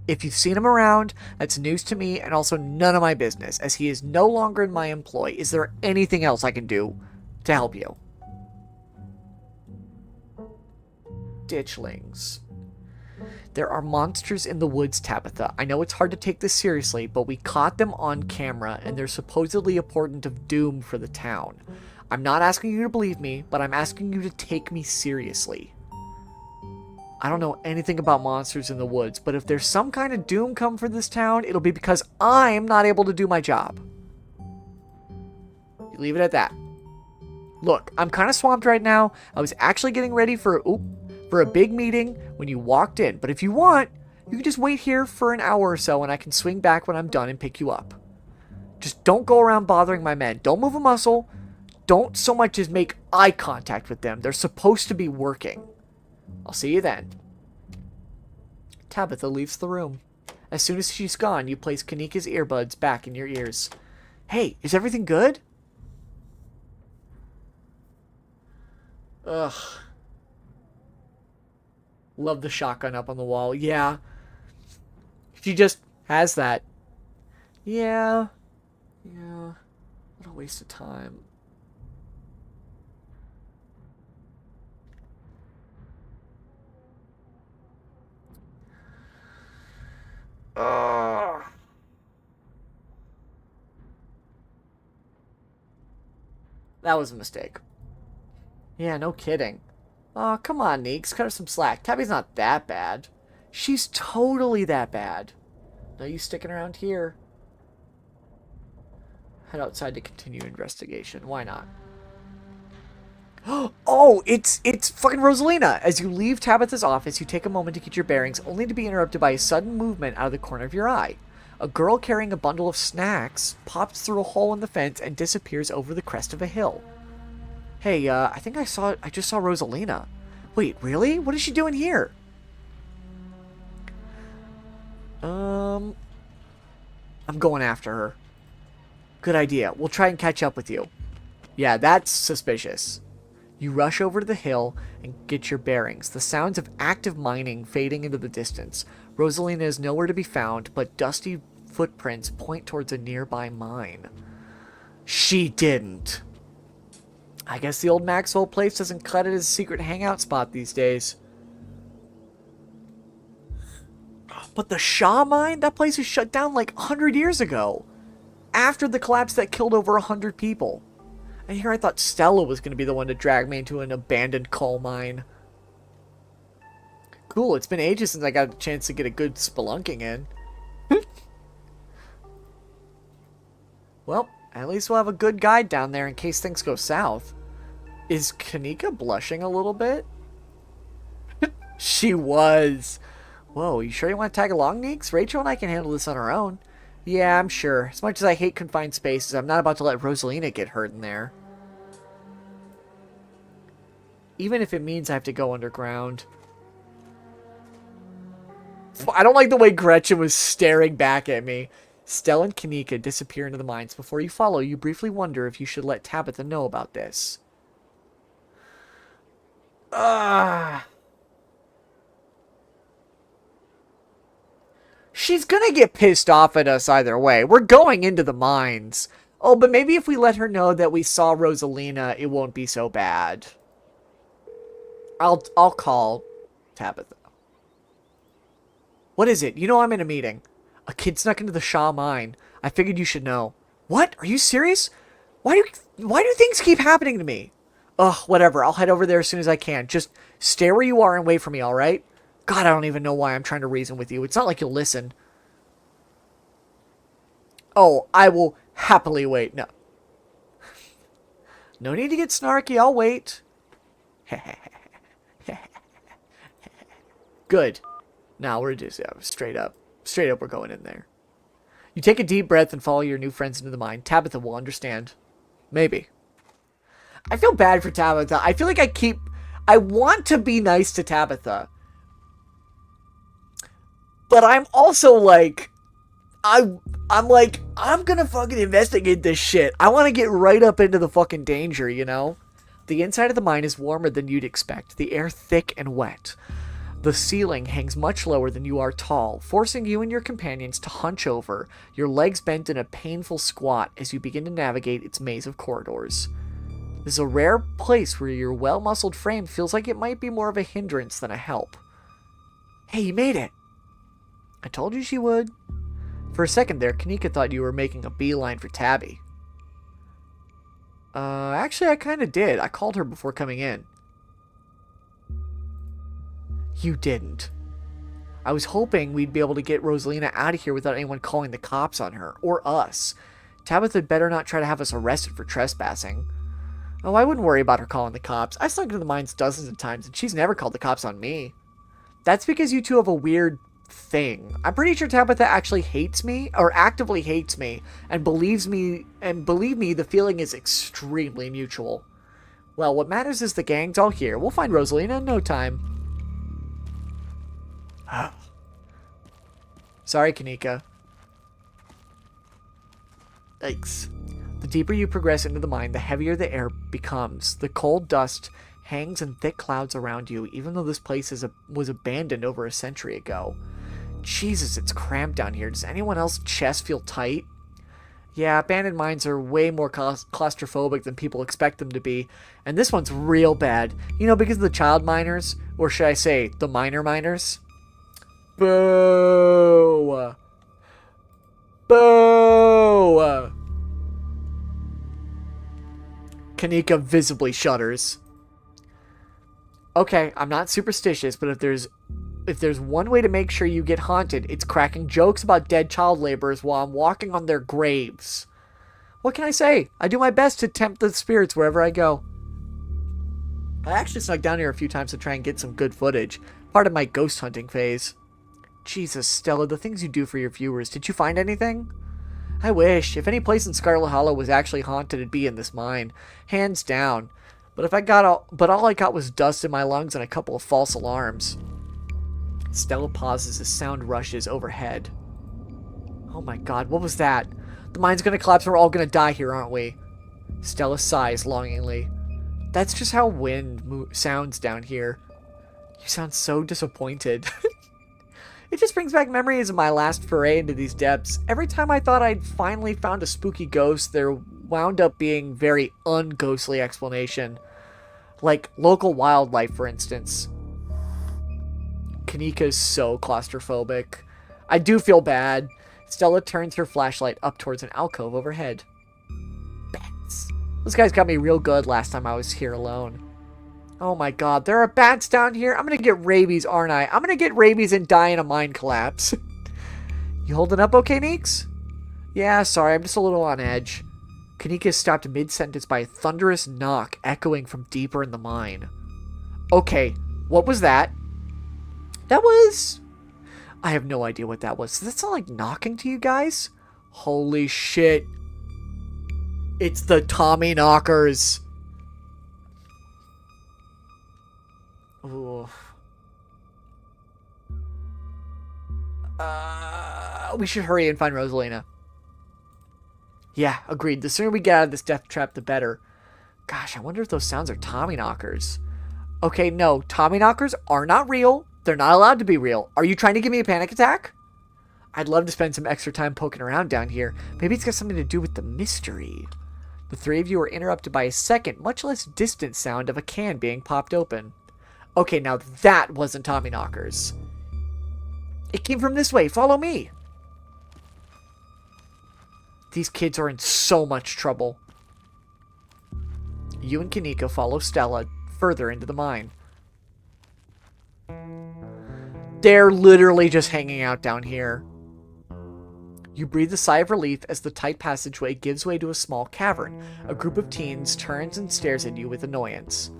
If you've seen him around, that's news to me and also none of my business, as he is no longer in my employ. Is there anything else I can do to help you? Ditchlings. There are monsters in the woods, Tabitha. I know it's hard to take this seriously, but we caught them on camera, and they're supposedly a portent of doom for the town. I'm not asking you to believe me, but I'm asking you to take me seriously. I don't know anything about monsters in the woods, but if there's some kind of doom come for this town, it'll be because I'm not able to do my job. You leave it at that. Look, I'm kind of swamped right now. I was actually getting ready for a big meeting when you walked in, but if you want, you can just wait here for an hour or so and I can swing back when I'm done and pick you up. Just don't go around bothering my men. Don't move a muscle. Don't so much as make eye contact with them. They're supposed to be working. I'll see you then. Tabitha leaves the room. As soon as she's gone, you place Kanika's earbuds back in your ears. Hey, is everything good? Ugh. Love the shotgun up on the wall. Yeah. She just has that. Yeah. Yeah. What a waste of time. Ugh. That was a mistake. Yeah, no kidding. Aw, come on, Neeks. Cut her some slack. Tabby's not that bad. She's totally that bad. No use sticking around here. Head outside to continue investigation. Why not? Oh, it's fucking Rosalina. As you leave Tabitha's office, you take a moment to get your bearings, only to be interrupted by a sudden movement out of the corner of your eye. A girl carrying a bundle of snacks pops through a hole in the fence and disappears over the crest of a hill. Hey, I think I just saw Rosalina. Wait, really? What is she doing here? I'm going after her. Good idea. We'll try and catch up with you. Yeah, that's suspicious. You rush over to the hill and get your bearings, the sounds of active mining fading into the distance. Rosalina is nowhere to be found, but dusty footprints point towards a nearby mine. She didn't. I guess the old Maxwell place doesn't cut it as a secret hangout spot these days. But the Shaw mine? That place was shut down like 100 years ago. After the collapse that killed over 100 people. And here I thought Stella was going to be the one to drag me into an abandoned coal mine. Cool, it's been ages since I got a chance to get a good spelunking in. Well, at least we'll have a good guide down there in case things go south. Is Kanika blushing a little bit? She was. Whoa, you sure you want to tag along, Neeks? Rachel and I can handle this on our own. Yeah, I'm sure. As much as I hate confined spaces, I'm not about to let Rosalina get hurt in there. Even if it means I have to go underground. I don't like the way Gretchen was staring back at me. Stella and Kanika disappear into the mines. Before you follow, you briefly wonder if you should let Tabitha know about this. She's gonna get pissed off at us either way. We're going into the mines. Oh, but maybe if we let her know that we saw Rosalina, it won't be so bad. I'll call Tabitha. What is it? You know I'm in a meeting. A kid snuck into the Shaw mine. I figured you should know. What? Are you serious? Why do things keep happening to me? Ugh, whatever. I'll head over there as soon as I can. Just stay where you are and wait for me, alright? God, I don't even know why I'm trying to reason with you. It's not like you'll listen. Oh, I will happily wait. No. No need to get snarky. I'll wait. Good. Now we're just straight up. Straight up, we're going in there. You take a deep breath and follow your new friends into the mine. Tabitha will understand. Maybe. I feel bad for Tabitha. I feel like I want to be nice to Tabitha. But I'm also like, I'm gonna fucking investigate this shit. I want to get right up into the fucking danger, you know? The inside of the mine is warmer than you'd expect. The air thick and wet. The ceiling hangs much lower than you are tall, forcing you and your companions to hunch over, your legs bent in a painful squat as you begin to navigate its maze of corridors. This is a rare place where your well-muscled frame feels like it might be more of a hindrance than a help. Hey, you made it! I told you she would. For a second there, Kanika thought you were making a beeline for Tabby. Actually, I kinda did. I called her before coming in. You didn't. I was hoping we'd be able to get Rosalina out of here without anyone calling the cops on her. Or us. Tabitha had better not try to have us arrested for trespassing. Oh, I wouldn't worry about her calling the cops. I snuck into the mines dozens of times, and she's never called the cops on me. That's because you two have a weird thing. I'm pretty sure Tabitha actually hates me, or actively hates me, and believes me, and believe me, the feeling is extremely mutual. Well, what matters is the gang's all here. We'll find Rosalina in no time. Sorry, Kanika. Yikes. The deeper you progress into the mine, the heavier the air becomes. The cold dust hangs in thick clouds around you, even though this place was abandoned over a century ago. Jesus, it's cramped down here. Does anyone else's chest feel tight? Yeah, abandoned mines are way more claustrophobic than people expect them to be. And this one's real bad. You know, because of the child miners? Or should I say, the minor miners? Boo! Boo! Kanika visibly shudders. Okay, I'm not superstitious, but if there's one way to make sure you get haunted, it's cracking jokes about dead child laborers while I'm walking on their graves. What can I say? I do my best to tempt the spirits wherever I go. I actually snuck down here a few times to try and get some good footage. Part of my ghost hunting phase. Jesus, Stella, the things you do for your viewers. Did you find anything? I wish. If any place in Scarlet Hollow was actually haunted, it'd be in this mine. Hands down. But all I got was dust in my lungs and a couple of false alarms. Stella pauses as sound rushes overhead. Oh my god, what was that? The mine's gonna collapse and we're all gonna die here, aren't we? Stella sighs longingly. That's just how wind sounds down here. You sound so disappointed. It just brings back memories of my last foray into these depths. Every time I thought I'd finally found a spooky ghost, there wound up being very unghostly explanation. Like local wildlife, for instance. Kanika is so claustrophobic. I do feel bad. Stella turns her flashlight up towards an alcove overhead. Bats. Those guys got me real good last time I was here alone. Oh my god, there are bats down here? I'm gonna get rabies, aren't I? I'm gonna get rabies and die in a mine collapse. You holding up okay, Neeks? Yeah, sorry, I'm just a little on edge. Kanika is stopped mid-sentence by a thunderous knock echoing from deeper in the mine. Okay, what was that? That was... I have no idea what that was. Does that sound like knocking to you guys? Holy shit. It's the Tommy knockers. Ooh. We should hurry and find Rosalina. Yeah, agreed. The sooner we get out of this death trap, the better. Gosh, I wonder if those sounds are Tommy knockers. Okay, no. Tommy knockers are not real. They're not allowed to be real. Are you trying to give me a panic attack? I'd love to spend some extra time poking around down here. Maybe it's got something to do with the mystery. The three of you are interrupted by a second, much less distant sound of a can being popped open. Okay, now that wasn't Tommy knockers. It came from this way. Follow me. These kids are in so much trouble. You and Kanika follow Stella further into the mine. They're literally just hanging out down here. You breathe a sigh of relief as the tight passageway gives way to a small cavern. A group of teens turns and stares at you with annoyance.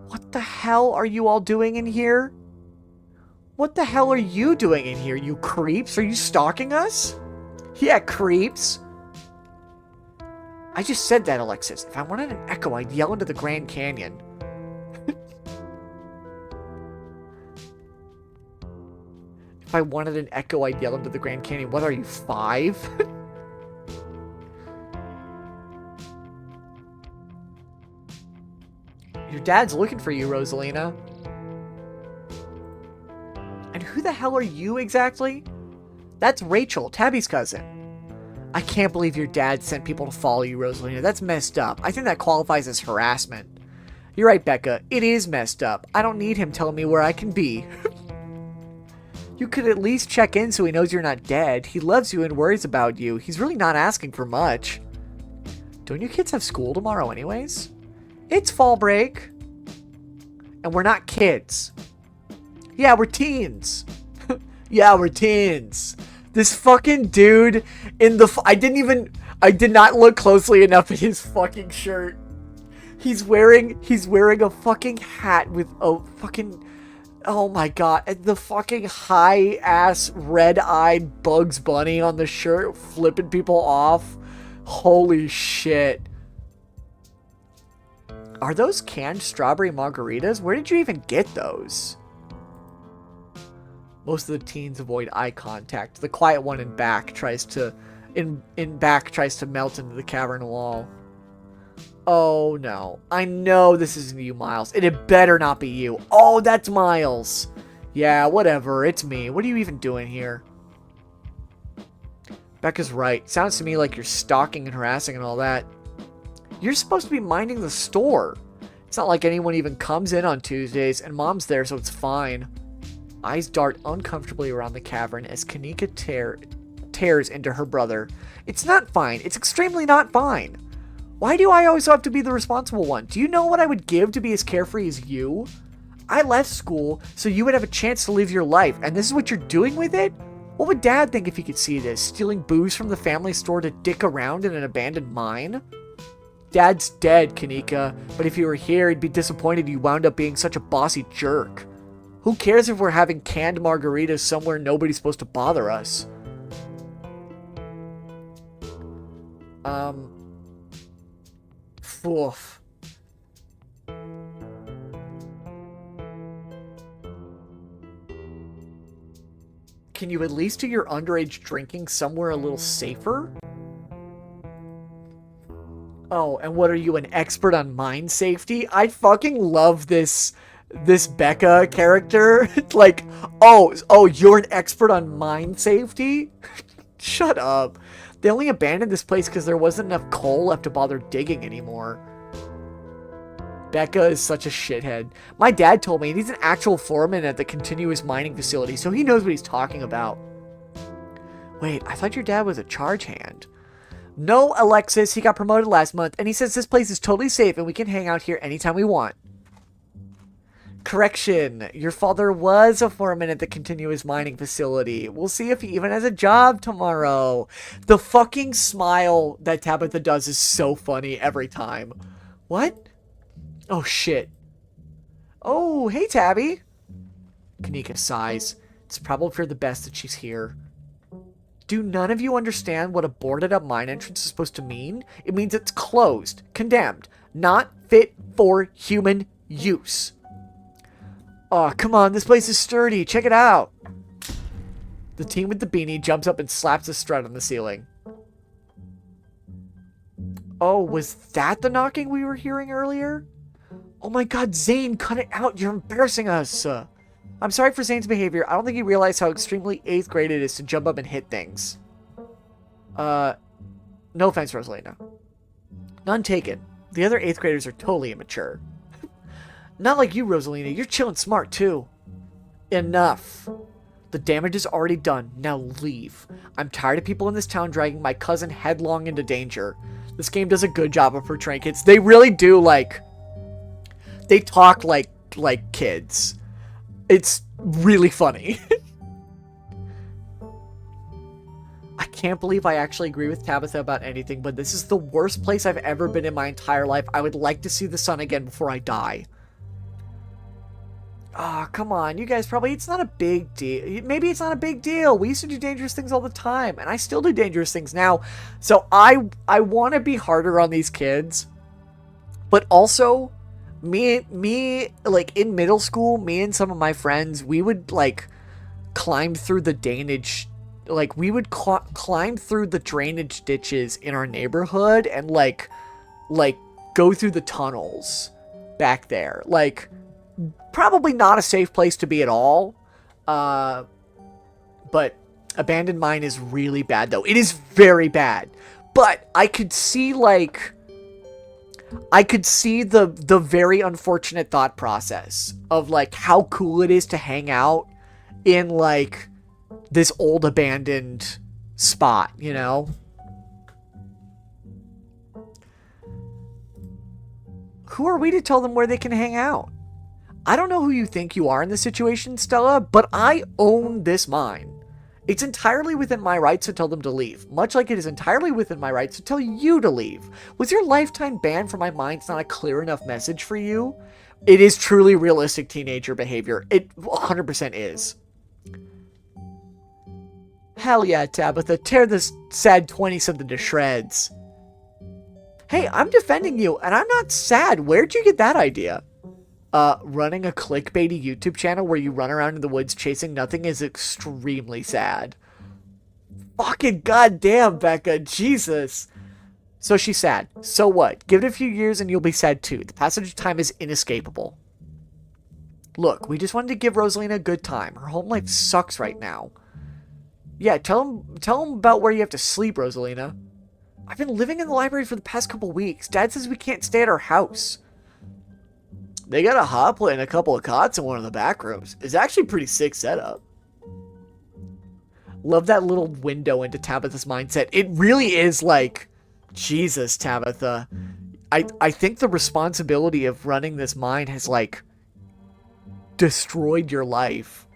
What the hell are you all doing in here? What the hell are you doing in here, you creeps? Are you stalking us? Yeah, creeps. I just said that, Alexis. If I wanted an echo, I'd yell into the Grand Canyon. If I wanted an echo, I'd yell into the Grand Canyon. What are you, 5? Your dad's looking for you, Rosalina. And who the hell are you exactly? That's Rachel, Tabby's cousin. I can't believe your dad sent people to follow you, Rosalina. That's messed up. I think that qualifies as harassment. You're right, Becca. It is messed up. I don't need him telling me where I can be. You could at least check in so he knows you're not dead. He loves you and worries about you. He's really not asking for much. Don't you kids have school tomorrow anyways? It's fall break. And we're not kids. Yeah, we're teens. Yeah, we're teens. This fucking dude in the... I did not look closely enough at his fucking shirt. He's wearing a fucking hat with a fucking... Oh my god, and the fucking high-ass, red-eyed Bugs Bunny on the shirt flipping people off. Holy shit. Are those canned strawberry margaritas? Where did you even get those? Most of the teens avoid eye contact. The quiet one in back tries to melt into the cavern wall. Oh no. I know this isn't you, Miles. It had better not be you. Oh, that's Miles. Yeah, whatever. It's me. What are you even doing here? Becca's right. Sounds to me like you're stalking and harassing and all that. You're supposed to be minding the store. It's not like anyone even comes in on Tuesdays, and Mom's there, so it's fine. Eyes dart uncomfortably around the cavern as Kanika tears into her brother. It's not fine. It's extremely not fine. Why do I always have to be the responsible one? Do you know what I would give to be as carefree as you? I left school so you would have a chance to live your life, and this is what you're doing with it? What would Dad think if he could see this? Stealing booze from the family store to dick around in an abandoned mine? Dad's dead, Kanika, but if he were here, he'd be disappointed you wound up being such a bossy jerk. Who cares if we're having canned margaritas somewhere nobody's supposed to bother us? Oof. Can you at least do your underage drinking somewhere a little safer? Oh, and what are you, an expert on mine safety? I fucking love this Becca character. Like, oh, you're an expert on mine safety? Shut up. They only abandoned this place because there wasn't enough coal left to bother digging anymore. Becca is such a shithead. My dad told me he's an actual foreman at the continuous mining facility, so he knows what he's talking about. Wait, I thought your dad was a charge hand. No, Alexis, he got promoted last month, and he says this place is totally safe and we can hang out here anytime we want. Correction, your father was a foreman at the continuous mining facility. We'll see if he even has a job tomorrow. The fucking smile that Tabitha does is so funny every time. What? Oh, shit. Oh, hey, Tabby. Kanika sighs. It's probably for the best that she's here. Do none of you understand what a boarded up mine entrance is supposed to mean? It means it's closed, condemned, not fit for human use. Oh, come on, this place is sturdy. Check it out. The team with the beanie jumps up and slaps a strut on the ceiling. Oh, was that the knocking we were hearing earlier? Oh my god, Zane, cut it out. You're embarrassing us. I'm sorry for Zane's behavior. I don't think he realized how extremely 8th grade it is to jump up and hit things. No offense, Rosalina. None taken. The other 8th graders are totally immature. Not like you, Rosalina. You're chill and smart, too. Enough. The damage is already done. Now leave. I'm tired of people in this town dragging my cousin headlong into danger. This game does a good job of portraying kids. They really do, like... They talk like kids. It's really funny. I can't believe I actually agree with Tabitha about anything, but this is the worst place I've ever been in my entire life. I would like to see the sun again before I die. Ah, oh, come on. You guys probably... It's not a big deal. Maybe it's not a big deal. We used to do dangerous things all the time, and I still do dangerous things now. So I want to be harder on these kids. But also, me, like, in middle school, me and some of my friends, we would, like, climb through the drainage... Like, we would climb through the drainage ditches in our neighborhood and, like, go through the tunnels back there. Like... Probably not a safe place to be at all. But abandoned mine is really bad, though. It is very bad. But I could see, like... I could see the very unfortunate thought process of, like, how cool it is to hang out in, like, this old abandoned spot, you know? Who are we to tell them where they can hang out? I don't know who you think you are in this situation, Stella, but I own this mine. It's entirely within my rights to tell them to leave, much like it is entirely within my rights to tell you to leave. Was your lifetime ban from my mines not a clear enough message for you? It is truly realistic teenager behavior. It 100% is. Hell yeah, Tabitha. Tear this sad 20-something to shreds. Hey, I'm defending you, and I'm not sad. Where'd you get that idea? Running a clickbaity YouTube channel where you run around in the woods chasing nothing is extremely sad. Fucking goddamn, Becca. Jesus. So she's sad. So what? Give it a few years and you'll be sad too. The passage of time is inescapable. Look, we just wanted to give Rosalina a good time. Her home life sucks right now. Yeah, tell him about where you have to sleep, Rosalina. I've been living in the library for the past couple weeks. Dad says we can't stay at our house. They got a hot plate and a couple of cots in one of the back rooms. It's actually a pretty sick setup. Love that little window into Tabitha's mindset. It really is like, Jesus, Tabitha. I think the responsibility of running this mine has, like, destroyed your life.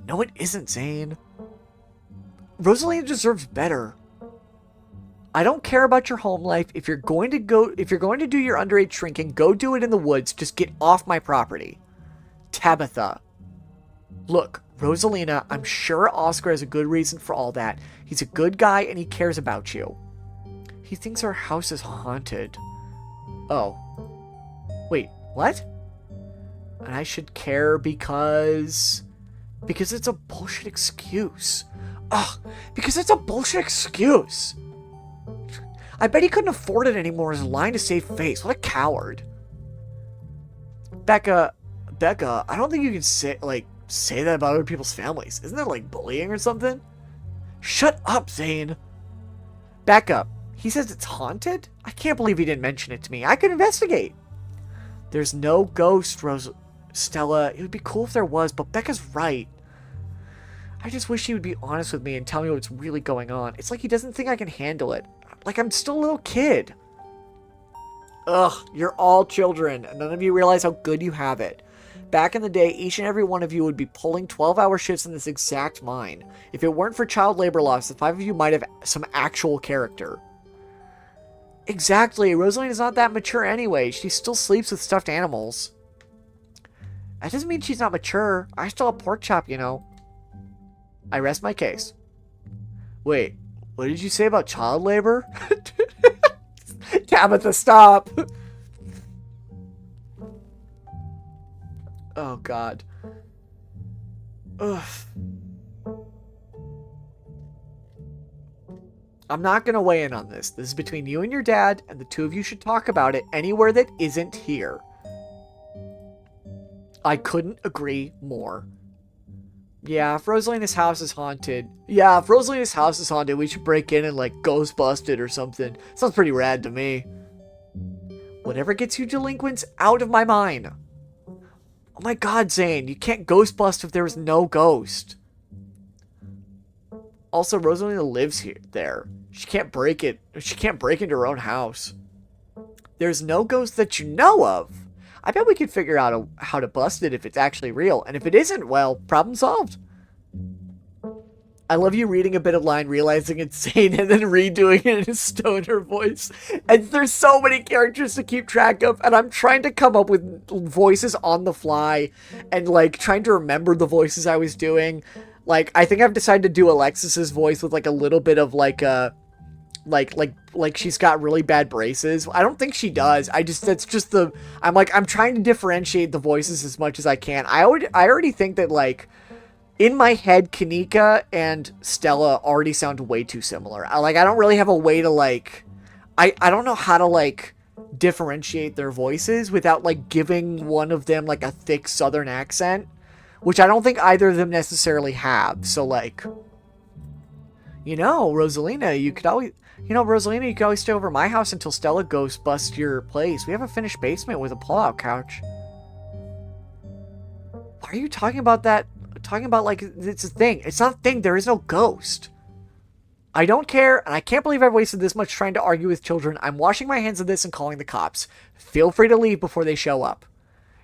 No, it isn't, Zane. Rosalina deserves better. I don't care about your home life. If you're going to do your underage drinking, go do it in the woods. Just get off my property. Tabitha. Look, Rosalina, I'm sure Oscar has a good reason for all that. He's a good guy and he cares about you. He thinks our house is haunted. Oh. Wait, what? And I should care because it's a bullshit excuse. Ugh, because it's a bullshit excuse. I bet he couldn't afford it anymore as a line to save face. What a coward. Becca, I don't think you can say that about other people's families. Isn't that like bullying or something? Shut up, Zane. Back up. He says it's haunted? I can't believe he didn't mention it to me. I could investigate. There's no ghost, Stella. It would be cool if there was, but Becca's right. I just wish he would be honest with me and tell me what's really going on. It's like he doesn't think I can handle it. Like I'm still a little kid. Ugh, you're all children, and none of you realize how good you have it. Back in the day, each and every one of you would be pulling 12-hour shifts in this exact mine. If it weren't for child labor laws, the 5 of you might have some actual character. Exactly, Rosalina's not that mature anyway. She still sleeps with stuffed animals. That doesn't mean she's not mature. I still have pork chop, you know. I rest my case. Wait, what did you say about child labor? Tabitha, stop! Oh, God. Ugh. I'm not going to weigh in on this. This is between you and your dad, and the two of you should talk about it anywhere that isn't here. I couldn't agree more. Yeah, if Rosalina's house is haunted. Yeah, if Rosalina's house is haunted, we should break in and, like, ghost bust it or something. Sounds pretty rad to me. Whatever gets you delinquents out of my mind. Oh my God, Zane, you can't ghost bust if there was no ghost. Also, Rosalina lives there. She can't break it. She can't break into her own house. There's no ghost that you know of. I bet we could figure out how to bust it if it's actually real. And if it isn't, well, problem solved. I love you reading a bit of line, realizing it's Zane, and then redoing it in a stoner voice. And there's so many characters to keep track of, and I'm trying to come up with voices on the fly, and, like, trying to remember the voices I was doing. Like, I think I've decided to do Alexis's voice with, like, a little bit of, like, like she's got really bad braces. I don't think she does. That's just the, I'm trying to differentiate the voices as much as I can. I already think that, like, in my head, Kanika and Stella already sound way too similar. I don't really have a way to, like, I don't know how to, like, differentiate their voices without, like, giving one of them, like, a thick southern accent, which I don't think either of them necessarily have. So, like, Rosalina, you could always stay over at my house until Stella goes bust your place. We have a finished basement with a pull-out couch. Why are you talking about that? Talking about like it's a thing. It's not a thing. There is no ghost. I don't care, and I can't believe I've wasted this much trying to argue with children. I'm washing my hands of this and calling the cops. Feel free to leave before they show up.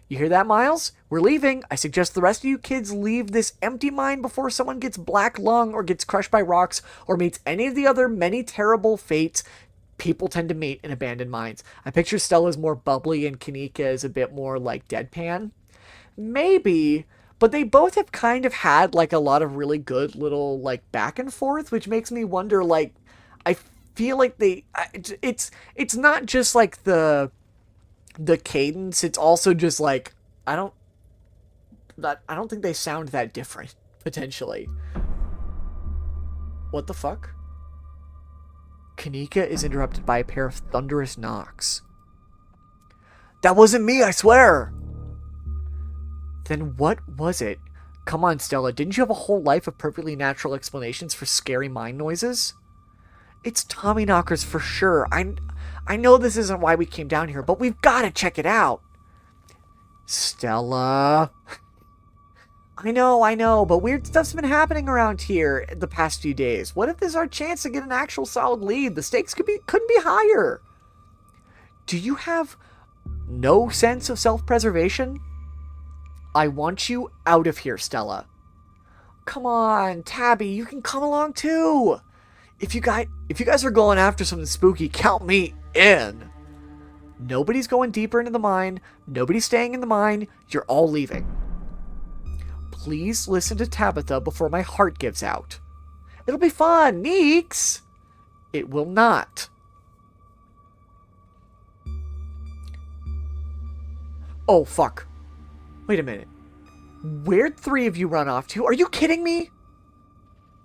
You hear that, Miles? We're leaving. I suggest the rest of you kids leave this empty mine before someone gets black lung or gets crushed by rocks or meets any of the other many terrible fates people tend to meet in abandoned mines. I picture Stella as more bubbly and Kanika as a bit more like deadpan. Maybe, but they both have kind of had like a lot of really good little like back and forth, which makes me wonder, like, I feel like it's not just like the cadence, it's also just like I don't think they sound that different, potentially. What the fuck? Kanika is interrupted by a pair of thunderous knocks. That wasn't me, I swear! Then what was it? Come on, Stella, didn't you have a whole life of perfectly natural explanations for scary mine noises? It's Tommy knockers for sure. I know this isn't why we came down here, but we've got to check it out. Stella. I know, but weird stuff's been happening around here the past few days. What if this is our chance to get an actual solid lead? The stakes couldn't be higher. Do you have no sense of self-preservation? I want you out of here, Stella. Come on, Tabby, you can come along too. If you guys are going after something spooky, count me in. Nobody's going deeper into the mine. Nobody's staying in the mine. You're all leaving. Please listen to Tabitha before my heart gives out. It'll be fun, Neeks. It will not. Oh, fuck. Wait a minute. Where'd 3 of you run off to? Are you kidding me?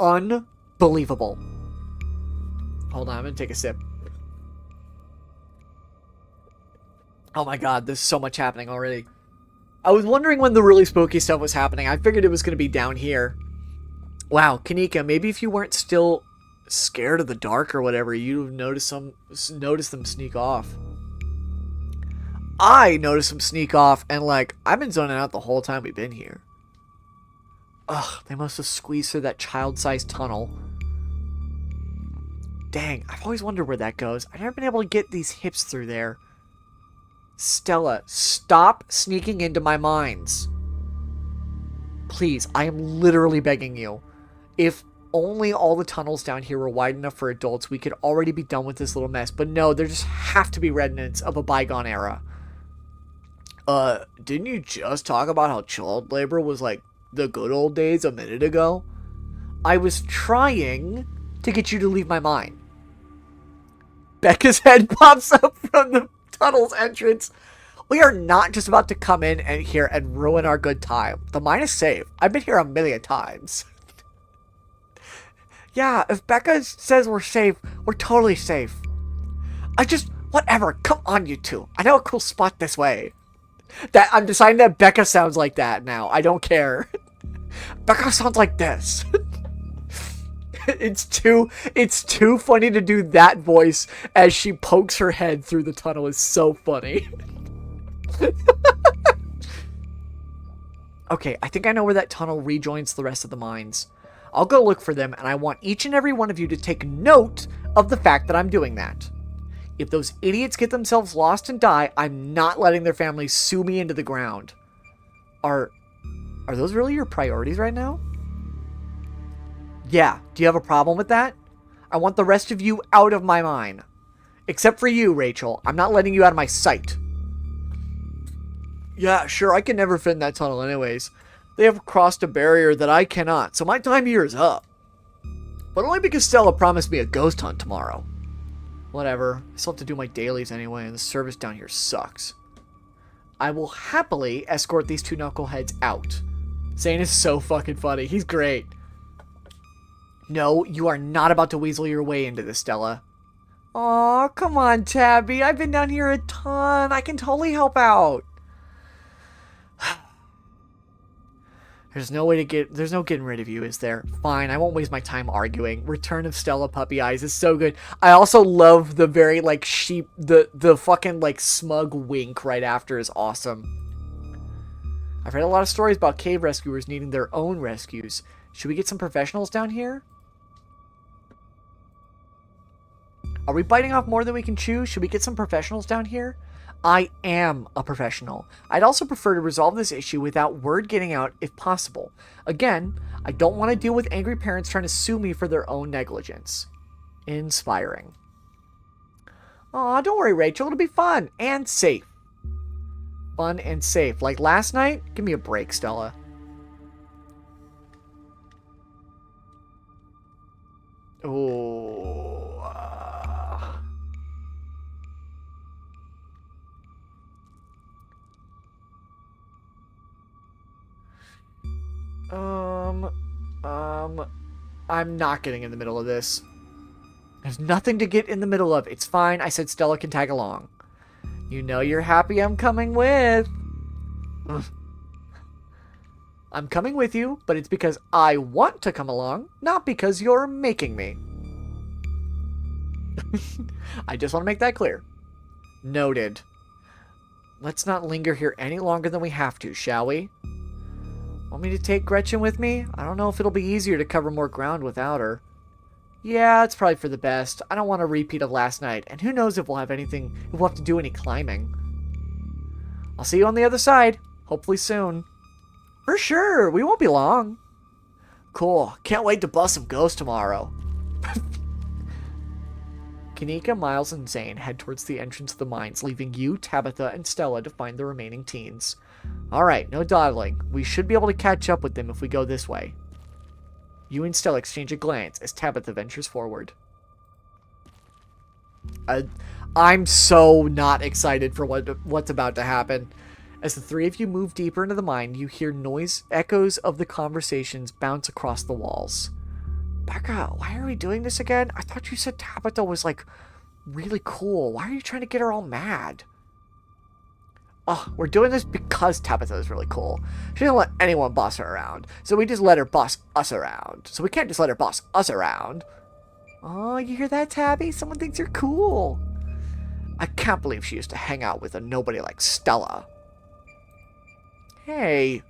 Unbelievable. Hold on, I'm gonna take a sip. Oh my god, there's so much happening already. I was wondering when the really spooky stuff was happening. I figured it was gonna be down here. Wow, Kanika, maybe if you weren't still scared of the dark or whatever, you notice them sneak off. I noticed them sneak off, and like, I've been zoning out the whole time we've been here. Ugh, they must have squeezed through that child-sized tunnel. Dang, I've always wondered where that goes. I've never been able to get these hips through there. Stella, stop sneaking into my mines. Please, I am literally begging you. If only all the tunnels down here were wide enough for adults, we could already be done with this little mess. But no, there just have to be remnants of a bygone era. Didn't you just talk about how child labor was like the good old days a minute ago? I was trying to get you to leave my mind. Becca's head pops up from the tunnel's entrance. We are not just about to come in and here and ruin our good time. The mine is safe. I've been here a million times. Yeah, if Becca says we're safe, we're totally safe. Whatever, come on you two. I know a cool spot this way. I'm deciding that Becca sounds like that now. I don't care. Becca sounds like this. It's too funny to do that voice as she pokes her head through the tunnel. It's so funny. Okay, I think I know where that tunnel rejoins the rest of the mines. I'll go look for them, and I want each and every one of you to take note of the fact that I'm doing that. If those idiots get themselves lost and die, I'm not letting their families sue me into the ground. Are those really your priorities right now? Yeah, do you have a problem with that? I want the rest of you out of my mine. Except for you, Rachel. I'm not letting you out of my sight. Yeah, sure, I can never fit in that tunnel anyways. They have crossed a barrier that I cannot, so my time here is up. But only because Stella promised me a ghost hunt tomorrow. Whatever, I still have to do my dailies anyway, and the service down here sucks. I will happily escort these two knuckleheads out. Zane is so fucking funny. He's great. No, you are not about to weasel your way into this, Stella. Aw, come on, Tabby. I've been down here a ton. I can totally help out. There's no getting rid of you, is there? Fine, I won't waste my time arguing. Return of Stella Puppy Eyes is so good. I also love the very, like, the fucking, like, smug wink right after is awesome. I've read a lot of stories about cave rescuers needing their own rescues. Should we get some professionals down here? Are we biting off more than we can chew? Should we get some professionals down here? I am a professional. I'd also prefer to resolve this issue without word getting out if possible. Again, I don't want to deal with angry parents trying to sue me for their own negligence. Inspiring. Aw, don't worry, Rachel. It'll be fun and safe. Fun and safe. Like last night? Give me a break, Stella. Oh. I'm not getting in the middle of this. There's nothing to get in the middle of. It's fine. I said Stella can tag along. You know you're happy I'm coming with. I'm coming with you, but it's because I want to come along, not because you're making me. I just want to make that clear. Noted. Let's not linger here any longer than we have to, shall we? Want me to take Gretchen with me? I don't know if it'll be easier to cover more ground without her. Yeah, it's probably for the best. I don't want a repeat of last night, and who knows if we'll have to do any climbing. I'll see you on the other side. Hopefully soon. For sure, we won't be long. Cool, can't wait to bust some ghosts tomorrow. Kanika, Miles, and Zane head towards the entrance of the mines, leaving you, Tabitha, and Stella to find the remaining teens. Alright, no dawdling. We should be able to catch up with them if we go this way. You and Stella exchange a glance as Tabitha ventures forward. I'm so not excited for what's about to happen. As the three of you move deeper into the mine, you hear echoes of the conversations bounce across the walls. Becca, why are we doing this again? I thought you said Tabitha was, like, really cool. Why are you trying to get her all mad? Oh, we're doing this because Tabitha is really cool. She doesn't let anyone boss her around, so we just let her boss us around. So we can't just let her boss us around. Oh, you hear that, Tabby? Someone thinks you're cool. I can't believe she used to hang out with a nobody like Stella. Hey.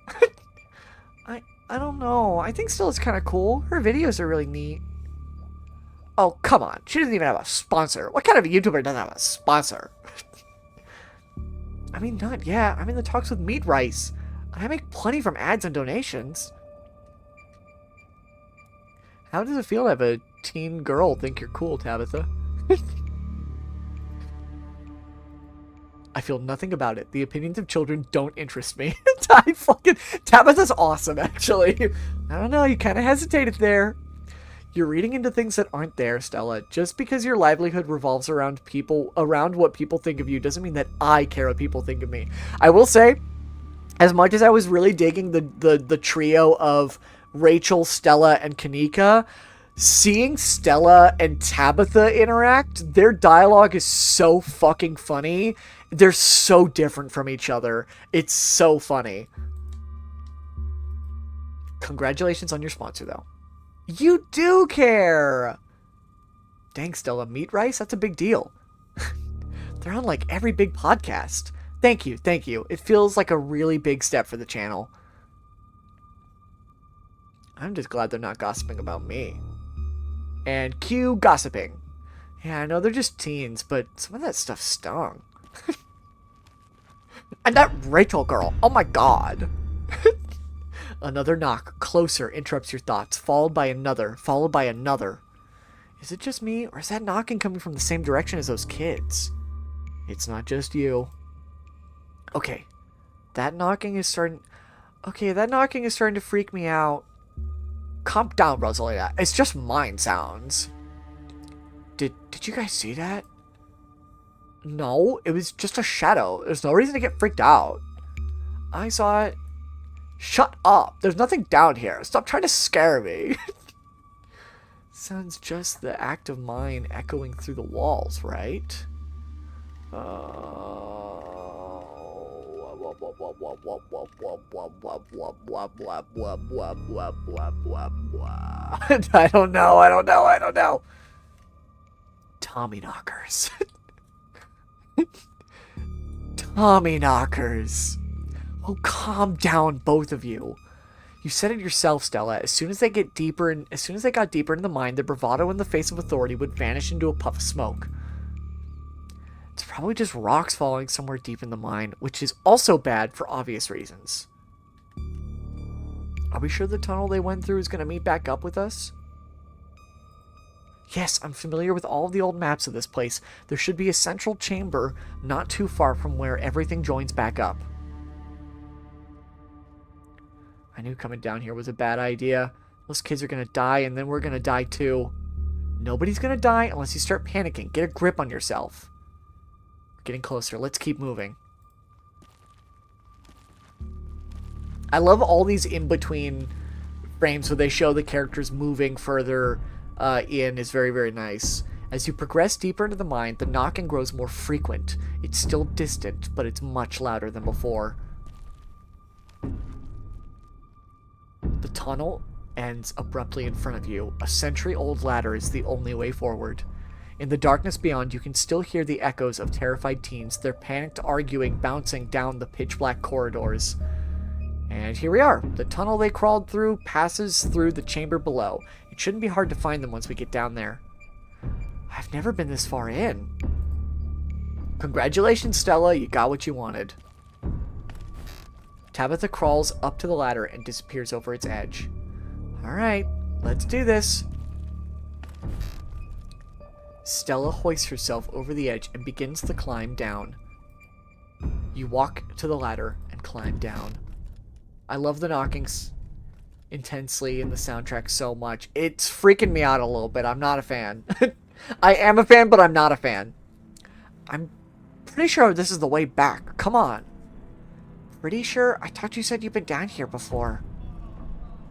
I don't know. I think Stella's kind of cool. Her videos are really neat. Oh, come on. She doesn't even have a sponsor. What kind of YouTuber doesn't have a sponsor? I mean, not yet. I'm in the talks with Meat Rice. I make plenty from ads and donations. How does it feel to have a teen girl think you're cool, Tabitha? I feel nothing about it. The opinions of children don't interest me. Tabitha's awesome, actually. I don't know, you kind of hesitated there. You're reading into things that aren't there, Stella. Just because your livelihood revolves around what people think of you doesn't mean that I care what people think of me. I will say, as much as I was really digging the trio of Rachel, Stella, and Kanika, seeing Stella and Tabitha interact, their dialogue is so fucking funny. They're so different from each other. It's so funny. Congratulations on your sponsor, though. You do care! Dang, Stella, Meat Rice? That's a big deal. They're on, like, every big podcast. Thank you, thank you. It feels like a really big step for the channel. I'm just glad they're not gossiping about me. And cue gossiping. Yeah, I know they're just teens, but some of that stuff stung. And that Rachel girl, oh my god. Another knock, closer, interrupts your thoughts, followed by another. Is it just me, or is that knocking coming from the same direction as those kids? It's not just you. Okay, that knocking is starting to freak me out. Calm down, Rosalina. It's just mine sounds. Did you guys see that? No, it was just a shadow. There's no reason to get freaked out. I saw it. Shut up. There's nothing down here. Stop trying to scare me. Sounds just the act of mine echoing through the walls, right? I don't know. Tommy knockers. Tommy knockers. Oh, calm down, both of you. You said it yourself, Stella. As soon as they got deeper into the mine, their bravado in the face of authority would vanish into a puff of smoke. It's probably just rocks falling somewhere deep in the mine, which is also bad for obvious reasons. Are we sure the tunnel they went through is going to meet back up with us? Yes, I'm familiar with all of the old maps of this place. There should be a central chamber not too far from where everything joins back up. I knew coming down here was a bad idea. Those kids are going to die, and then we're going to die too. Nobody's going to die unless you start panicking. Get a grip on yourself. We're getting closer. Let's keep moving. I love all these in-between frames where they show the characters moving further in is very, very nice. As you progress deeper into the mine, the knocking grows more frequent. It's still distant, but it's much louder than before. The tunnel ends abruptly in front of you. A century-old ladder is the only way forward. In the darkness beyond, you can still hear the echoes of terrified teens, their panicked arguing bouncing down the pitch-black corridors. And here we are. The tunnel they crawled through passes through the chamber below. It shouldn't be hard to find them once we get down there. I've never been this far in. Congratulations, Stella. You got what you wanted. Tabitha crawls up to the ladder and disappears over its edge. Alright, let's do this. Stella hoists herself over the edge and begins the climb down. You walk to the ladder and climb down. I love the knockings intensely in the soundtrack so much. It's freaking me out a little bit. I'm not a fan. I am a fan, but I'm not a fan. I'm pretty sure this is the way back. Come on. Pretty sure? I thought you said you've been down here before.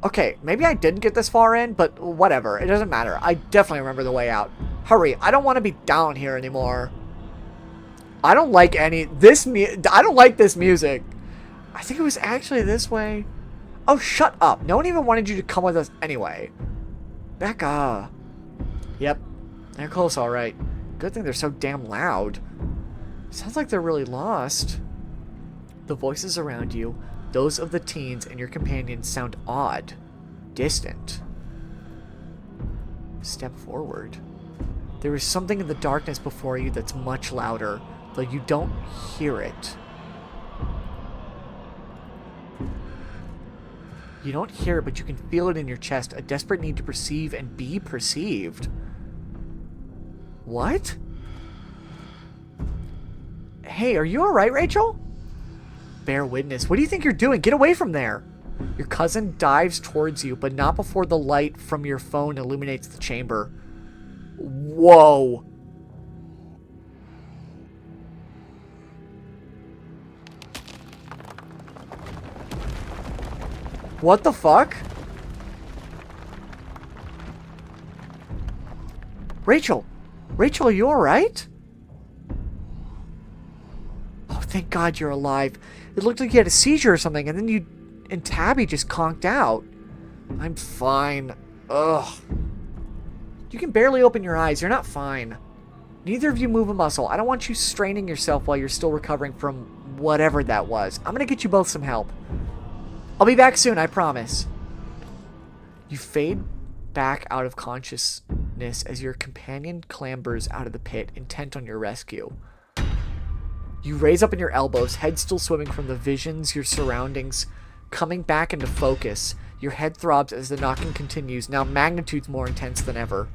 Okay, maybe I didn't get this far in, but whatever. It doesn't matter. I definitely remember the way out. Hurry. I don't want to be down here anymore. I don't like I don't like this music. I think it was actually this way. Oh, shut up. No one even wanted you to come with us anyway. Becca. Yep. They're close, alright. Good thing they're so damn loud. Sounds like they're really lost. The voices around you, those of the teens and your companions, sound odd, distant. Step forward. There is something in the darkness before you that's much louder, though you don't hear it. You don't hear it, but you can feel it in your chest, a desperate need to perceive and be perceived. What? Hey, are you alright, Rachel? Bear witness. What do you think you're doing? Get away from there! Your cousin dives towards you, but not before the light from your phone illuminates the chamber. Whoa! What the fuck? Rachel! Rachel, are you alright? Oh, thank God you're alive. It looked like you had a seizure or something, and then you and Tabby just conked out. I'm fine. Ugh. You can barely open your eyes. You're not fine. Neither of you move a muscle. I don't want you straining yourself while you're still recovering from whatever that was. I'm gonna get you both some help. I'll be back soon, I promise. You fade back out of consciousness as your companion clambers out of the pit, intent on your rescue. You raise up in your elbows, head still swimming from the visions, your surroundings, coming back into focus. Your head throbs as the knocking continues, now magnitudes more intense than ever.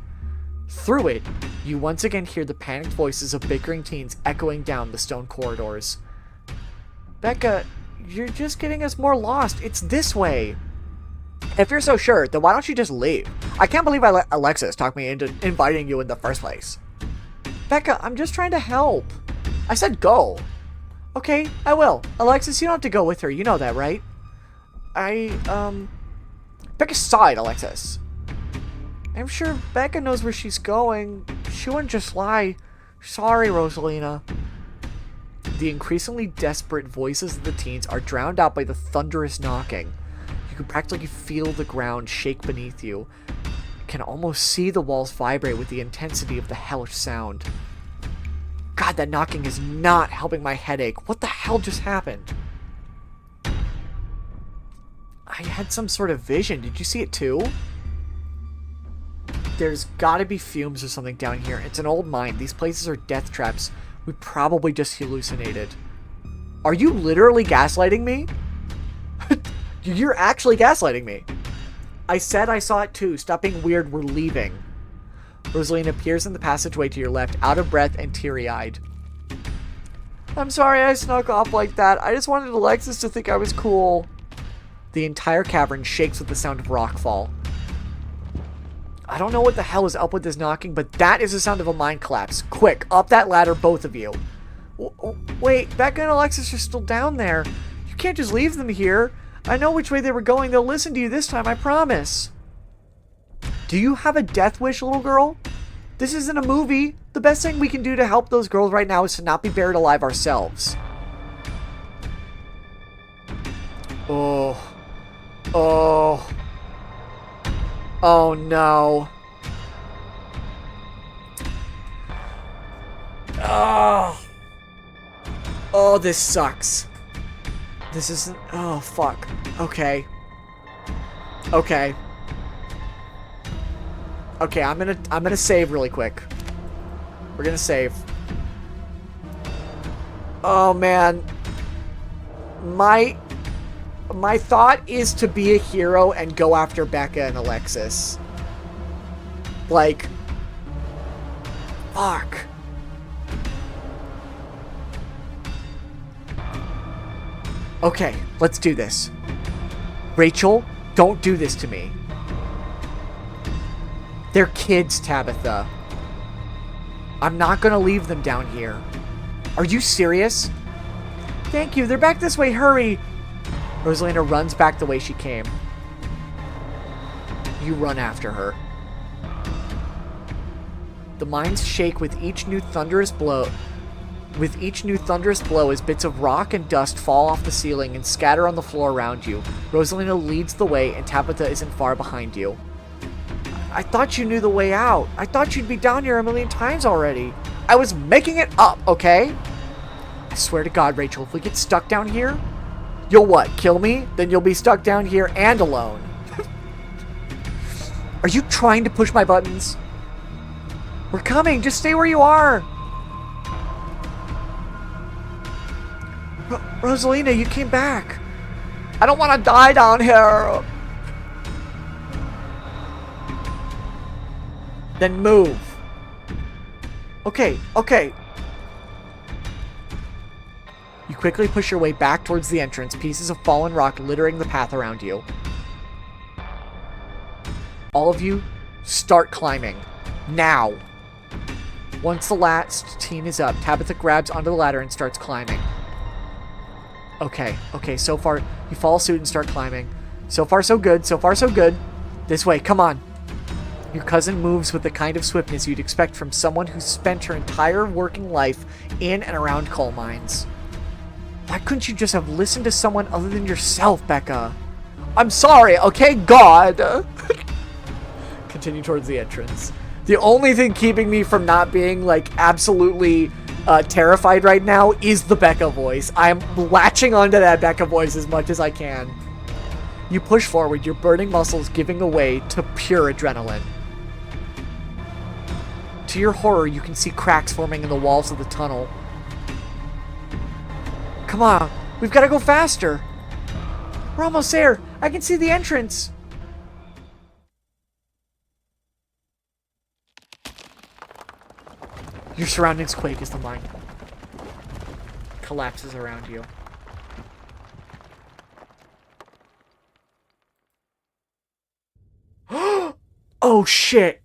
Through it, you once again hear the panicked voices of bickering teens echoing down the stone corridors. Becca, you're just getting us more lost. It's this way. If you're so sure, then why don't you just leave? I can't believe I let Alexis talk me into inviting you in the first place. Becca, I'm just trying to help. I said go. Okay, I will. Alexis, you don't have to go with her. You know that, right? Becca sighed, Alexis. I'm sure Becca knows where she's going. She wouldn't just lie. Sorry, Rosalina. The increasingly desperate voices of the teens are drowned out by the thunderous knocking. You can practically feel the ground shake beneath you. You can almost see the walls vibrate with the intensity of the hellish sound. God, that knocking is not helping my headache. What the hell just happened? I had some sort of vision. Did you see it too? There's gotta be fumes or something down here. It's an old mine. These places are death traps. We probably just hallucinated. Are you literally gaslighting me? You're actually gaslighting me. I said I saw it too. Stop being weird. We're leaving. Rosalina appears in the passageway to your left, out of breath and teary-eyed. I'm sorry I snuck off like that. I just wanted Alexis to think I was cool. The entire cavern shakes with the sound of rockfall. I don't know what the hell is up with this knocking, but that is the sound of a mine collapse. Quick, up that ladder, both of you. Wait, Becca and Alexis are still down there. You can't just leave them here. I know which way they were going. They'll listen to you this time, I promise. Do you have a death wish, little girl? This isn't a movie. The best thing we can do to help those girls right now is to not be buried alive ourselves. Oh. Oh. Oh no. Oh. Oh, this sucks. This isn't... Oh, fuck. Okay. Okay. Okay, I'm gonna save really quick. We're gonna save. Oh, man. My thought is to be a hero and go after Becca and Alexis. Like... Fuck. Okay, let's do this. Rachel, don't do this to me. They're kids, Tabitha. I'm not gonna leave them down here. Are you serious? Thank you, they're back this way, hurry! Rosalina runs back the way she came. You run after her. The mines shake with each new thunderous blow. With each new thunderous blow as bits of rock and dust fall off the ceiling and scatter on the floor around you. Rosalina leads the way and Tabitha isn't far behind you. I thought you knew the way out. I thought you'd be down here a million times already. I was making it up, okay? I swear to God, Rachel, if we get stuck down here, you'll what, kill me? Then you'll be stuck down here and alone. Are you trying to push my buttons? We're coming. Just stay where you are. Rosalina, you came back. I don't want to die down here. Then move. Okay, okay. You quickly push your way back towards the entrance, pieces of fallen rock littering the path around you. All of you, start climbing. Now. Once the last teen is up, Tabitha grabs onto the ladder and starts climbing. Okay, okay, so far, you follow suit and start climbing. So far, so good, so far, so good. This way, come on. Your cousin moves with the kind of swiftness you'd expect from someone who's spent her entire working life in and around coal mines. Why couldn't you just have listened to someone other than yourself, Becca? I'm sorry, okay, God. Continue towards the entrance. The only thing keeping me from not being, like, absolutely terrified right now is the Becca voice. I am latching onto that Becca voice as much as I can. You push forward, your burning muscles giving away to pure adrenaline. To your horror, you can see cracks forming in the walls of the tunnel. Come on, we've got to go faster. We're almost there. I can see the entrance. Your surroundings quake as the mine collapses around you. Oh shit!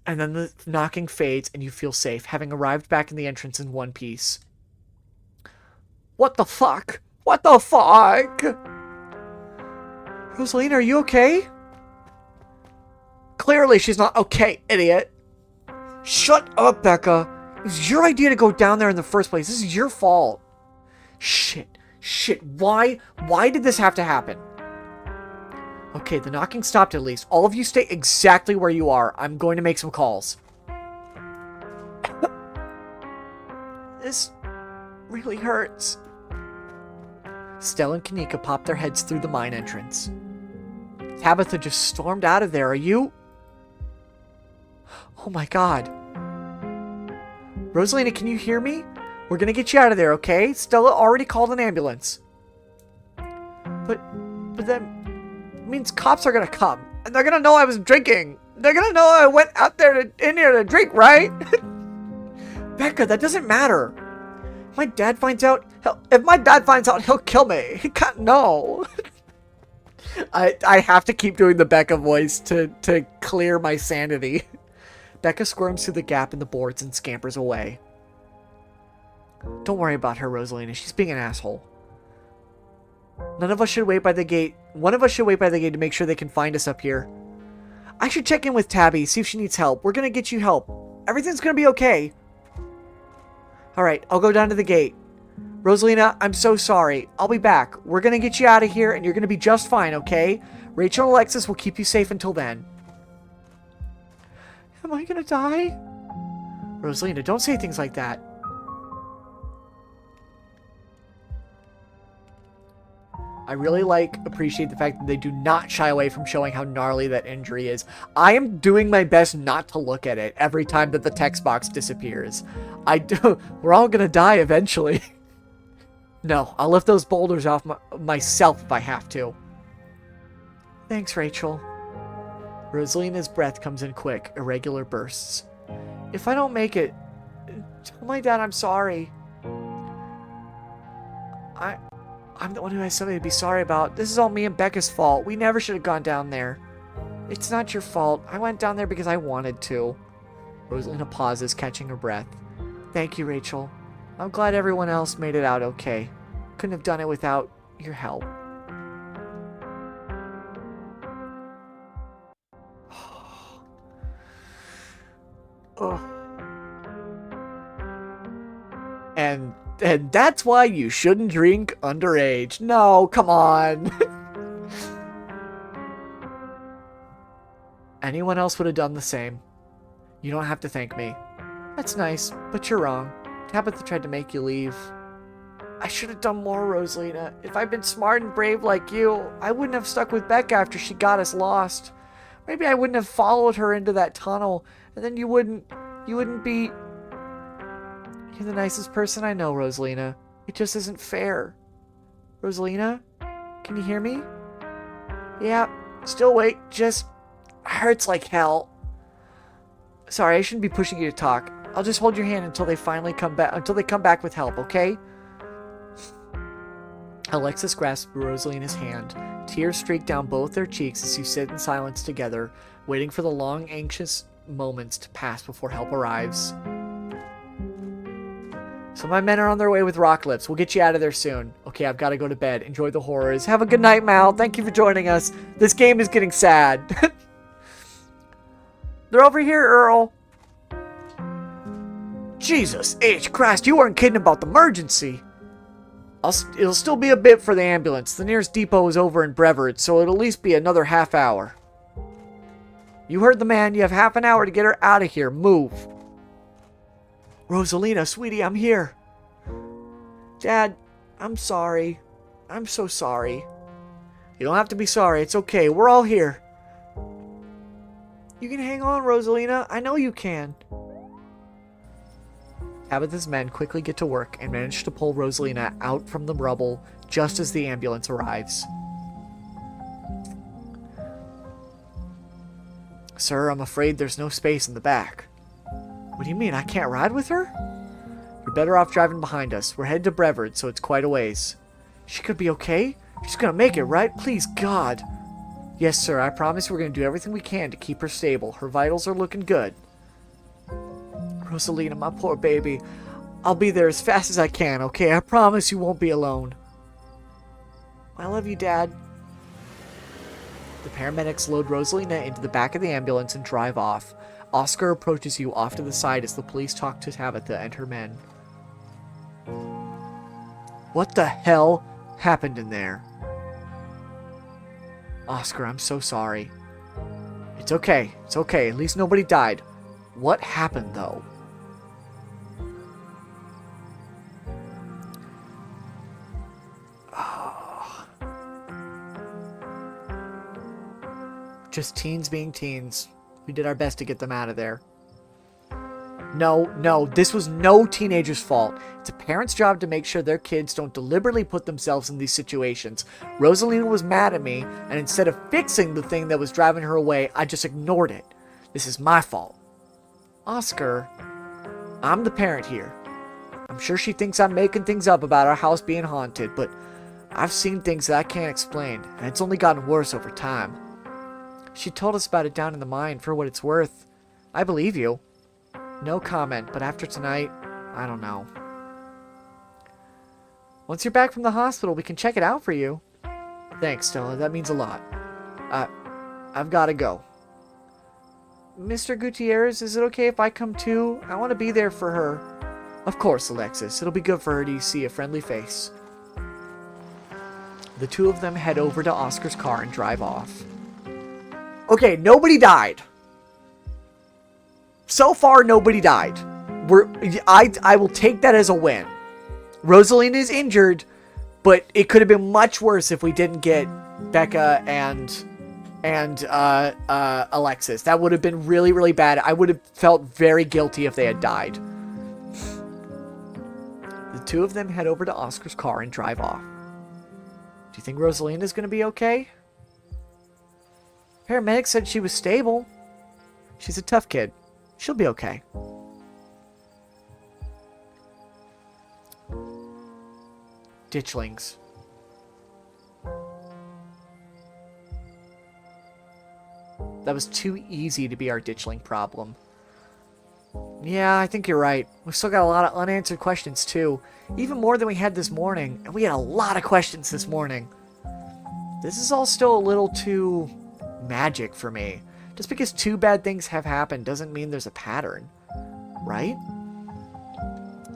And then the knocking fades and you feel safe, having arrived back in the entrance in one piece. What the fuck? What the fuck? Rosalina, are you okay? Clearly she's not okay, idiot. Shut up, Becca. It was your idea to go down there in the first place. This is your fault. Shit. Shit. Why did this have to happen? Okay, the knocking stopped at least. All of you stay exactly where you are. I'm going to make some calls. This really hurts. Stella and Kanika popped their heads through the mine entrance. Tabitha just stormed out of there. Are you... Oh my God. Rosalina, can you hear me? We're gonna get you out of there, okay? Stella already called an ambulance. But that means cops are gonna come. And they're gonna know I was drinking. They're gonna know I went out there in here to drink, right? Becca, that doesn't matter. If my dad finds out, he'll kill me. He can't know. I have to keep doing the Becca voice to clear my sanity. Becca squirms through the gap in the boards and scampers away. Don't worry about her, Rosalina. She's being an asshole. None of us should wait by the gate. One of us should wait by the gate to make sure they can find us up here. I should check in with Tabby, see if she needs help. We're gonna get you help. Everything's gonna be okay. Alright, I'll go down to the gate. Rosalina, I'm so sorry. I'll be back. We're gonna get you out of here and you're gonna be just fine, okay? Rachel and Alexis will keep you safe until then. Am I gonna die? Rosalina, don't say things like that. I really appreciate the fact that they do not shy away from showing how gnarly that injury is. I am doing my best not to look at it every time that the text box disappears. We're all gonna die eventually. No, I'll lift those boulders off myself if I have to. Thanks, Rachel. Rosalina's breath comes in quick, irregular bursts. If I don't make it, tell my dad I'm sorry. I'm the one who has something to be sorry about. This is all me and Becca's fault. We never should have gone down there. It's not your fault. I went down there because I wanted to. Rosalina pauses, catching her breath. Thank you, Rachel. I'm glad everyone else made it out okay. Couldn't have done it without your help. Oh. And that's why you shouldn't drink underage. No, come on. Anyone else would have done the same. You don't have to thank me. That's nice, but you're wrong. Tabitha tried to make you leave. I should have done more, Rosalina. If I'd been smart and brave like you, I wouldn't have stuck with Becca after she got us lost. Maybe I wouldn't have followed her into that tunnel, and then you wouldn't be... You're the nicest person I know, Rosalina. It just isn't fair. Rosalina? Can you hear me? Yeah, still awake, just hurts like hell. Sorry, I shouldn't be pushing you to talk. I'll just hold your hand until they finally come back, until they come back with help, okay? Alexis grasped Rosalina's hand. Tears streaked down both their cheeks as you sit in silence together, waiting for the long, anxious moments to pass before help arrives. So my men are on their way with rock lips. We'll get you out of there soon. Okay, I've got to go to bed. Enjoy the horrors. Have a good night, Mal. Thank you for joining us. This game is getting sad. They're over here, Earl. Jesus H. Christ, you weren't kidding about the emergency. It'll still be a bit for the ambulance. The nearest depot is over in Brevard, so it'll at least be another half hour. You heard the man. You have half an hour to get her out of here. Move. Rosalina, sweetie, I'm here. Dad, I'm sorry. I'm so sorry. You don't have to be sorry. It's okay. We're all here. You can hang on, Rosalina. I know you can. Tabitha's men quickly get to work and manage to pull Rosalina out from the rubble just as the ambulance arrives. Sir, I'm afraid there's no space in the back. What do you mean? I can't ride with her? You're better off driving behind us. We're headed to Brevard, so it's quite a ways. She could be okay? She's gonna make it, right? Please, God. Yes, sir. I promise we're gonna do everything we can to keep her stable. Her vitals are looking good. Rosalina, my poor baby. I'll be there as fast as I can, okay? I promise you won't be alone. I love you, Dad. The paramedics load Rosalina into the back of the ambulance and drive off. Oscar approaches you off to the side as the police talk to Tabitha and her men. What the hell happened in there? Oscar, I'm so sorry. It's okay. It's okay. At least nobody died. What happened, though? Just teens being teens. We did our best to get them out of there. No, this was no teenager's fault. It's a parent's job to make sure their kids don't deliberately put themselves in these situations. Rosalina was mad at me, and instead of fixing the thing that was driving her away, I just ignored it. This is my fault. Oscar, I'm the parent here. I'm sure she thinks I'm making things up about our house being haunted, but I've seen things that I can't explain, and it's only gotten worse over time. She told us about it down in the mine for what it's worth. I believe you. No comment, but after tonight, I don't know. Once you're back from the hospital, we can check it out for you. Thanks, Stella. That means a lot. I've got to go. Mr. Gutierrez, is it okay if I come too? I want to be there for her. Of course, Alexis. It'll be good for her to see a friendly face. The two of them head over to Oscar's car and drive off. Okay, nobody died. So far, nobody died. I will take that as a win. Rosalina is injured, but it could have been much worse if we didn't get Becca and Alexis. That would have been really, really bad. I would have felt very guilty if they had died. The two of them head over to Oscar's car and drive off. Do you think Rosalina is going to be okay? Paramedics said she was stable. She's a tough kid. She'll be okay. Ditchlings. That was too easy to be our ditchling problem. Yeah, I think you're right. We've still got a lot of unanswered questions too. Even more than we had this morning. And we had a lot of questions this morning. This is all still a little too magic for me. Just because two bad things have happened doesn't mean there's a pattern. Right?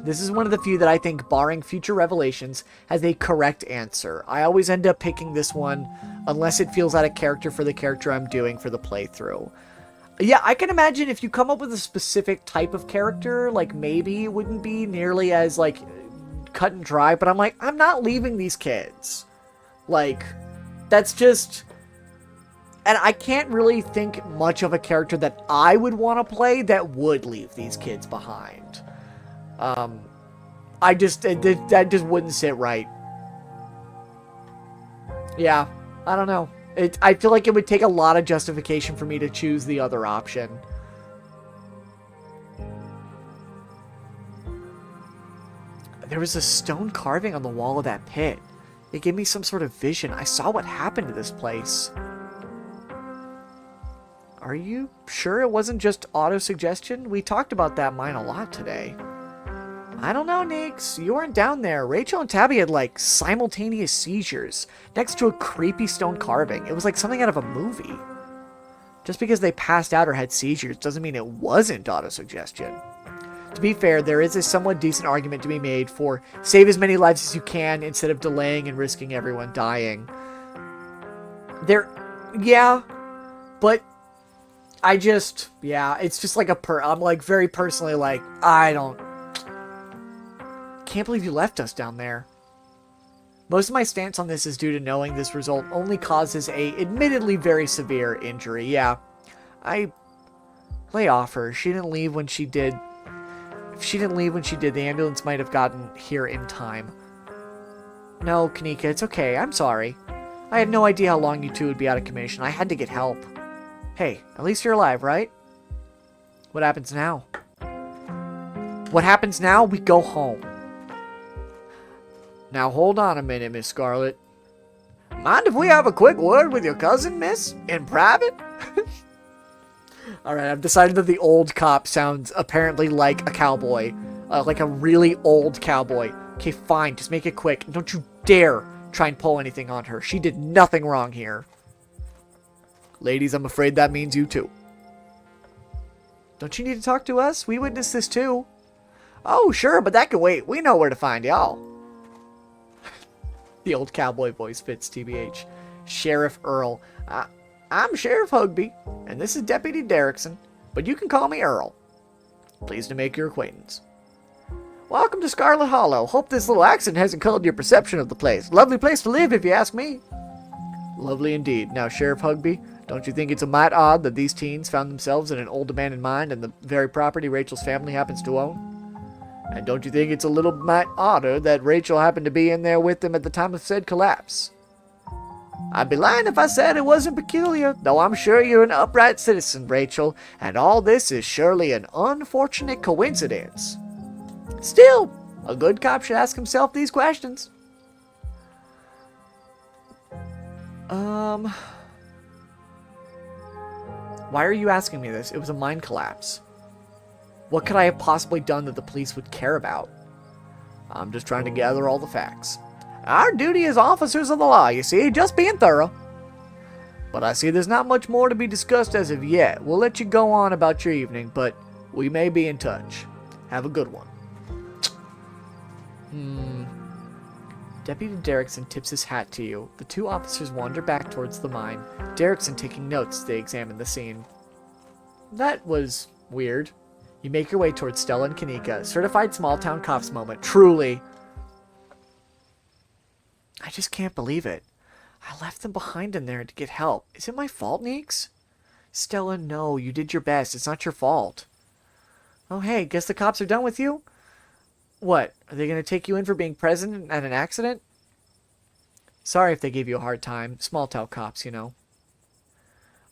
This is one of the few that I think, barring future revelations, has a correct answer. I always end up picking this one unless it feels out of character for the character I'm doing for the playthrough. Yeah, I can imagine if you come up with a specific type of character, like, maybe it wouldn't be nearly as, like, cut and dry, but I'm like, I'm not leaving these kids. Like, that's just... And I can't really think much of a character that I would want to play that would leave these kids behind. That just wouldn't sit right. Yeah, I don't know. I feel like it would take a lot of justification for me to choose the other option. There was a stone carving on the wall of that pit. It gave me some sort of vision. I saw what happened to this place. Are you sure it wasn't just auto-suggestion? We talked about that mine a lot today. I don't know, Nix. You weren't down there. Rachel and Tabby had, like, simultaneous seizures next to a creepy stone carving. It was like something out of a movie. Just because they passed out or had seizures doesn't mean it wasn't auto-suggestion. To be fair, there is a somewhat decent argument to be made for save as many lives as you can instead of delaying and risking everyone dying. Yeah, but it's just like I'm like very personally like, can't believe you left us down there. Most of my stance on this is due to knowing this result only causes a admittedly very severe injury. Yeah, I lay off her. She didn't leave when she did. If she didn't leave when she did, the ambulance might have gotten here in time. No, Kanika, it's okay. I'm sorry. I had no idea how long you two would be out of commission. I had to get help. Hey, at least you're alive, right? What happens now? What happens now? We go home. Now hold on a minute, Miss Scarlet. Mind if we have a quick word with your cousin, miss? In private? Alright, I've decided that the old cop sounds apparently like a cowboy. Like a really old cowboy. Okay, fine, just make it quick. Don't you dare try and pull anything on her. She did nothing wrong here. Ladies, I'm afraid that means you too. Don't you need to talk to us? We witnessed this too. Oh, sure, but that can wait. We know where to find y'all. The old cowboy voice fits, TBH. Sheriff Earl. I'm Sheriff Hugby, and this is Deputy Derrickson, but you can call me Earl. Pleased to make your acquaintance. Welcome to Scarlet Hollow. Hope this little accident hasn't colored your perception of the place. Lovely place to live, if you ask me. Lovely indeed. Now, Sheriff Hugby, don't you think it's a mite odd that these teens found themselves in an old abandoned mine and the very property Rachel's family happens to own? And don't you think it's a little mite odder that Rachel happened to be in there with them at the time of said collapse? I'd be lying if I said it wasn't peculiar, though I'm sure you're an upright citizen, Rachel, and all this is surely an unfortunate coincidence. Still, a good cop should ask himself these questions. Why are you asking me this? It was a mine collapse. What could I have possibly done that the police would care about? I'm just trying to gather all the facts. Our duty as officers of the law, you see, just being thorough. But I see there's not much more to be discussed as of yet. We'll let you go on about your evening, but we may be in touch. Have a good one. Deputy Derrickson tips his hat to you. The two officers wander back towards the mine, Derrickson taking notes as they examine the scene. That was weird. You make your way towards Stella and Kanika. Certified small-town cops moment. Truly. I just can't believe it. I left them behind in there to get help. Is it my fault, Neeks? Stella, no. You did your best. It's not your fault. Oh, hey, guess the cops are done with you? What? Are they going to take you in for being present at an accident? Sorry if they gave you a hard time. Small-town cops, you know.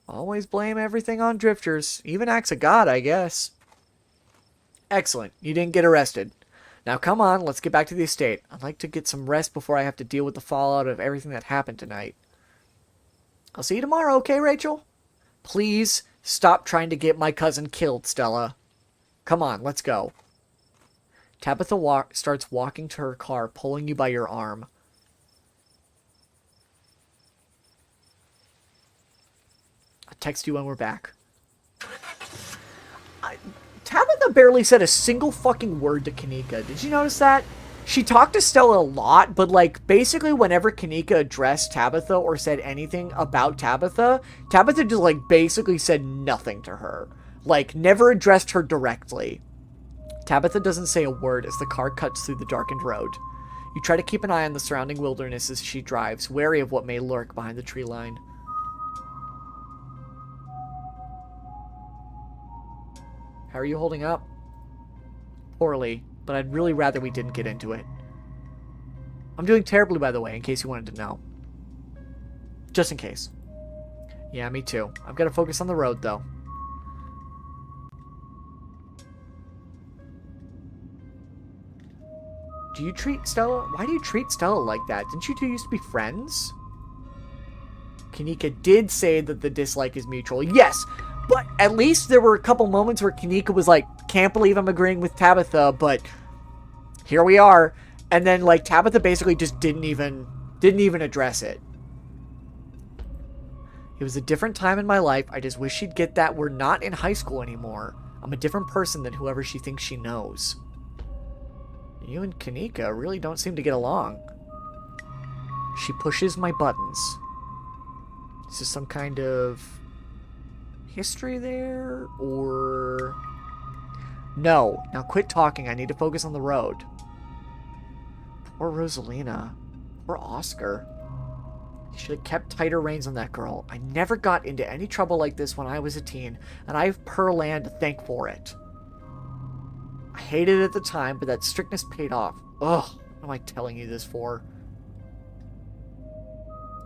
Always blame everything on drifters. Even acts of God, I guess. Excellent. You didn't get arrested. Now come on, let's get back to the estate. I'd like to get some rest before I have to deal with the fallout of everything that happened tonight. I'll see you tomorrow, okay, Rachel? Please stop trying to get my cousin killed, Stella. Come on, let's go. Tabitha starts walking to her car, pulling you by your arm. I'll text you when we're back. Tabitha barely said a single fucking word to Kanika. Did you notice that? She talked to Stella a lot, but, like, basically whenever Kanika addressed Tabitha or said anything about Tabitha, Tabitha just, like, basically said nothing to her. Like, never addressed her directly. Tabitha doesn't say a word as the car cuts through the darkened road. You try to keep an eye on the surrounding wilderness as she drives, wary of what may lurk behind the tree line. How are you holding up? Poorly, but I'd really rather we didn't get into it. I'm doing terribly, by the way, in case you wanted to know. Just in case. Yeah, me too. I've got to focus on the road, though. Do you treat Stella... Why do you treat Stella like that? Didn't you two used to be friends? Kanika did say that the dislike is mutual. Yes! But at least there were a couple moments where Kanika was like, can't believe I'm agreeing with Tabitha, but here we are. And then, like, Tabitha basically just didn't even address it. It was a different time in my life. I just wish she'd get that we're not in high school anymore. I'm a different person than whoever she thinks she knows. You and Kanika really don't seem to get along. She pushes my buttons. Is this some kind of history there? Or... No. Now quit talking. I need to focus on the road. Poor Rosalina. Poor Oscar. You should have kept tighter reins on that girl. I never got into any trouble like this when I was a teen, and I have Pearland to thank for it. I hated it at the time, but that strictness paid off. Ugh, what am I telling you this for?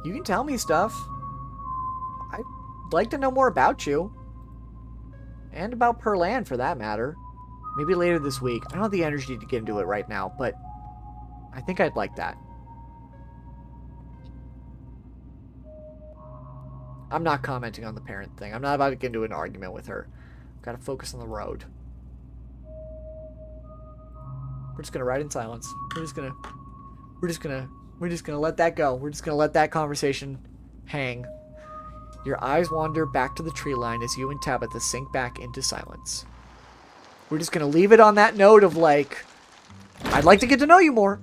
You can tell me stuff. I'd like to know more about you. And about Pearland, for that matter. Maybe later this week. I don't have the energy to get into it right now, but I think I'd like that. I'm not commenting on the parent thing. I'm not about to get into an argument with her. I've got to focus on the road. We're just gonna ride in silence. We're just gonna let that go. We're just gonna let that conversation hang. Your eyes wander back to the tree line as you and Tabitha sink back into silence. We're just gonna leave it on that note of like, I'd like to get to know you more.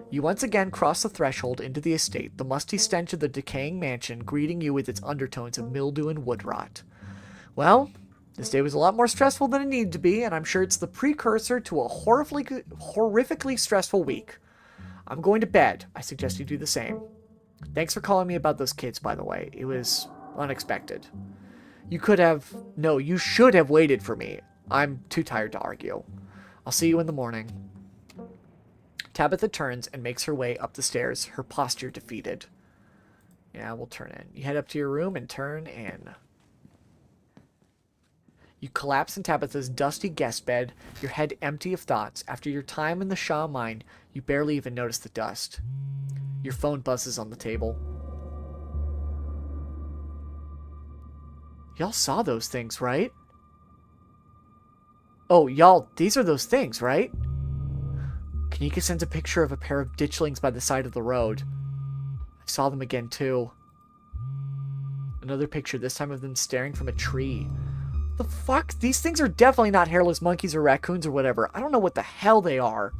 You once again cross the threshold into the estate, the musty stench of the decaying mansion greeting you with its undertones of mildew and wood rot. Well, this day was a lot more stressful than it needed to be, and I'm sure it's the precursor to a horrifically stressful week. I'm going to bed. I suggest you do the same. Thanks for calling me about those kids, by the way. It was unexpected. You should have waited for me. I'm too tired to argue. I'll see you in the morning. Tabitha turns and makes her way up the stairs, her posture defeated. Yeah, we'll turn in. You head up to your room and turn in. You collapse in Tabitha's dusty guest bed, your head empty of thoughts. After your time in the Shaw mine, you barely even notice the dust. Your phone buzzes on the table. Y'all saw those things, right? Oh, y'all, these are those things, right? Kanika sends a picture of a pair of ditchlings by the side of the road. I saw them again, too. Another picture, this time of them staring from a tree. The fuck? These things are definitely not hairless monkeys or raccoons or whatever. I don't know what the hell they are.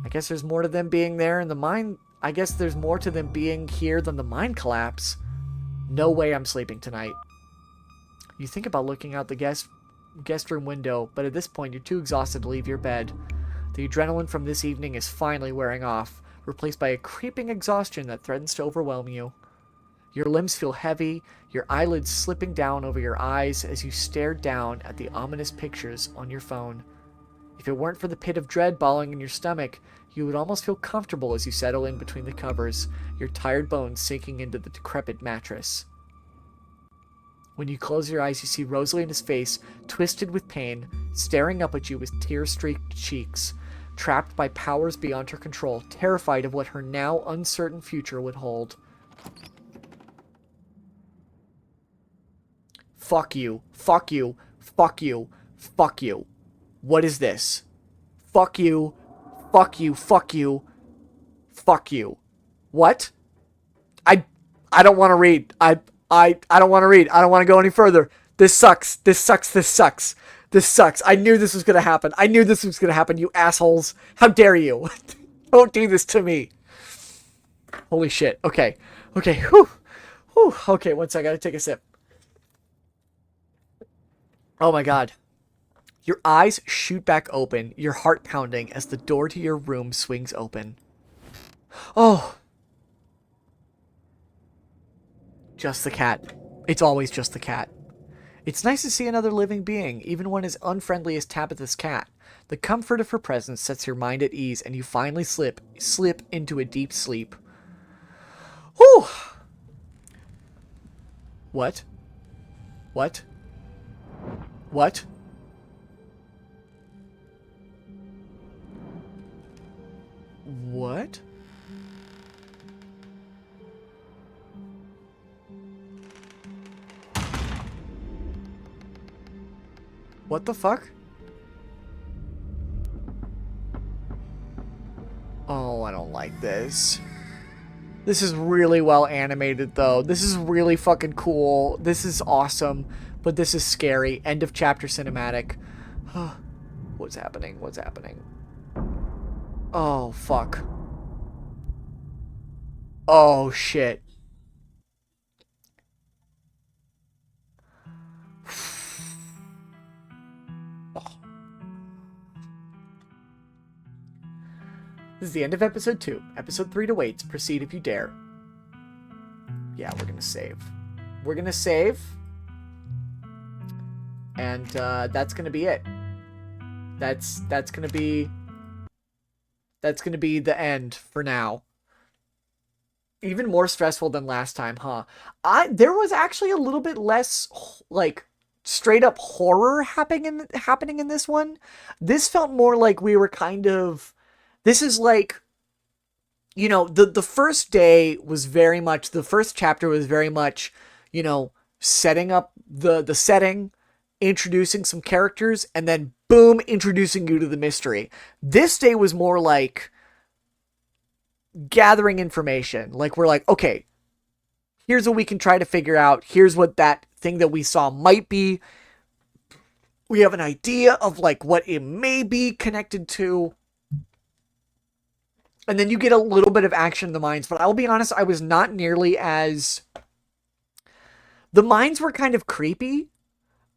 I guess there's more to them being there in the mine. I guess there's more to them being here than the mine collapse. No way I'm sleeping tonight. You think about looking out the guest room window, but at this point you're too exhausted to leave your bed. The adrenaline from this evening is finally wearing off, replaced by a creeping exhaustion that threatens to overwhelm you. Your limbs feel heavy, your eyelids slipping down over your eyes as you stare down at the ominous pictures on your phone. If it weren't for the pit of dread balling in your stomach, you would almost feel comfortable as you settle in between the covers, your tired bones sinking into the decrepit mattress. When you close your eyes, you see Rosalina's face, twisted with pain, staring up at you with tear-streaked cheeks, trapped by powers beyond her control, terrified of what her now uncertain future would hold. Fuck you. Fuck you. Fuck you. Fuck you. What is this? Fuck you. Fuck you. Fuck you. Fuck you. What? I don't want to read. I don't want to read. I don't want to go any further. This sucks. This sucks. This sucks. This sucks. I knew this was gonna happen. I knew this was gonna happen, you assholes. How dare you? Don't do this to me. Holy shit. Okay. Okay. Whew. Whew. Okay, once I gotta take a sip. Oh my god. Your eyes shoot back open, your heart pounding as the door to your room swings open. Oh. Just the cat. It's always just the cat. It's nice to see another living being, even one as unfriendly as Tabitha's cat. The comfort of her presence sets your mind at ease, and you finally slip into a deep sleep. Whew! What? What? What? What? What the fuck? Oh, I don't like this. This is really well animated, though. This is really fucking cool. This is awesome. But this is scary. End of chapter cinematic. What's happening? What's happening? Oh, fuck. Oh, shit. This is the end of episode 2. Episode 3 awaits. Proceed if you dare. Yeah, we're gonna save. We're gonna save. And that's gonna be it. That's gonna be the end for now. Even more stressful than last time, huh? There was actually a little bit less like straight up horror happening in this one. This felt more like we were kind of. This is like, you know, the first day was very much, the first chapter was very much, you know, setting up the setting, introducing some characters, and then boom, introducing you to the mystery. This day was more like gathering information. Like, we're like, okay, here's what we can try to figure out. Here's what that thing that we saw might be. We have an idea of like what it may be connected to. And then you get a little bit of action in the mines. But I'll be honest, I was not nearly as... The mines were kind of creepy.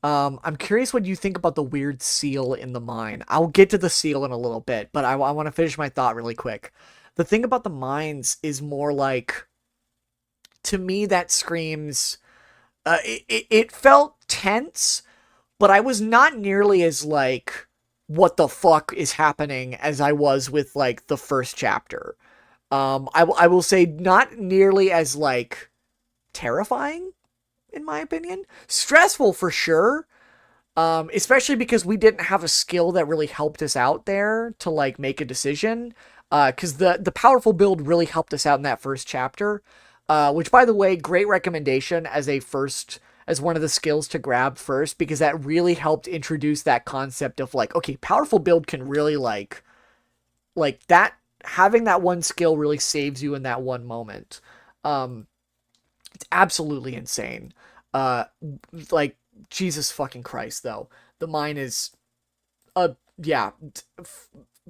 I'm curious what you think about the weird seal in the mine. I'll get to the seal in a little bit, but I want to finish my thought really quick. The thing about the mines is more like... To me, that screams... It felt tense, but I was not nearly as like... what the fuck is happening as I was with like the first chapter. I will say not nearly as like terrifying in my opinion. Stressful for sure. Especially because we didn't have a skill that really helped us out there to like make a decision. Cause the powerful build really helped us out in that first chapter. Which by the way, great recommendation as one of the skills to grab first, because that really helped introduce that concept of like, okay, powerful build can really like that, having that one skill really saves you in that one moment. It's absolutely insane. Like, Jesus fucking Christ, though. The mine is, yeah,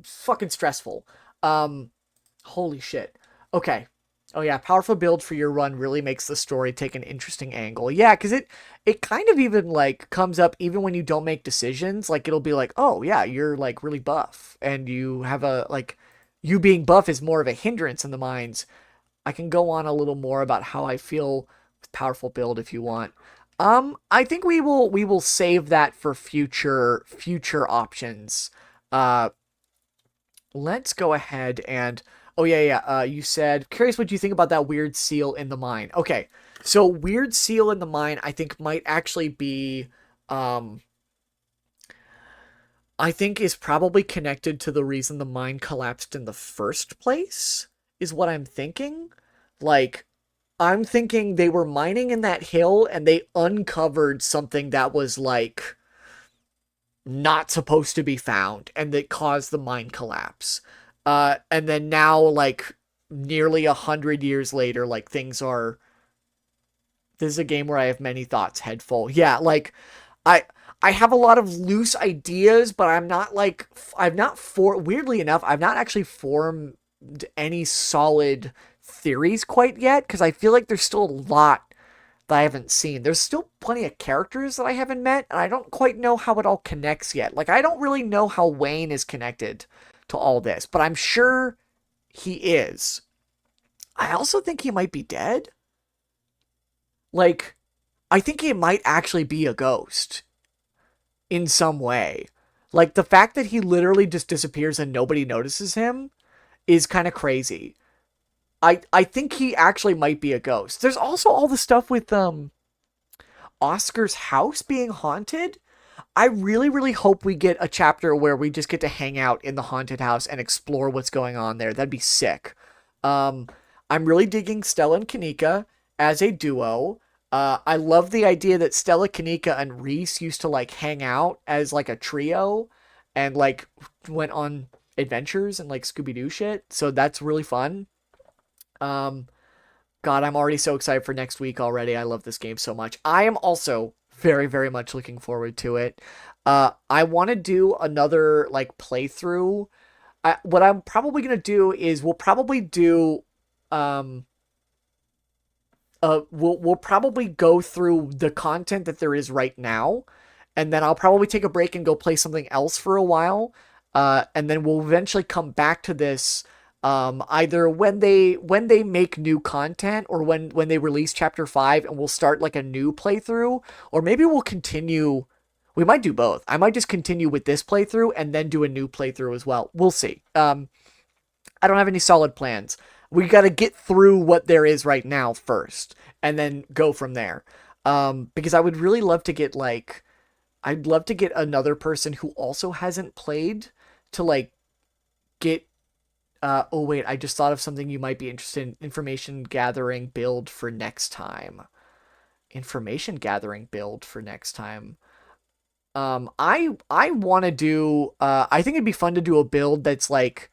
fucking stressful. Holy shit. Okay. Oh yeah, powerful build for your run really makes the story take an interesting angle. Yeah, because it kind of even, like, comes up even when you don't make decisions. Like, it'll be like, oh yeah, you're, like, really buff. And you have a, like, you being buff is more of a hindrance in the mines. I can go on a little more about how I feel with powerful build if you want. I think we will save that for future options. Let's go ahead and... Oh, yeah. You said, curious what you think about that weird seal in the mine. Okay, so weird seal in the mine, I think might actually be, I think is probably connected to the reason the mine collapsed in the first place, is what I'm thinking. Like, I'm thinking they were mining in that hill and they uncovered something that was, like, not supposed to be found, and that caused the mine collapse. And then now, like, nearly 100 years later, like, things are... This is a game where I have many thoughts, head full. Yeah, like, I have a lot of loose ideas, but I'm not like I've not for weirdly enough, I've not actually formed any solid theories quite yet because I feel like there's still a lot that I haven't seen. There's still plenty of characters that I haven't met, and I don't quite know how it all connects yet. Like I don't really know how Wayne is connected to all this, but I'm sure he is. I also think he might be dead. Like I think he might actually be a ghost in some way. Like the fact that he literally just disappears and nobody notices him is kind of crazy. I think he actually might be a ghost. There's also all the stuff with Oscar's house being haunted. I really hope we get a chapter where we just get to hang out in the haunted house and explore what's going on there. That'd be sick. Um, I'm really digging Stella and Kanika as a duo. I love the idea that Stella, Kanika, and Reese used to like hang out as like a trio and like went on adventures and like Scooby Doo shit. So that's really fun. Um, God, I'm already so excited for next week already. I love this game so much. I am also very much looking forward to it. I want to do another like playthrough. What I'm probably gonna do is we'll probably do um we'll probably go through the content that there is right now, and then I'll probably take a break and go play something else for a while. And then we'll eventually come back to this either when they make new content or when they release chapter 5 and we'll start like a new playthrough, or maybe we'll continue. We might do both. I might just continue with this playthrough and then do a new playthrough as well. We'll see. I don't have any solid plans. We got to get through what there is right now first and then go from there. Because I would really love to get like, I'd love to get another person who also hasn't played to like get, oh wait, I just thought of something you might be interested in. Information gathering build for next time. Information gathering build for next time. I want to do, I think it'd be fun to do a build that's like,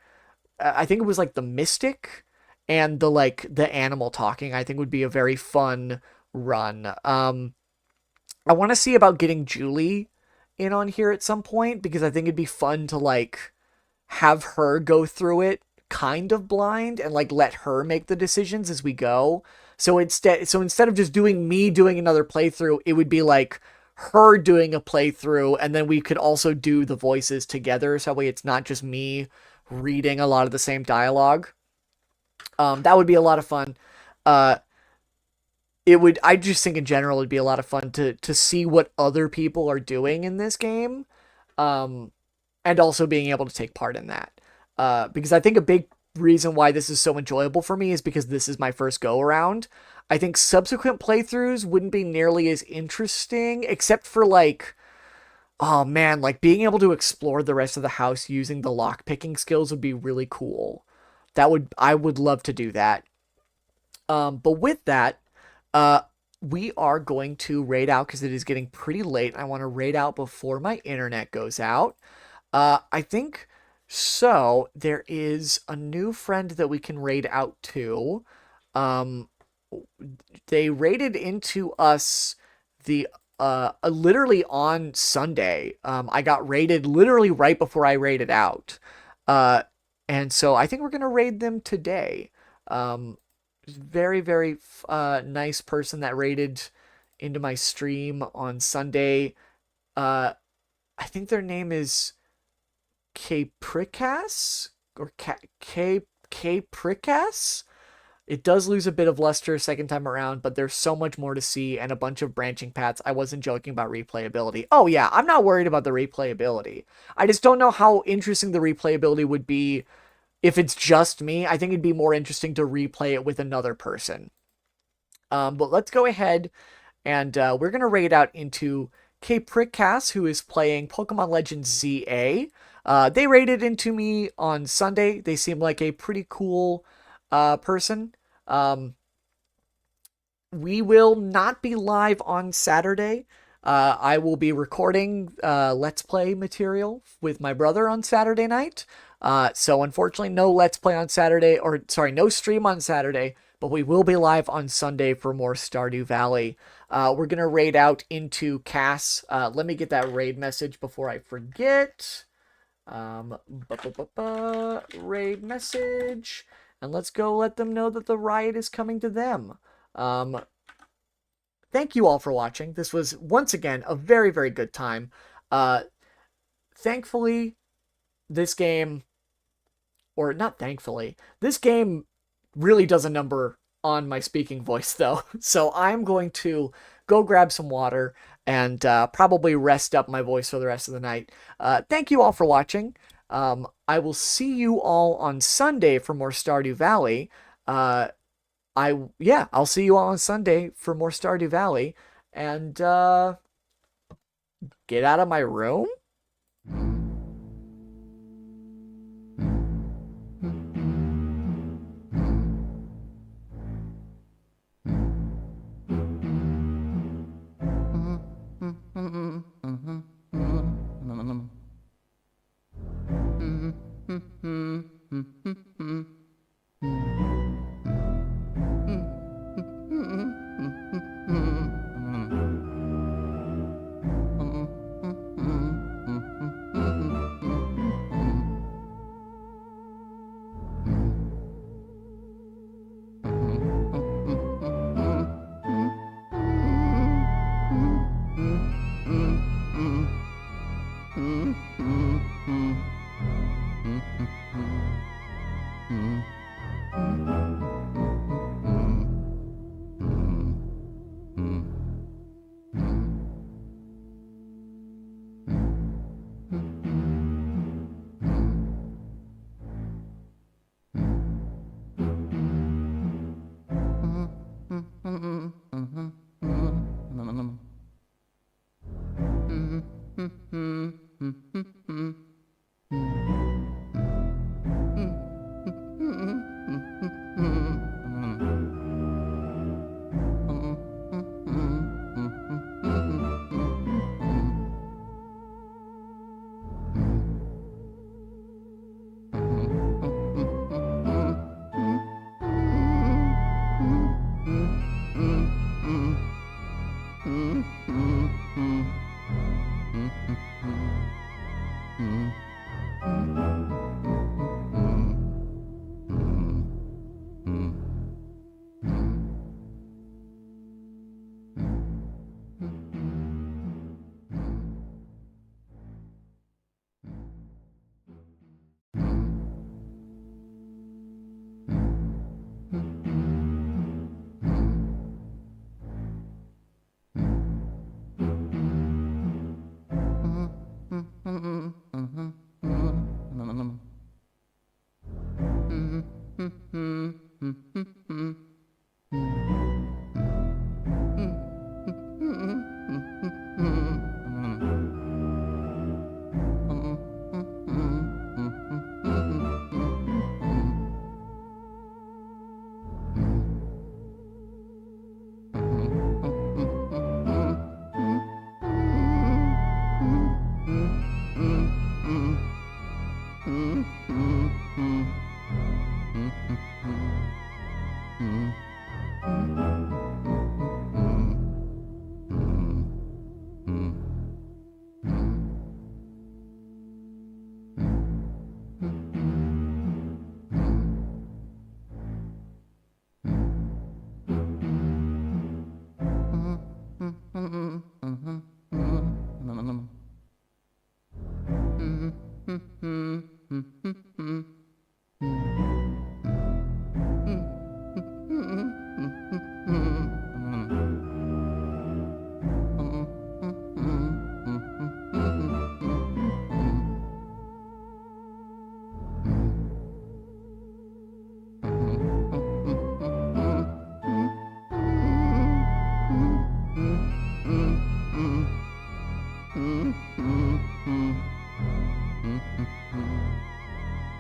I think it was like the Mystic and the like the animal talking. I think would be a very fun run. I want to see about getting Julie in on here at some point because I think it'd be fun to like have her go through it kind of blind and like let her make the decisions as we go. So instead of just doing me doing another playthrough, it would be like her doing a playthrough and then we could also do the voices together so that way it's not just me reading a lot of the same dialogue. That would be a lot of fun. Uh, it would. I just think in general it'd be a lot of fun to see what other people are doing in this game, um, and also being able to take part in that. Because I think a big reason why this is so enjoyable for me is because this is my first go around. I think subsequent playthroughs wouldn't be nearly as interesting, except for like, oh man, like being able to explore the rest of the house using the lock picking skills would be really cool. I would love to do that. But with that, uh, we are going to raid out because it is getting pretty late. I want to raid out before my internet goes out. I think so. There is a new friend that we can raid out to. Um, they raided into us the literally on Sunday. I got raided literally right before I raided out. Uh, and so I think we're gonna raid them today. Um, very nice person that raided into my stream on Sunday. Uh, I think their name is Capricas or Capricas. It does lose a bit of luster second time around, but there's so much more to see and a bunch of branching paths. I wasn't joking about replayability. Oh yeah, I'm not worried about the replayability. I just don't know how interesting the replayability would be if it's just me. I think it'd be more interesting to replay it with another person. But let's go ahead and we're going to raid out into Capricas, who is playing Pokemon Legends ZA. They raided into me on Sunday. They seem like a pretty cool person. Um, we will not be live on Saturday. I will be recording Let's Play material with my brother on Saturday night. So unfortunately, no Let's Play on Saturday, or sorry, no stream on Saturday. but we will be live on Sunday for more Stardew Valley. We're going to raid out into Cass. Let me get that raid message before I forget. Raid message. And let's go let them know that the riot is coming to them. Thank you all for watching. This was, once again, a very, very good time. Thankfully, this game, or not thankfully, this game really does a number on my speaking voice, though. So I'm going to go grab some water and probably rest up my voice for the rest of the night. Thank you all for watching. I will see you all on Sunday for more Stardew Valley. I'll see you all on Sunday for more Stardew Valley. And get out of my room?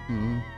Mm-hmm.